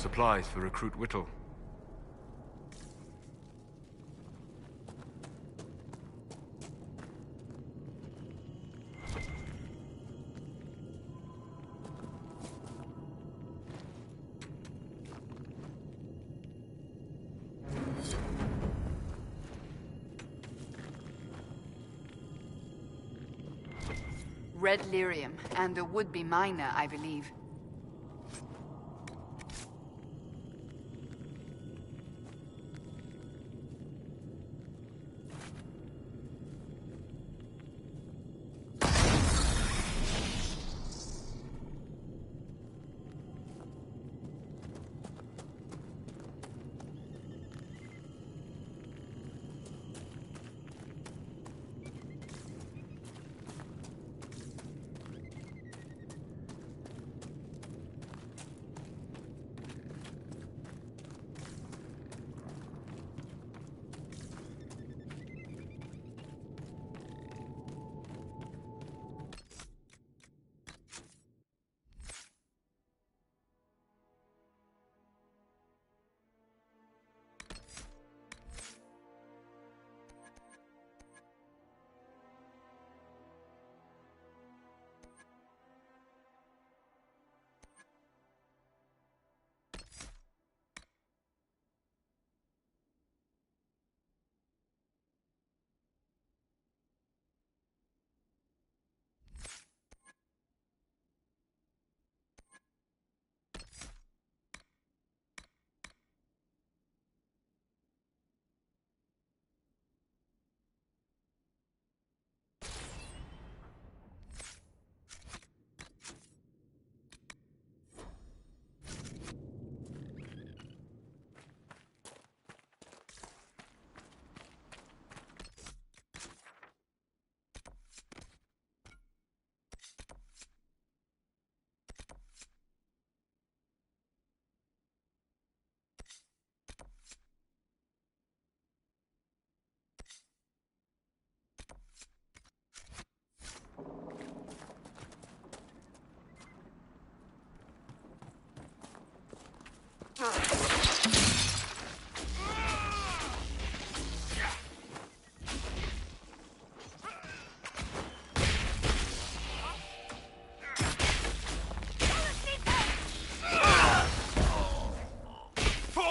supplies for Recruit Whittle. Red lyrium, and a would-be miner, I believe.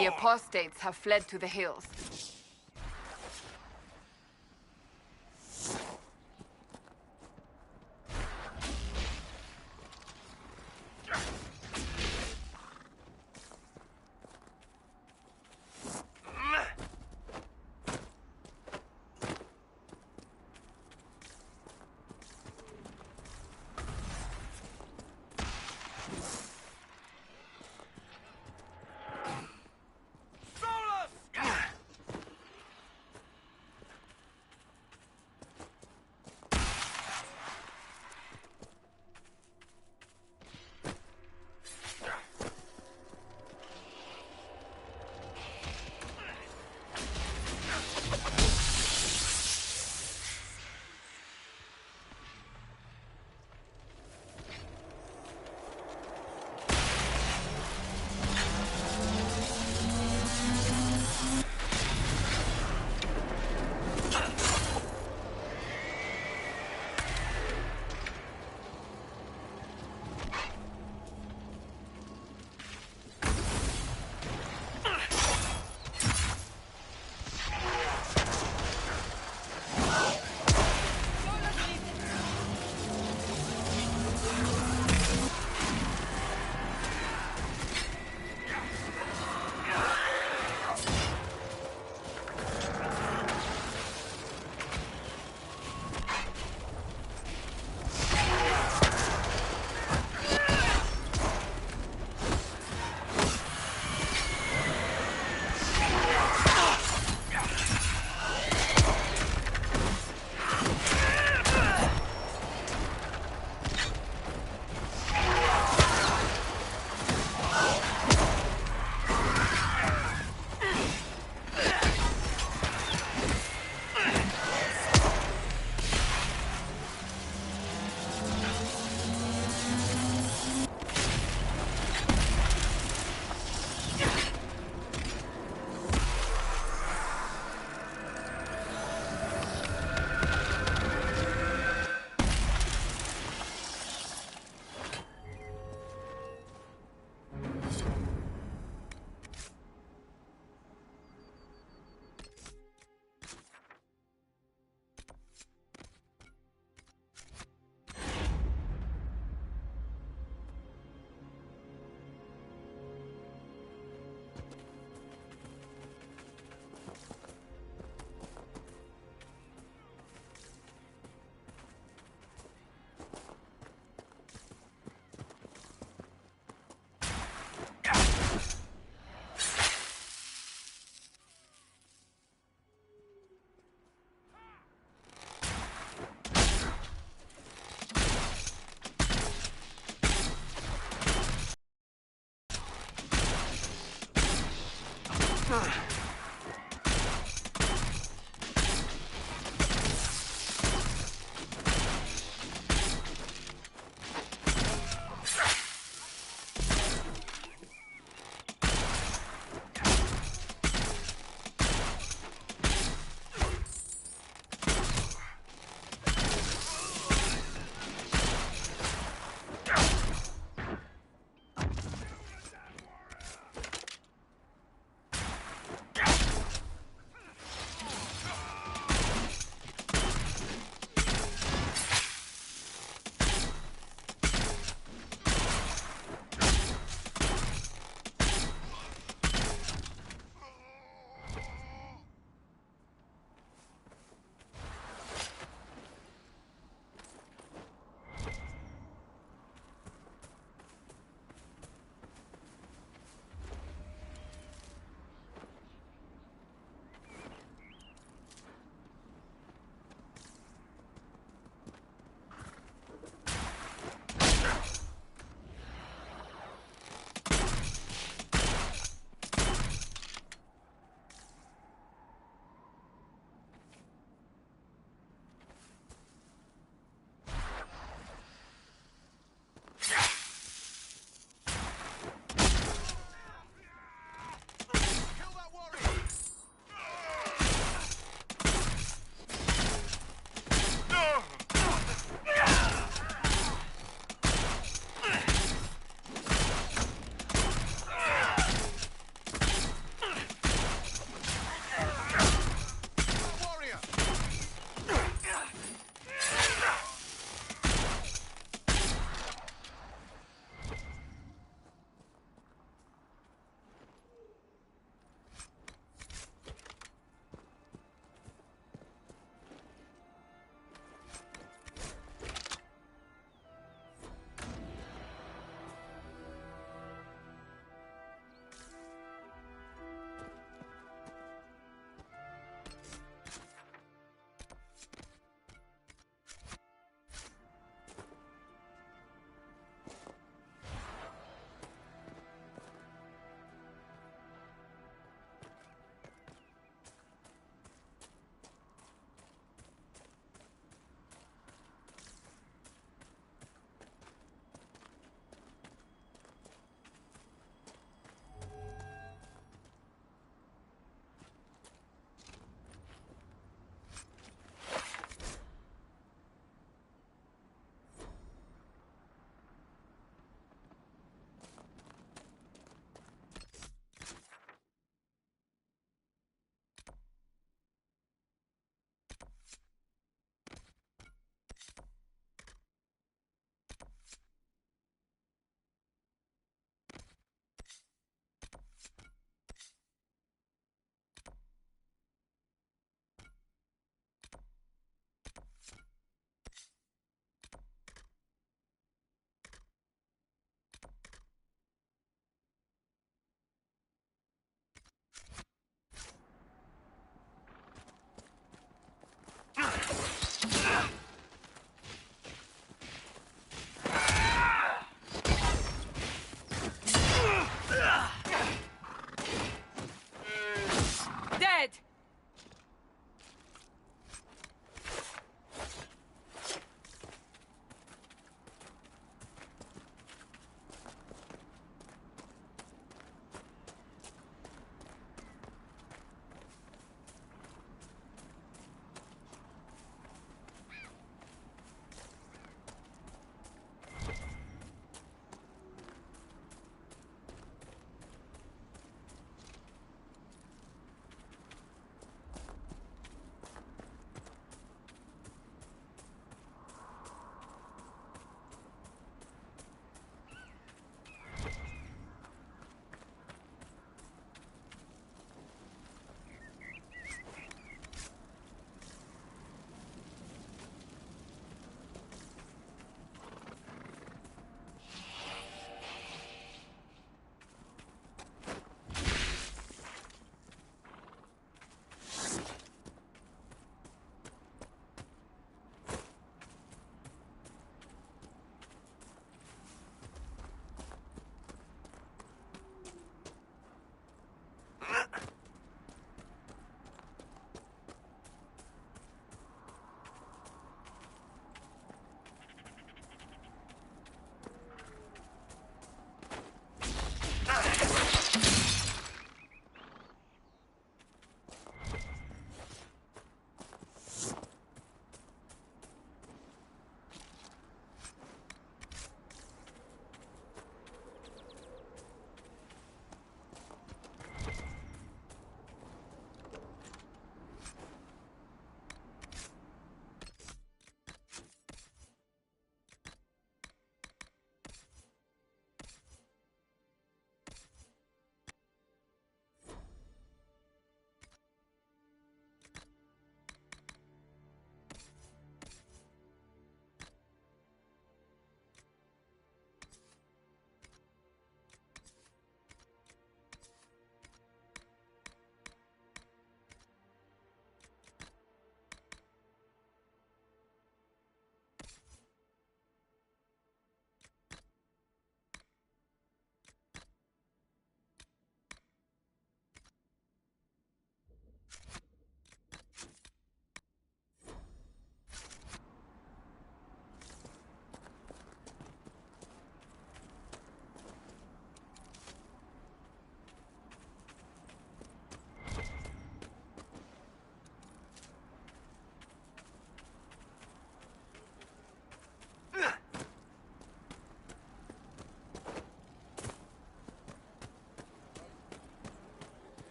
The apostates have fled to the hills.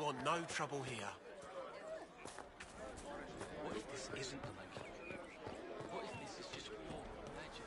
want no trouble here. What if this isn't the Maker? What if this is just war, magic?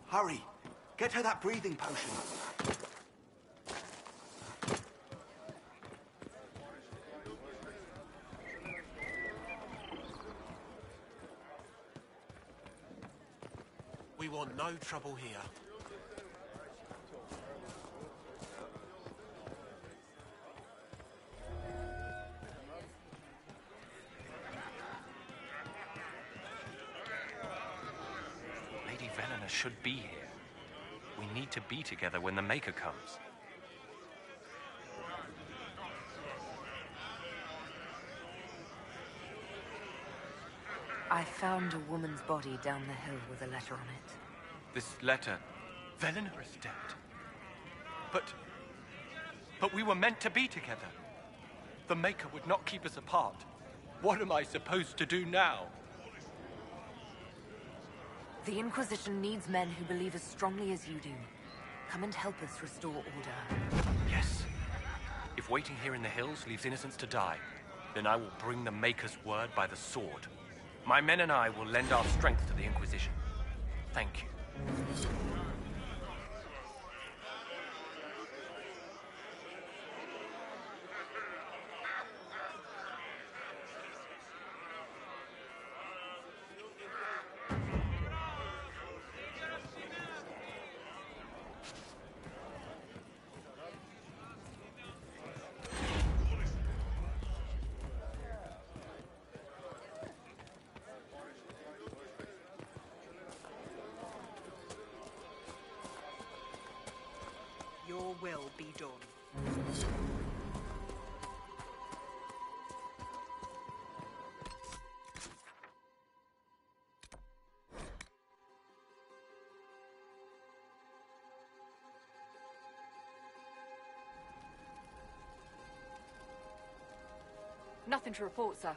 Hurry! Get her that breathing potion. We want no trouble here. Lady Velena should be here. We need to be together when the Maker comes. I found a woman's body down the hill with a letter on it. This letter... Velena is dead. But we were meant to be together. The Maker would not keep us apart. What am I supposed to do now? The Inquisition needs men who believe as strongly as you do. Come and help us restore order. Yes. If waiting here in the hills leaves innocents to die, then I will bring the Maker's word by the sword. My men and I will lend our strength to the Inquisition. Thank you. Your will be done. Nothing to report, sir.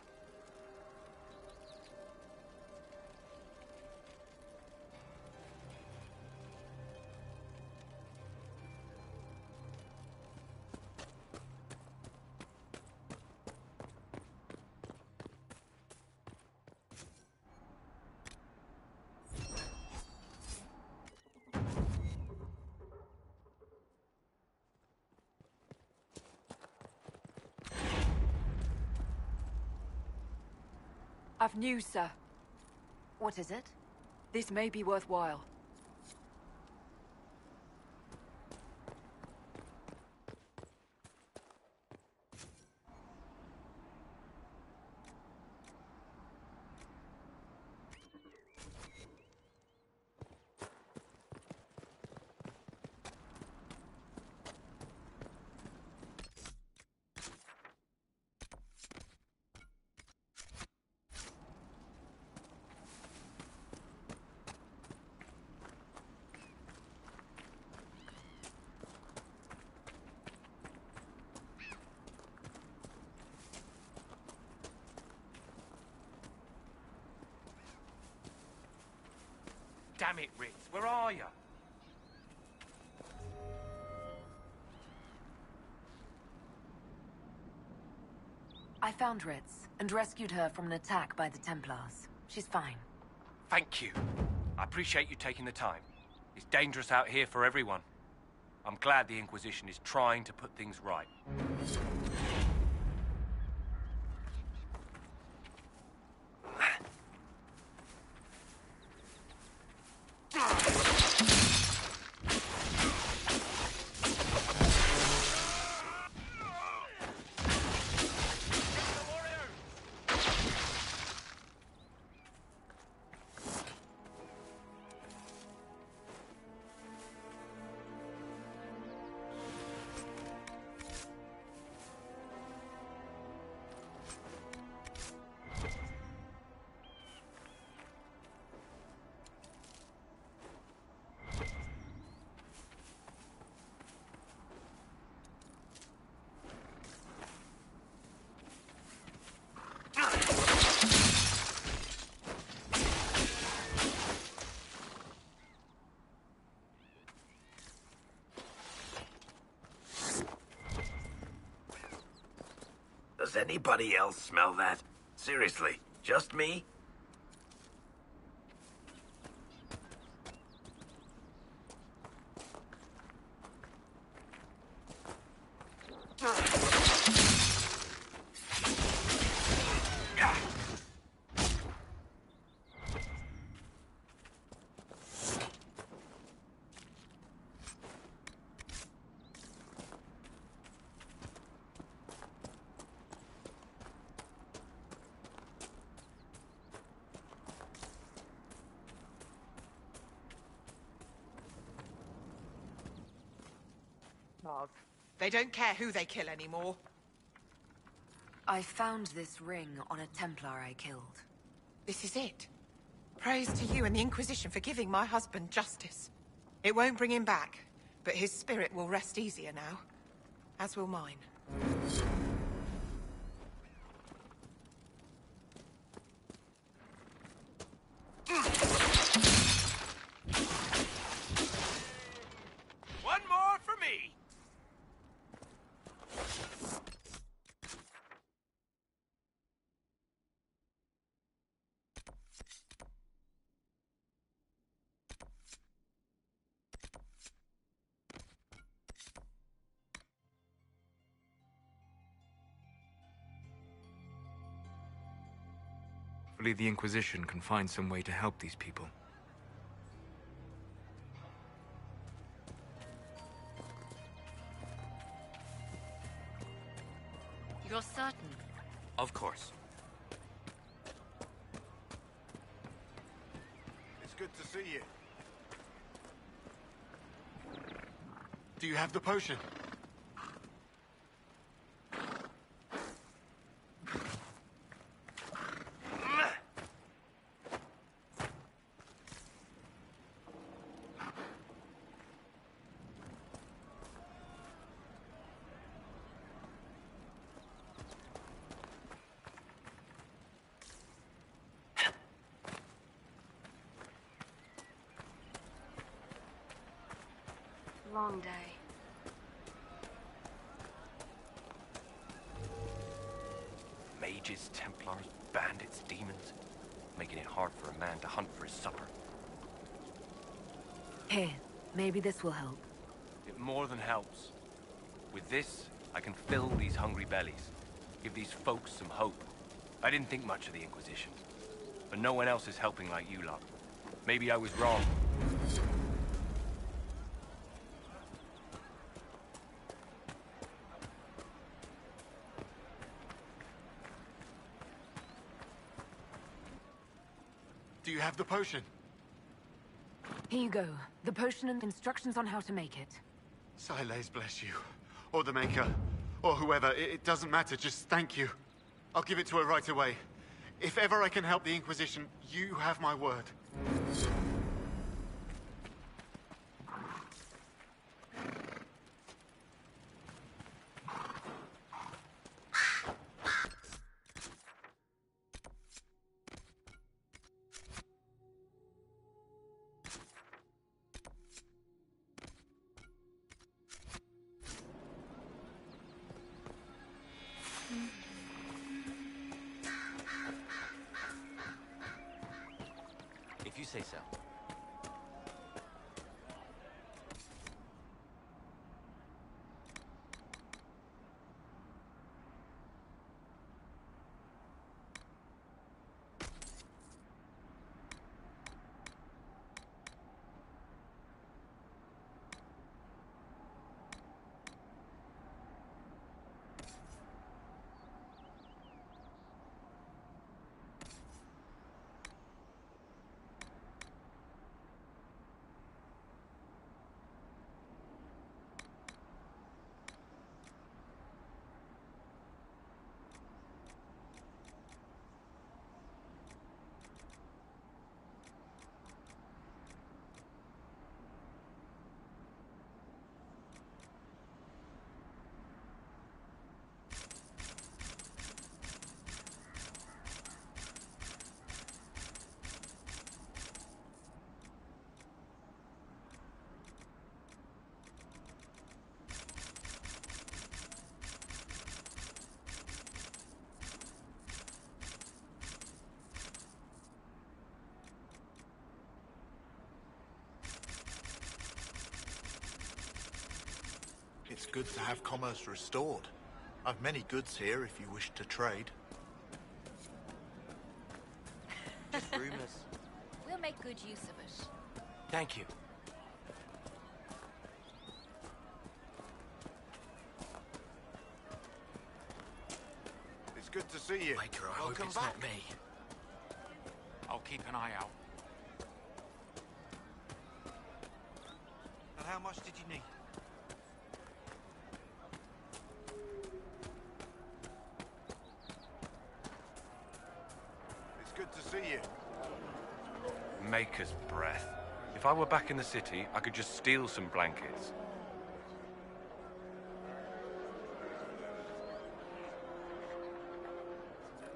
I've news, sir. What is it? This may be worthwhile. Damn it, Ritz, where are you? I found Ritz and rescued her from an attack by the Templars. She's fine. Thank you. I appreciate you taking the time. It's dangerous out here for everyone. I'm glad the Inquisition is trying to put things right. Does anybody else smell that? Seriously, just me? Love. They don't care who they kill anymore. I found this ring on a Templar I killed. This is it. Praise to you and the Inquisition for giving my husband justice. It won't bring him back, but his spirit will rest easier now. As will mine. One more for me! Hopefully the Inquisition can find some way to help these people. You're certain? Of course. It's good to see you. Do you have the potion? Long day. Mages, Templars, bandits, demons. Making it hard for a man to hunt for his supper. Here, maybe this will help. It more than helps. With this, I can fill these hungry bellies. Give these folks some hope. I didn't think much of the Inquisition. But no one else is helping like you lot. Maybe I was wrong. Do you have the potion? Here you go. The potion and instructions on how to make it. Siles bless you. Or the Maker. Or whoever. It doesn't matter. Just thank you. I'll give it to her right away. If ever I can help the Inquisition, you have my word. If you say so. It's good to have commerce restored. I've many goods here if you wish to trade. Just rumors. We'll make good use of it. Thank you. It's good to see you. Maker, I hope Welcome it's back. not me. I'll keep an eye out. And how much did you need? It's good to see you. Maker's breath. If I were back in the city, I could just steal some blankets.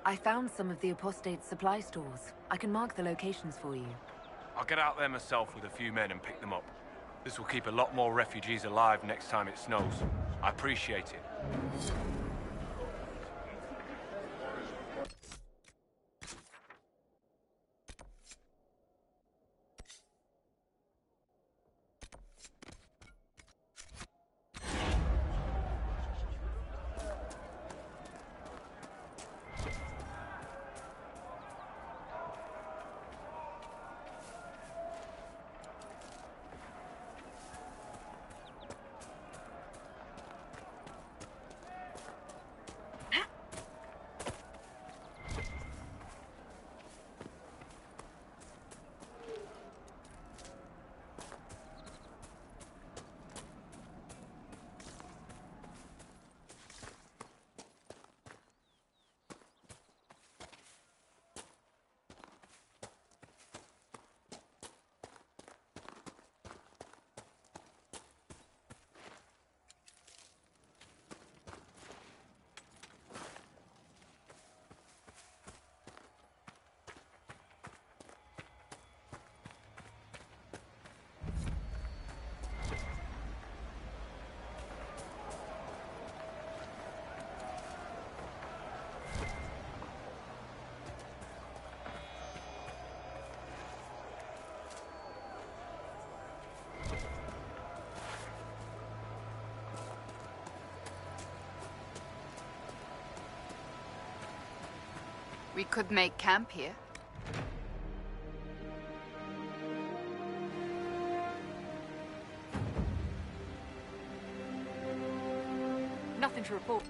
I found some of the apostate's supply stores. I can mark the locations for you. I'll get out there myself with a few men and pick them up. This will keep a lot more refugees alive next time it snows. I appreciate it. We could make camp here. Nothing to report.